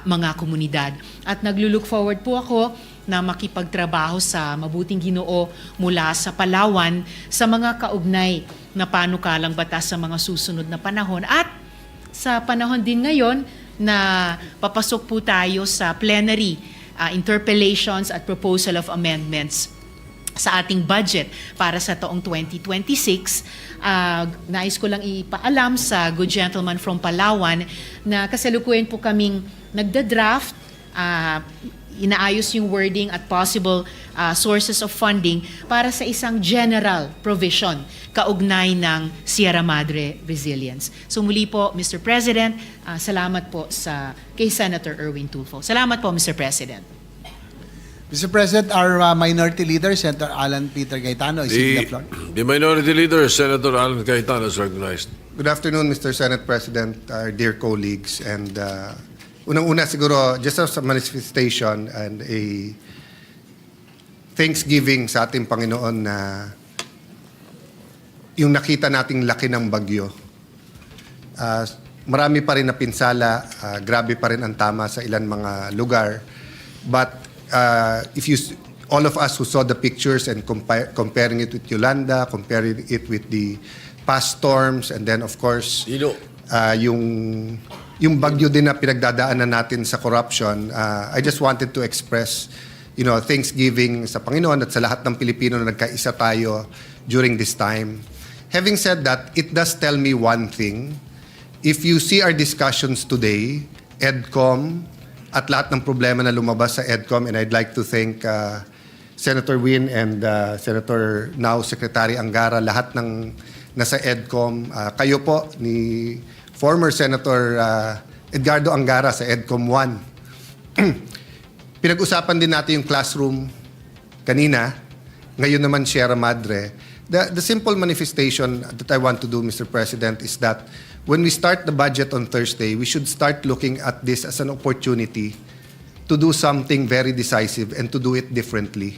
mga komunidad. At naglulook forward po ako na makipagtrabaho sa mabuting Ginoo mula sa Palawan sa mga kaugnay na panukalang batas sa mga susunod na panahon. At sa panahon din ngayon na papasok po tayo sa plenary interpellations at proposal of amendments sa ating budget para sa taong 2026. Nais ko lang ipaalam sa good gentleman from Palawan na kasalukuyan po kaming nagda-draft, inaayos yung wording at possible sources of funding para sa isang general provision kaugnay ng Sierra Madre Resilience. So muli po, Mr. President, salamat po kay Senator Erwin Tulfo. Salamat po, Mr. President. Mr. President, our minority leader, Senator Alan Peter Cayetano, is seeking the floor. The minority leader, Senator Alan Cayetano, is recognized. Good afternoon, Mr. Senate President, our dear colleagues, and unang-una siguro, just as a manifestation and a thanksgiving sa ating Panginoon na yung nakita nating laki ng bagyo. Marami pa rin na pinsala, grabe pa rin ang tama sa ilan mga lugar. But if all of us who saw the pictures and comparing it with Yolanda, comparing it with the past storms, and then of course, yung bagyo din na pinagdadaanan natin sa corruption, I just wanted to express, thanksgiving sa Panginoon at sa lahat ng Pilipino na nagkaisa tayo during this time. Having said that, it does tell me one thing. If you see our discussions today, EDCOM, at lahat ng problema na lumabas sa EDCOM, and I'd like to thank Senator Win and Senator now Secretary Angara, lahat ng nasa EDCOM, kayo po ni former Senator Edgardo Angara sa EDCOM 1. Pinag-usapan din natin yung classroom kanina, ngayon naman Sierra Madre. The simple manifestation that I want to do, Mr. President, is that when we start the budget on Thursday, we should start looking at this as an opportunity to do something very decisive and to do it differently.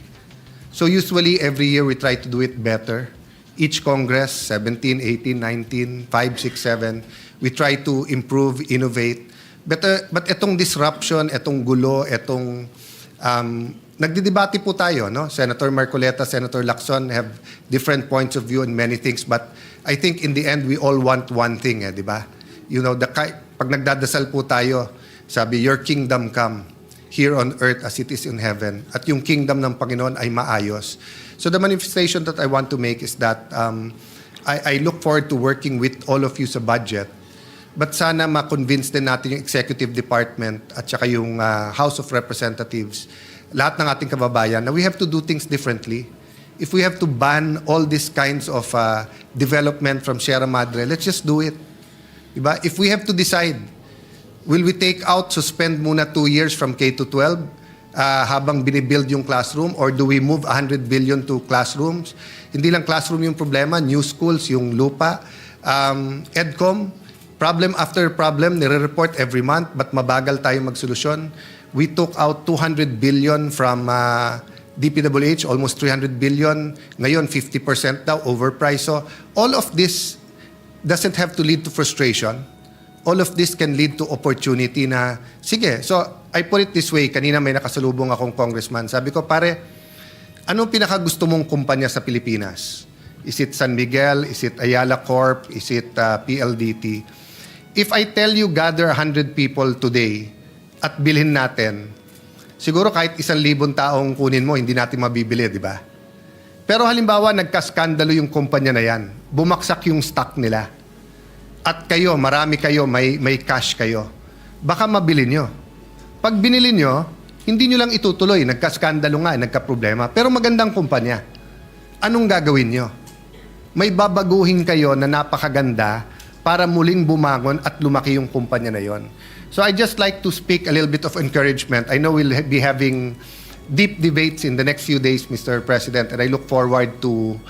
So usually every year we try to do it better. Each Congress, 17, 18, 19, 5, 6, 7, we try to improve, innovate. But etong disruption, etong gulo, etong nagdidebate po tayo, no? Senator Marcoleta, Senator Lacson have different points of view on many things, but I think in the end we all want one thing, di ba? Pag nagdadasal po tayo, sabi, your kingdom come here on earth as it is in heaven, at yung kingdom ng Panginoon ay maayos. So the manifestation that I want to make is that I look forward to working with all of you sa budget, but sana ma-convince din natin yung executive department at saka yung House of Representatives, lahat ng ating kababayan, na we have to do things differently. If we have to ban all these kinds of development from Sierra Madre, let's just do it. Diba? If we have to decide, will we take out, suspend muna 2 years from K to 12 habang binibuild yung classroom, or do we move 100 billion to classrooms? Hindi lang classroom yung problema, new schools, yung lupa. EDCOM, problem after problem, nire-report every month, but mabagal tayo magsolusyon. We took out 200 billion from DPWH, almost 300 billion. Ngayon, 50% daw overpriced. So all of this doesn't have to lead to frustration. All of this can lead to opportunity na, sige, so I put it this way, kanina may nakasalubong akong congressman. Sabi ko, pare, anong pinakagusto mong kumpanya sa Pilipinas? Is it San Miguel? Is it Ayala Corp? Is it PLDT? If I tell you gather 100 people today at bilhin natin, siguro kahit 1,000 taong kunin mo, hindi natin mabibili, di ba? Pero halimbawa, nagkaskandalo yung kumpanya na yan. Bumaksak yung stock nila. At kayo, marami kayo, may cash kayo. Baka mabili nyo. Pag binili nyo, hindi nyo lang itutuloy. Nagkaskandalo nga, nagkaproblema. Pero magandang kumpanya. Anong gagawin nyo? May babaguhin kayo na napakaganda para muling bumangon at lumaki yung kumpanya na yon. So I just like to speak a little bit of encouragement. I know we'll be having deep debates in the next few days, Mr. President, and I look forward to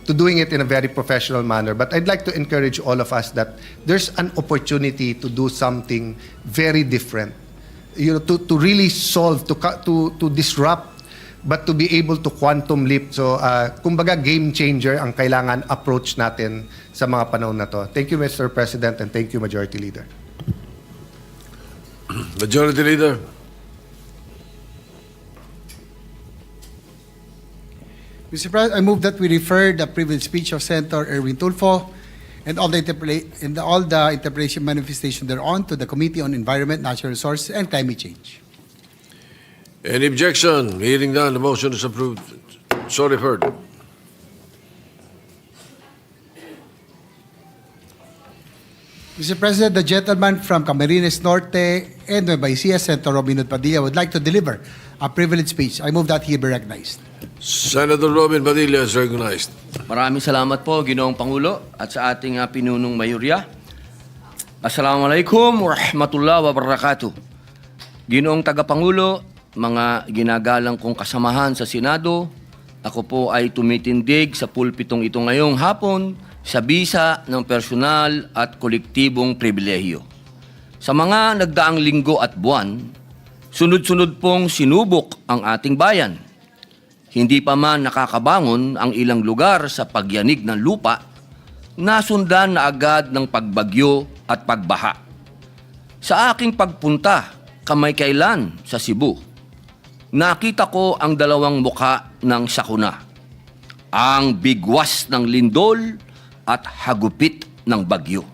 doing it in a very professional manner. But I'd like to encourage all of us that there's an opportunity to do something very different. You know, to really solve, to disrupt, but to be able to quantum leap. So, kumbaga game changer ang kailangan approach natin sa mga panahon na to. Thank you, Mr. President, and thank you, Majority Leader. Majority Leader. Mr. President, I move that we refer the privilege speech of Senator Erwin Tulfo and all the interpretation manifestation thereon to the Committee on Environment, Natural Resources, and Climate Change. Any objection? Hearing none, the motion is approved. So referred. Mr. President, the gentleman from Camarines Norte and Nueva Ecija, Senator Robin Hood Padilla, would like to deliver a privilege speech. I move that he be recognized. Senator Robin Padilla is recognized. Maraming salamat po, Ginoong Pangulo, at sa ating pinunong mayurya. Assalamualaikum warahmatullahi wabarakatuh. Ginoong Tagapangulo, mga ginagalang kong kasamahan sa Senado, ako po ay tumitindig sa pulpitong ito ngayong hapon sa bisa ng personal at kolektibong pribilehiyo. Sa mga nagdaang linggo at buwan, sunod-sunod pong sinubok ang ating bayan. Hindi pa man nakakabangon ang ilang lugar sa pagyanig ng lupa, nasundan na agad ng pagbagyo at pagbaha. Sa aking pagpunta kamakailan sa Cebu, nakita ko ang dalawang muka ng sakuna. Ang bigwas ng lindol at hagupit ng bagyo.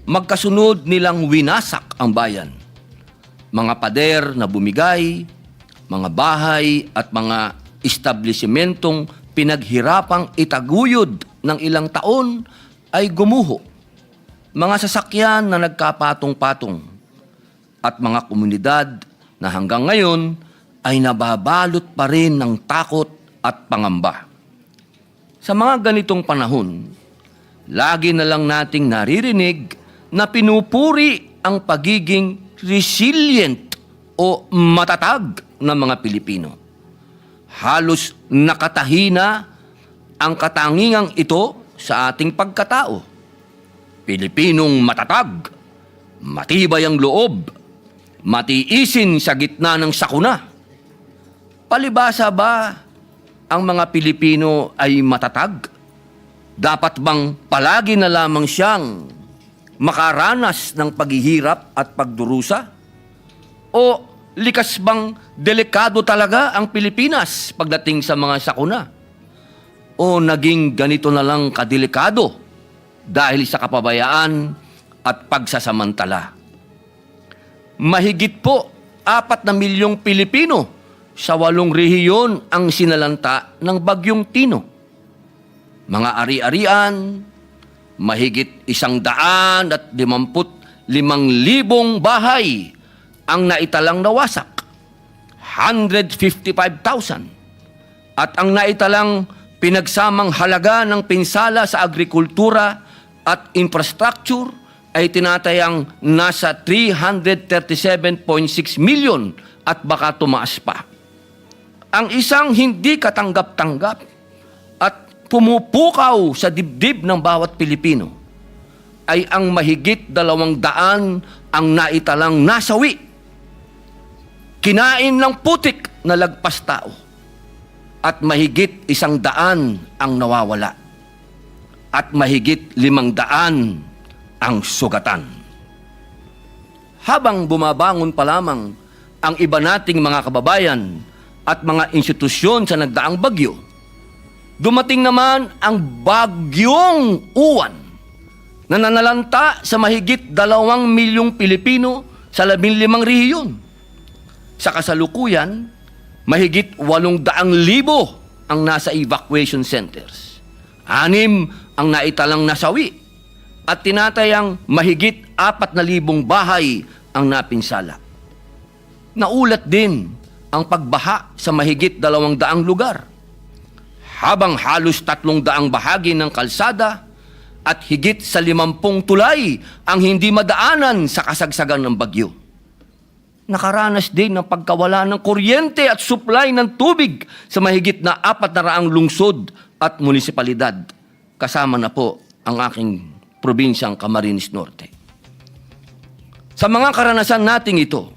Magkasunod nilang winasak ang bayan. Mga pader na bumigay, mga bahay at mga establishmentong pinaghirapang itaguyod ng ilang taon ay gumuho. Mga sasakyan na nagkapatong-patong at mga komunidad na hanggang ngayon ay nababalot pa rin ng takot at pangamba. Sa mga ganitong panahon, lagi na lang nating naririnig na pinupuri ang pagiging resilient o matatag ng mga Pilipino. Halos nakatahina ang katangingang ito sa ating pagkatao. Pilipinong matatag, matibay ang loob, matiisin sa gitna ng sakuna. Palibasa ba ang mga Pilipino ay matatag? Dapat bang palagi na lamang siyang makaranas ng paghihirap at pagdurusa? O likas bang delikado talaga ang Pilipinas pagdating sa mga sakuna? O naging ganito na lang kadelikado dahil sa kapabayaan at pagsasamantala? Mahigit po 4 na milyong Pilipino sa 8 rehiyon ang sinalanta ng Bagyong Tino. Mga ari-arian, mahigit 155,000 bahay ang naitalang nawasak, 155,000. At ang naitalang pinagsamang halaga ng pinsala sa agrikultura at infrastructure ay tinatayang nasa 337.6 million at baka tumaas pa. Ang isang hindi katanggap-tanggap at pumupukaw sa dibdib ng bawat Pilipino ay ang mahigit 200 ang naitalang nasawi. Kinain ng putik na lagpas tao at mahigit 100 ang nawawala. at mahigit 500 ang sugatan. Habang bumabangon pa lamang ang iba nating mga kababayan at mga institusyon sa nagdaang bagyo, dumating naman ang bagyong Uwan na nanalanta sa mahigit 2 milyong Pilipino sa 15 rehiyon. Sa kasalukuyan, mahigit 800,000 ang nasa evacuation centers. 6 ang naitalang nasawi at tinatayang mahigit 4,000 bahay ang napinsala. Naulat din ang pagbaha sa mahigit 200 lugar, habang halos 300 bahagi ng kalsada at higit sa 50 tulay ang hindi madaanan sa kasagsagan ng bagyo. Nakaranas din ng pagkawala ng kuryente at supply ng tubig sa mahigit na 400 lungsod at munisipalidad, kasama na po ang aking probinsyang Camarines Norte. Sa mga karanasan nating ito,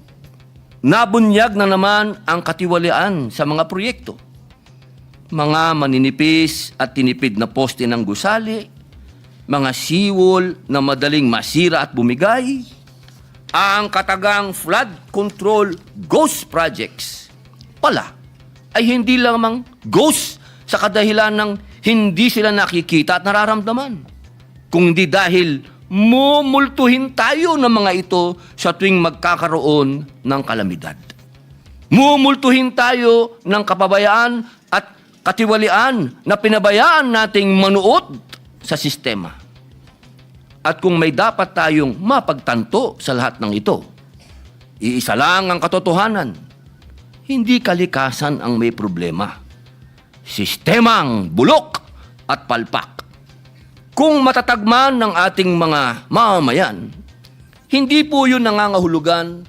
nabunyag na naman ang katiwalian sa mga proyekto. Mga maninipis at tinipid na poste ng gusali, mga seawall na madaling masira at bumigay, ang katagang flood control ghost projects pala ay hindi lamang ghost sa kadahilan ng hindi sila nakikita at nararamdaman, kundi dahil mumultuhin tayo ng mga ito sa tuwing magkakaroon ng kalamidad. Mumultuhin tayo ng kapabayaan at katiwalian na pinabayaan nating manuot sa sistema. At kung may dapat tayong mapagtanto sa lahat ng ito, iisa lang ang katotohanan: hindi kalikasan ang may problema. Sistemang bulok at palpak. Kung matatagman ng ating mga mamamayan, hindi po yun nangangahulugan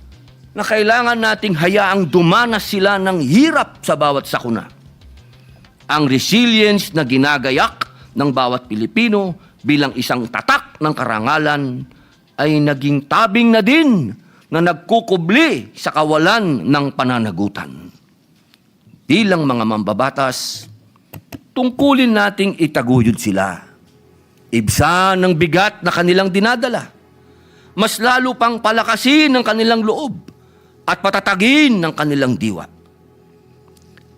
na kailangan nating hayaang dumanas sila ng hirap sa bawat sakuna. Ang resilience na ginagayak ng bawat Pilipino bilang isang tatak ng karangalan ay naging tabing na din na nagkukubli sa kawalan ng pananagutan. Bilang mga mambabatas, tungkulin nating itaguyod sila. Ibsan ng bigat na kanilang dinadala. Mas lalo pang palakasin ng kanilang loob at patatagin ng kanilang diwa.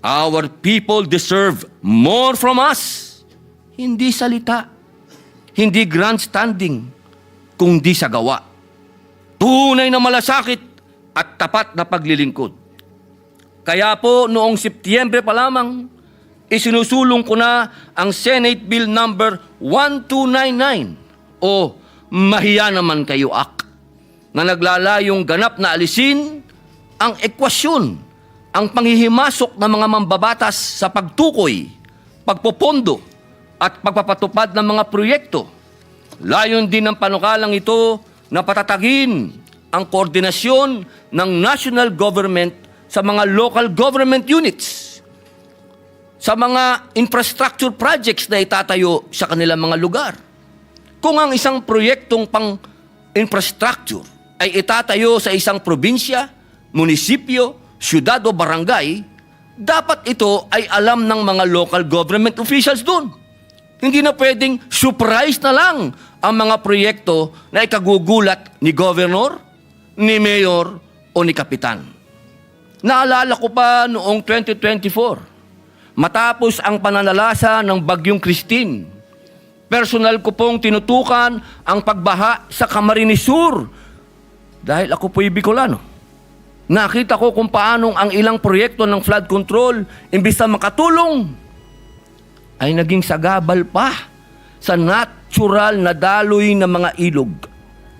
Our people deserve more from us. Hindi salita, hindi grandstanding, kundi sa gawa. Tunay na malasakit at tapat na paglilingkod. Kaya po noong Setyembre pa lamang, isinusulong ko na ang Senate Bill number 1299 o Mahiya Naman Kayo Act, na naglalayong ganap na alisin ang ekwasyon, ang panghihimasok ng mga mambabatas sa pagtukoy, pagpopondo at pagpapatupad ng mga proyekto. Layon din ng panukalang ito na patatagin ang koordinasyon ng national government sa mga local government units, sa mga infrastructure projects na itatayo sa kanilang mga lugar. Kung ang isang proyektong pang-infrastructure ay itatayo sa isang probinsya, munisipyo, syudad o barangay, dapat ito ay alam ng mga local government officials doon. Hindi na pwedeng surprise na lang ang mga proyekto na ikagugulat ni governor, ni mayor o ni kapitan. Naalala ko pa noong 2024, matapos ang pananalasa ng Bagyong Christine, personal ko pong tinutukan ang pagbaha sa Camarines Sur dahil ako po'y Bicolano. Nakita ko kung paanong ang ilang proyekto ng flood control, imbis na makatulong, ay naging sagabal pa sa natural na daloy ng mga ilog.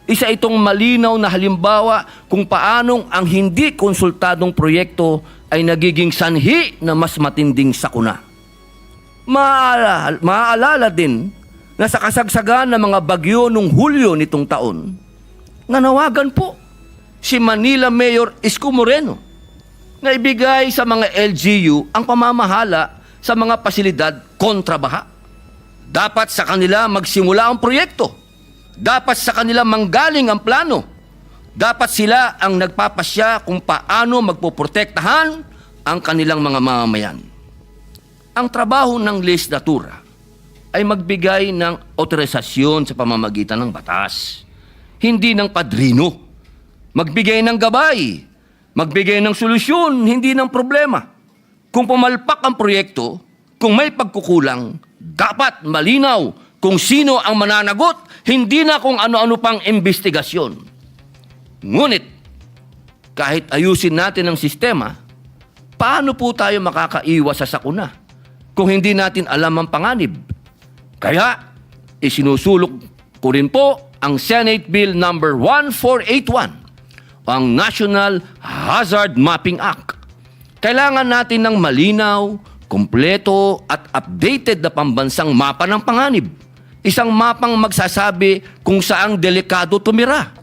Isa itong malinaw na halimbawa kung paanong ang hindi konsultadong proyekto ay nagiging sanhi na mas matinding sakuna. Maaalala din na sa kasagsagan ng mga bagyo noong Hulyo nitong taon, nanawagan po si Manila Mayor Isko Moreno na ibigay sa mga LGU ang pamamahala sa mga pasilidad kontra baha. Dapat sa kanila magsimula ang proyekto. Dapat sa kanila manggaling ang plano. Dapat sila ang nagpapasya kung paano magpoprotektahan ang kanilang mga mamamayan. Ang trabaho ng legislatura ay magbigay ng otorisasyon sa pamamagitan ng batas. Hindi ng padrino. Magbigay ng gabay. Magbigay ng solusyon, hindi ng problema. Kung pumalpak ang proyekto, kung may pagkukulang, dapat malinaw kung sino ang mananagot, hindi na kung ano-ano pang investigasyon. Ngunit, kahit ayusin natin ang sistema, paano po tayo makakaiwas sa sakuna kung hindi natin alam ang panganib? Kaya, isinusulok ko rin po ang Senate Bill number 1481, ang National Hazard Mapping Act. Kailangan natin ng malinaw, kumpleto at updated na pambansang mapa ng panganib. Isang mapang magsasabi kung saang delikado tumira,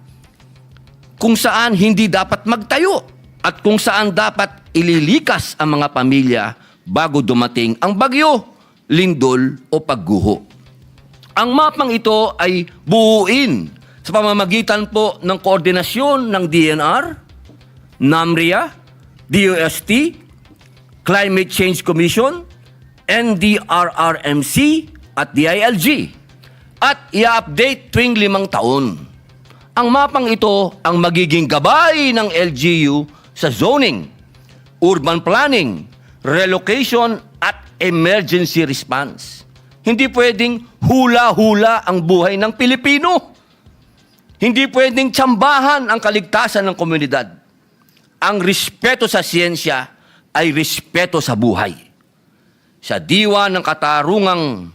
kung saan hindi dapat magtayo, at kung saan dapat ililikas ang mga pamilya bago dumating ang bagyo, lindol o pagguho. Ang mapang ito ay buuin sa pamamagitan po ng koordinasyon ng DNR, NAMRIA, DOST, Climate Change Commission, NDRRMC at DILG, at i-update tuwing 5 taon. Ang mapang ito ang magiging gabay ng LGU sa zoning, urban planning, relocation at emergency response. Hindi pwedeng hula-hula ang buhay ng Pilipino. Hindi pwedeng tsambahan ang kaligtasan ng komunidad. Ang respeto sa siyensya ay respeto sa buhay. Sa diwa ng katarungang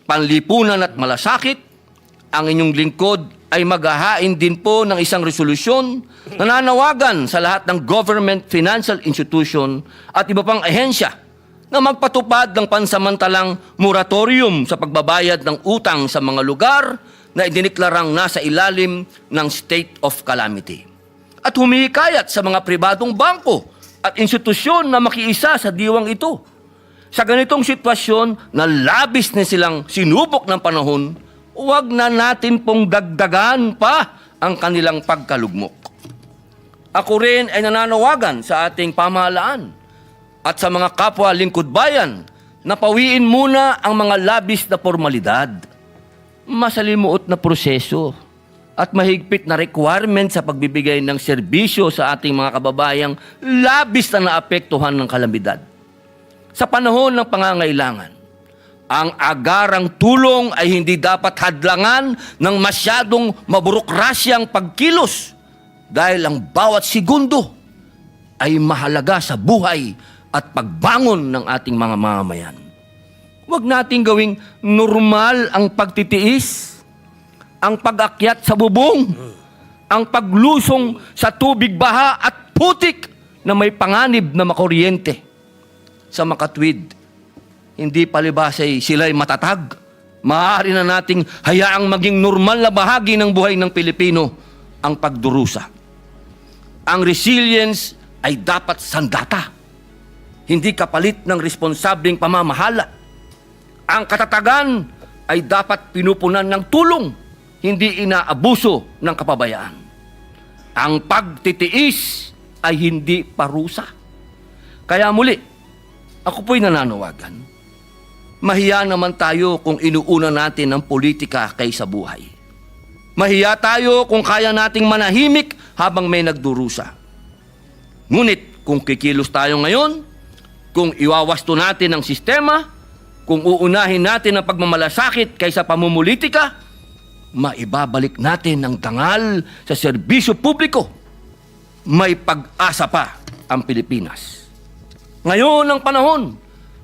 panlipunan at malasakit, ang inyong lingkod ay maghahain din po ng isang resolusyon na nanawagan sa lahat ng government financial institution at iba pang ahensya na magpatupad ng pansamantalang moratorium sa pagbabayad ng utang sa mga lugar na idiniklarang nasa ilalim ng state of calamity. At humihikayat sa mga pribadong bangko at institusyon na makiisa sa diwang ito. Sa ganitong sitwasyon na labis na silang sinubok ng panahon, huwag na natin pong dagdagan pa ang kanilang pagkalugmok. Ako rin ay nananawagan sa ating pamahalaan at sa mga kapwa lingkod bayan na pawiin muna ang mga labis na formalidad, masalimuot na proseso at mahigpit na requirement sa pagbibigay ng serbisyo sa ating mga kababayang labis na naapektuhan ng kalamidad. Sa panahon ng pangangailangan, ang agarang tulong ay hindi dapat hadlangan ng masyadong maburokrasyang pagkilos dahil ang bawat segundo ay mahalaga sa buhay at pagbangon ng ating mga mamamayan. Huwag nating gawing normal ang pagtitiis, ang pag-akyat sa bubong, ang paglusong sa tubig baha at putik na may panganib na makuryente. Sa makatwid, hindi palibasay sila'y matatag. Maaari na nating hayaang maging normal na bahagi ng buhay ng Pilipino ang pagdurusa. Ang resilience ay dapat sandata, hindi kapalit ng responsableng pamamahala. Ang katatagan ay dapat pinupunan ng tulong, hindi inaabuso ng kapabayaan. Ang pagtitiis ay hindi parusa. Kaya muli, ako po'y nananawagan. Mahiya naman tayo kung inuuna natin ang politika kaysa buhay. Mahiya tayo kung kaya nating manahimik habang may nagdurusa. Ngunit kung kikilos tayo ngayon, kung iwawasto natin ang sistema, kung uunahin natin ang pagmamalasakit kaysa pamumulitika, maibabalik natin ang tangal sa serbisyo publiko. May pag-asa pa ang Pilipinas. Ngayon ang panahon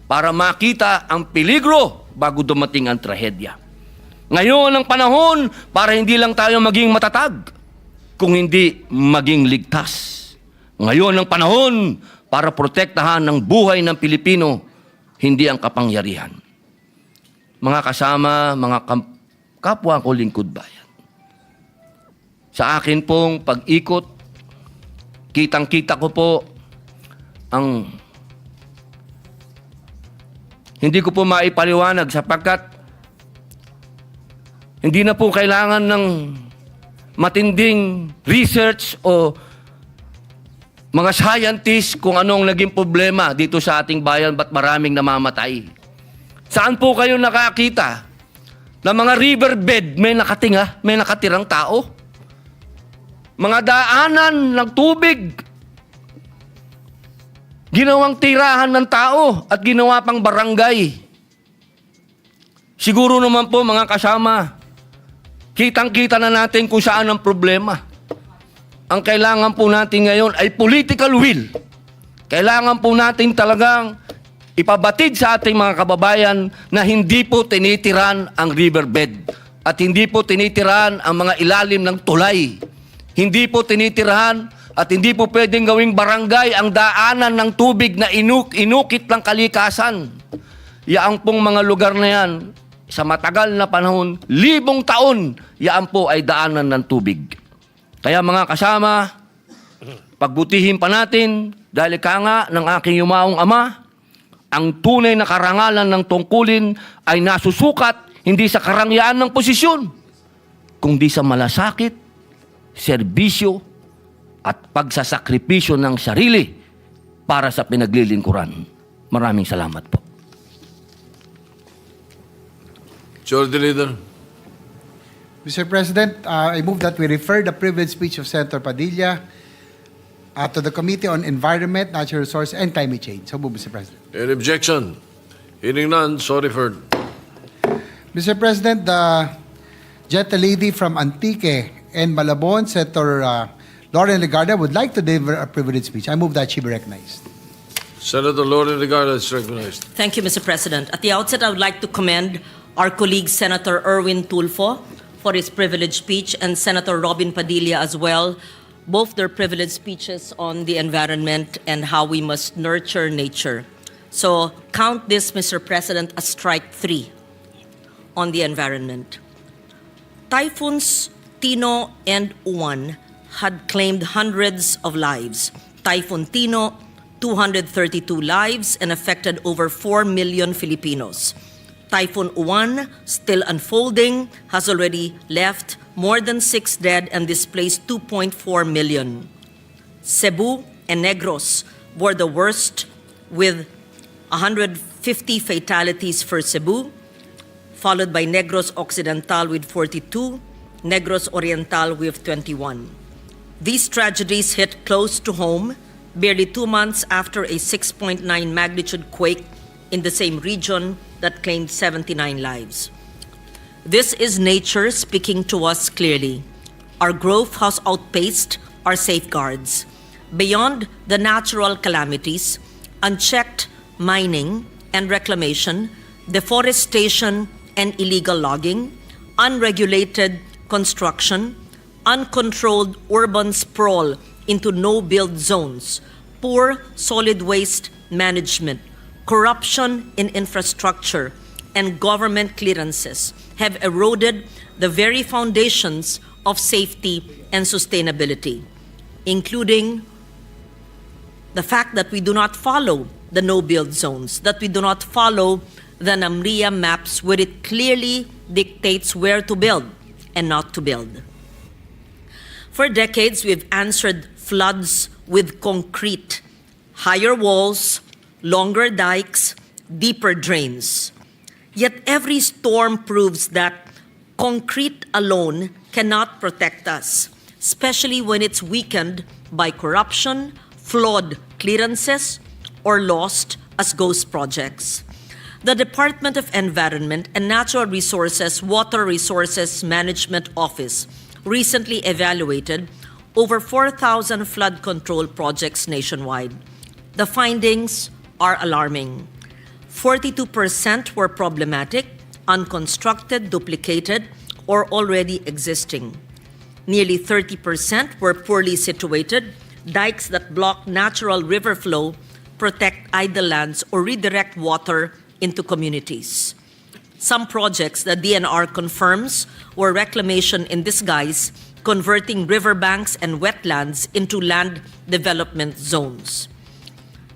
para makita ang peligro bago dumating ang trahedya. Ngayon ang panahon para hindi lang tayo maging matatag, kung hindi maging ligtas. Ngayon ang panahon para protektahan ang buhay ng Pilipino, hindi ang kapangyarihan. Mga kasama, mga kapwa ko lingkod bayan, sa akin pong pag-ikot, kitang-kita ko po ang hindi ko po maipaliwanag sapagkat hindi na po kailangan ng matinding research o mga scientists kung anong naging problema dito sa ating bayan ba't maraming namamatay. Saan po kayo nakakita na mga riverbed may nakatirang tao? Mga daanan ng tubig, ginawang tirahan ng tao at ginawa pang barangay. Siguro naman po mga kasama, kitang-kita na natin kung saan ang problema. Ang kailangan po natin ngayon ay political will. Kailangan po natin talagang ipabatid sa ating mga kababayan na hindi po tinitiran ang riverbed at hindi po tinitiran ang mga ilalim ng tulay. Hindi po tinitirahan at hindi po pwedeng gawing barangay ang daanan ng tubig na inukit ng kalikasan. Yaan pong mga lugar na yan, sa matagal na panahon, 1,000 taon, yaan po ay daanan ng tubig. Kaya mga kasama, pagbutihin pa natin, dahil ka nga ng aking yumaong ama, ang tunay na karangalan ng tungkulin ay nasusukat hindi sa karangyaan ng posisyon, kundi sa malasakit, serbisyo, at pagsasakripisyo ng sarili para sa pinaglilingkuran. Maraming salamat po. Majority Leader. Mr. President, I move that we refer the privilege speech of Senator Padilla to the Committee on Environment, Natural Resources, and Climate Change. So move, Mr. President. Any objection? Hearing none, so referred. Mr. President, the Jetta lady from Antique and Malabon, Senator Lauren Legarda, would like to deliver a privilege speech. I move that she be recognized. Senator Lauren Legarda is recognized. Thank you, Mr. President. At the outset, I would like to commend our colleague Senator Erwin Tulfo for his privileged speech and Senator Robin Padilla as well, both their privileged speeches on the environment and how we must nurture nature. So count this, Mr. President, as strike 3 on the environment. Typhoons Tino and Uwan had claimed hundreds of lives. Typhoon Tino, 232 lives and affected over 4 million Filipinos. Typhoon Uwan, still unfolding, has already left more than 6 dead and displaced 2.4 million. Cebu and Negros were the worst, with 150 fatalities for Cebu, followed by Negros Occidental with 42, Negros Oriental with 21. These tragedies hit close to home, barely 2 months after a 6.9 magnitude quake in the same region that claimed 79 lives. This is nature speaking to us clearly. Our growth has outpaced our safeguards. Beyond the natural calamities, unchecked mining and reclamation, deforestation and illegal logging, unregulated construction, uncontrolled urban sprawl into no-build zones, poor solid waste management, corruption in infrastructure, and government clearances have eroded the very foundations of safety and sustainability, including the fact that we do not follow the no-build zones, that we do not follow the NAMRIA maps where it clearly dictates where to build and not to build. For decades, we've answered floods with concrete, higher walls, longer dikes, deeper drains. Yet every storm proves that concrete alone cannot protect us, especially when it's weakened by corruption, flawed clearances, or lost as ghost projects. The Department of Environment and Natural Resources Water Resources Management Office recently evaluated over 4,000 flood control projects nationwide. The findings are alarming. 42% were problematic, unconstructed, duplicated, or already existing. Nearly 30% were poorly situated, dikes that block natural river flow, protect idle lands, or redirect water into communities. Some projects the DNR confirms were reclamation in disguise, converting riverbanks and wetlands into land development zones.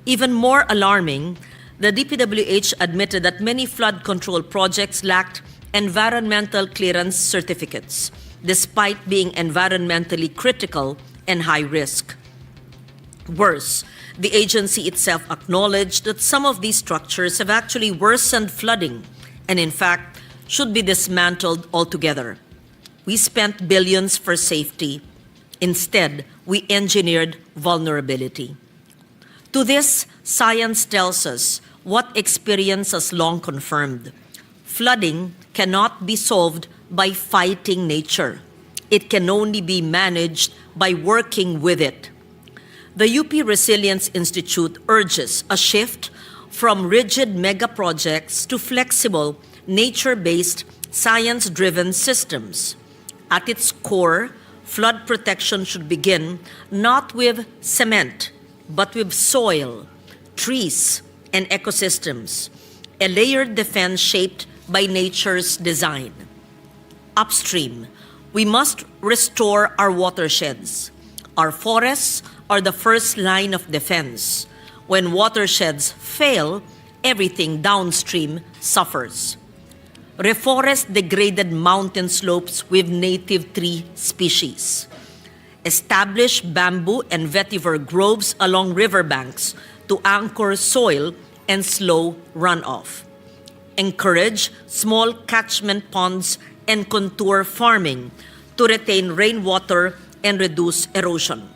Even more alarming, the DPWH admitted that many flood control projects lacked environmental clearance certificates, despite being environmentally critical and high risk. Worse, the agency itself acknowledged that some of these structures have actually worsened flooding and, in fact, should be dismantled altogether. We spent billions for safety. Instead, we engineered vulnerability. To this, science tells us what experience has long confirmed. Flooding cannot be solved by fighting nature. It can only be managed by working with it. The UP Resilience Institute urges a shift from rigid mega projects to flexible, nature-based, science-driven systems. At its core, flood protection should begin not with cement, but with soil, trees, and ecosystems, a layered defense shaped by nature's design. Upstream, we must restore our watersheds. Our forests are the first line of defense. When watersheds fail, everything downstream suffers. Reforest degraded mountain slopes with native tree species. Establish bamboo and vetiver groves along riverbanks to anchor soil and slow runoff. Encourage small catchment ponds and contour farming to retain rainwater and reduce erosion.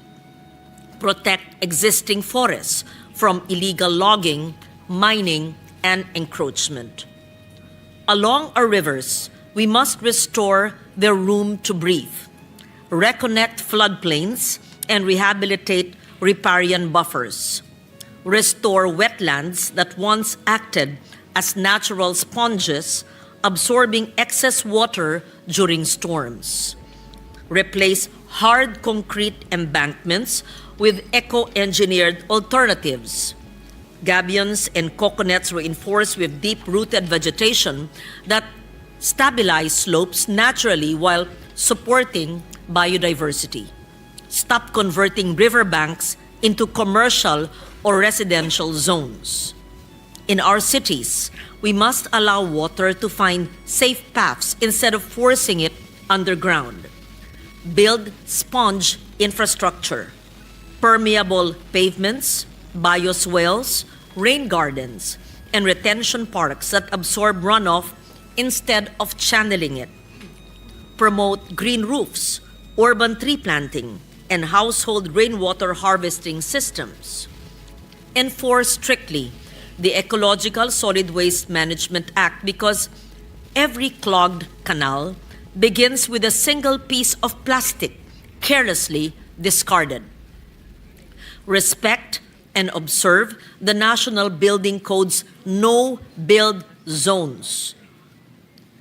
Protect existing forests from illegal logging, mining, and encroachment. Along our rivers, we must restore their room to breathe, reconnect floodplains, and rehabilitate riparian buffers. Restore wetlands that once acted as natural sponges, absorbing excess water during storms. Replace hard concrete embankments with eco-engineered alternatives. Gabions and coconuts reinforced with deep-rooted vegetation that stabilize slopes naturally while supporting biodiversity. Stop converting riverbanks into commercial or residential zones. In our cities, we must allow water to find safe paths instead of forcing it underground. Build sponge infrastructure, permeable pavements, bioswales, rain gardens, and retention parks that absorb runoff instead of channeling it. Promote green roofs, urban tree planting, and household rainwater harvesting systems. Enforce strictly the Ecological Solid Waste Management Act because every clogged canal begins with a single piece of plastic carelessly discarded. Respect and observe the National Building Code's no-build zones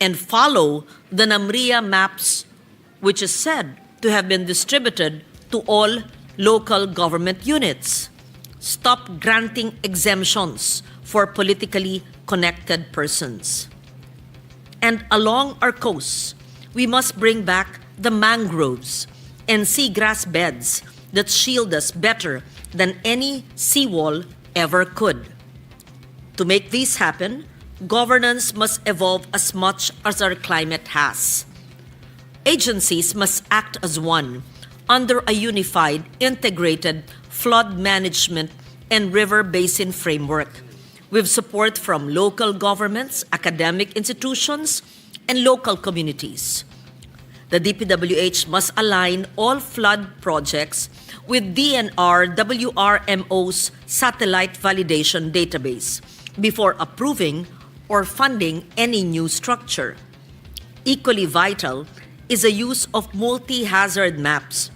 and follow the NAMRIA maps, which is said to have been distributed to all local government units. Stop granting exemptions for politically connected persons. And along our coasts, we must bring back the mangroves and seagrass beds that shield us better than any seawall ever could. To make this happen, governance must evolve as much as our climate has. Agencies must act as one under a unified, integrated flood management and river basin framework with support from local governments, academic institutions, and local communities. The DPWH must align all flood projects with DNR WRMO's satellite validation database before approving or funding any new structure. Equally vital is the use of multi-hazard maps,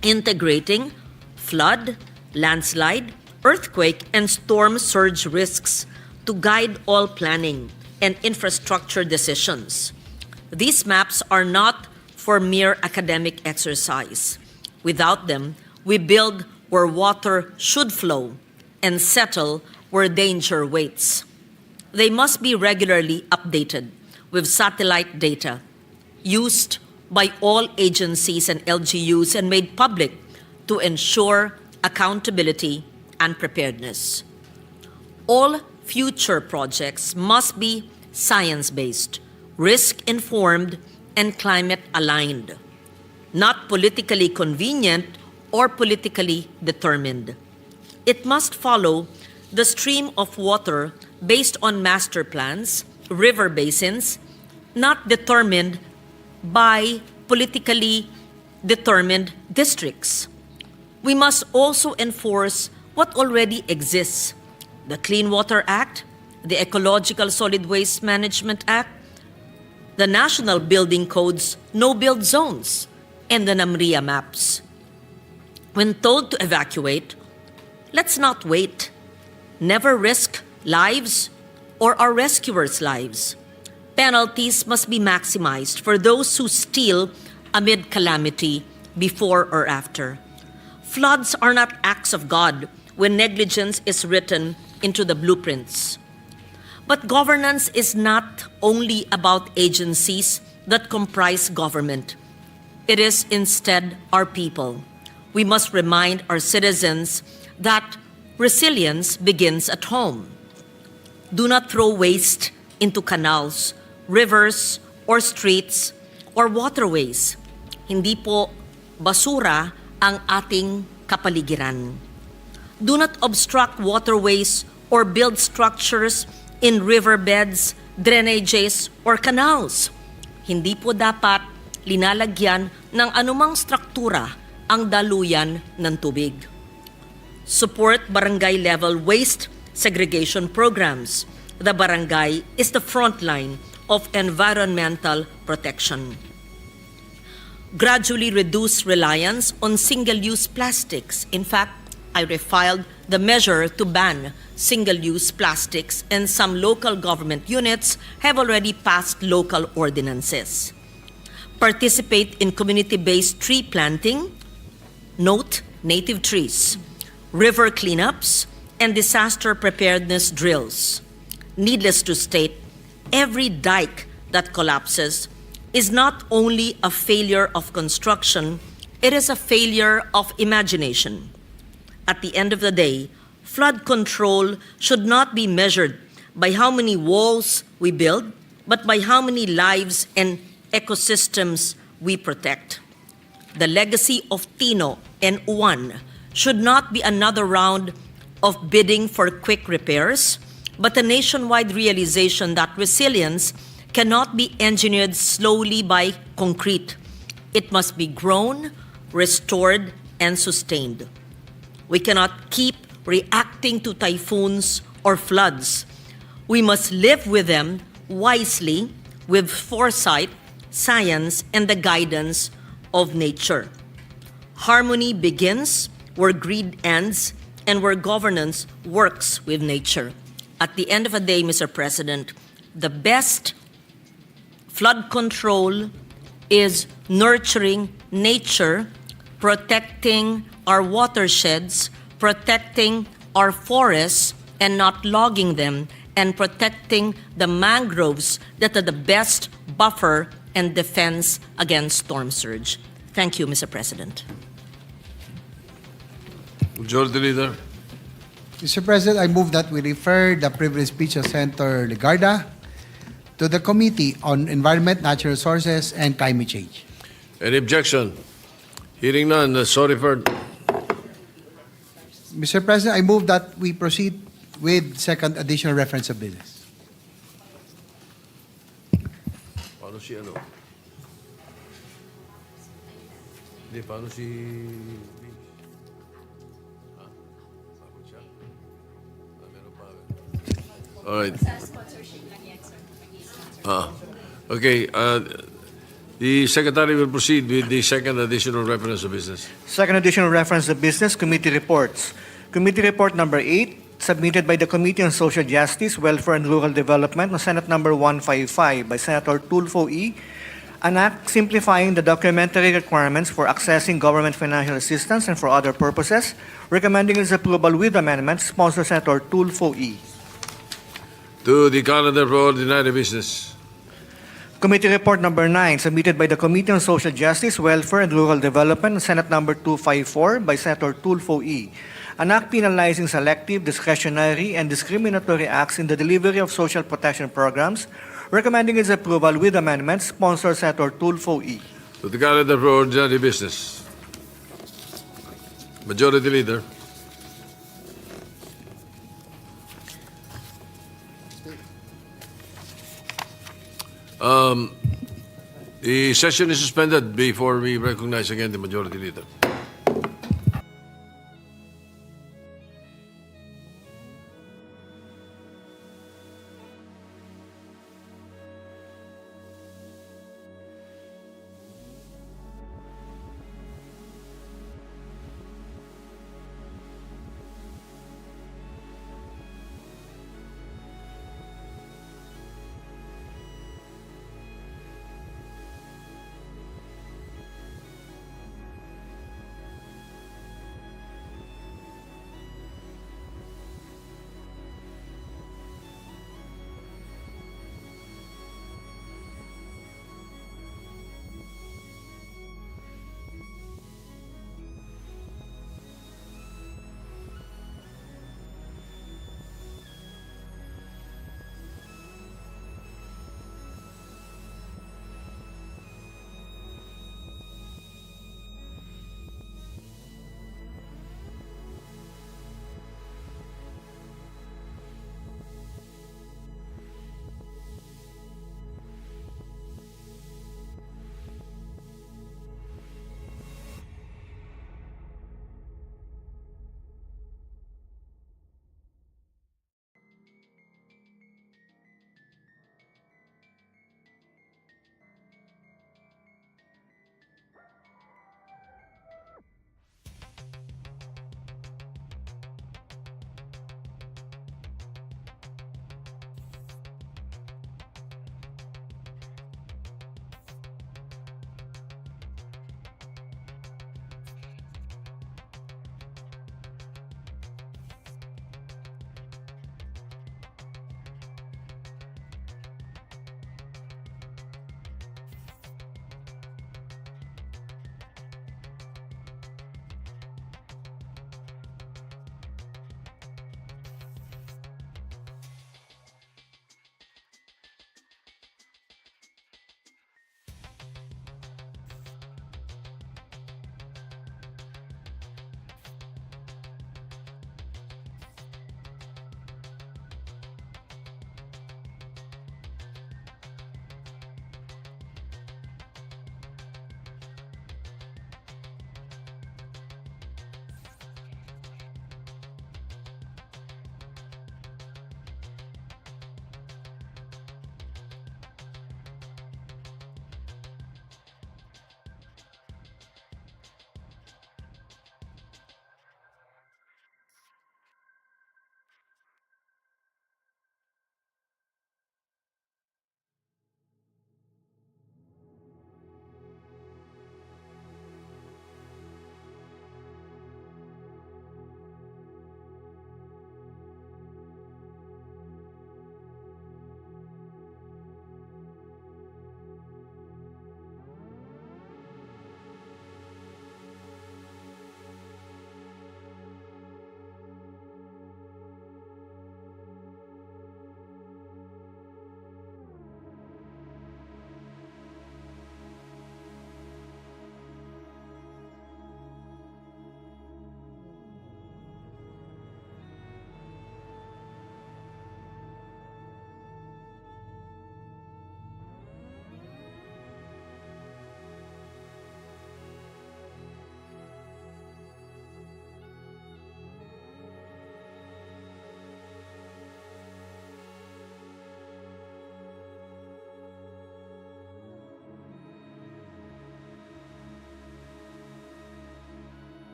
integrating flood, landslide, earthquake, and storm surge risks to guide all planning and infrastructure decisions. These maps are not for mere academic exercise. Without them, we build where water should flow and settle where danger waits. They must be regularly updated with satellite data used by all agencies and LGUs and made public to ensure accountability and preparedness. All future projects must be science-based, risk-informed, and climate-aligned, not politically convenient or politically determined. It must follow the stream of water based on master plans, river basins, not determined by politically determined districts. We must also enforce what already exists: the Clean Water Act, the Ecological Solid Waste Management Act, the National Building Code's no-build zones, and the NAMRIA maps. When told to evacuate, let's not wait. Never risk lives or our rescuers' lives. Penalties must be maximized for those who steal amid calamity, before or after. Floods are not acts of God when negligence is written into the blueprints. But governance is not only about agencies that comprise government. It is instead our people. We must remind our citizens that resilience begins at home. Do not throw waste into canals, rivers, or streets, or waterways. Hindi po basura ang ating kapaligiran. Do not obstruct waterways or build structures in riverbeds, drainages, or canals. Hindi po dapat linalagyan ng anumang struktura ang daluyan ng tubig. Support barangay-level waste segregation programs. The barangay is the front line of environmental protection. Gradually reduce reliance on single-use plastics. In fact, I refiled the measure to ban single-use plastics, and some local government units have already passed local ordinances. Participate in community-based tree planting, note native trees, river cleanups, and disaster preparedness drills. Needless to state, every dike that collapses is not only a failure of construction, it is a failure of imagination. At the end of the day, flood control should not be measured by how many walls we build, but by how many lives and ecosystems we protect. The legacy of Tino and Juan should not be another round of bidding for quick repairs, but a nationwide realization that resilience cannot be engineered slowly by concrete. It must be grown, restored, and sustained. We cannot keep reacting to typhoons or floods. We must live with them wisely, with foresight, science, and the guidance of nature. Harmony begins where greed ends and where governance works with nature. At the end of the day, Mr. President, the best flood control is nurturing nature, protecting our watersheds, protecting our forests and not logging them, and protecting the mangroves that are the best buffer and defense against storm surge. Thank you, Mr. President. Majority Leader. Mr. President, I move that we refer the privilege speech of Senator Legarda to the Committee on Environment, Natural Resources, and Climate Change. Any objection? Hearing none, so referred. Mr. President, I move that we proceed with second additional reference of business. Paano si ano? Hindi, paano si... Ha? Bakit siya? Meron pa. Alright. Okay, the Secretary will proceed with the second additional reference of business. Second additional reference of business, committee reports. Committee report number 8, submitted by the Committee on Social Justice, Welfare and Rural Development, Senate number 155 by Senator Tulfo E., an act simplifying the documentary requirements for accessing government financial assistance and for other purposes, recommending its approval with amendments, sponsored Senator Tulfo E. To the calendar for ordinary business. Committee report number 9, submitted by the Committee on Social Justice, Welfare and Rural Development, Senate number 254 by Senator Tulfo E., an act penalizing selective, discretionary, and discriminatory acts in the delivery of social protection programs, recommending its approval with amendments, sponsored Senator Tulfo E. To the calendar for ordinary business. Majority Leader. The session is suspended before we recognize again the Majority Leader.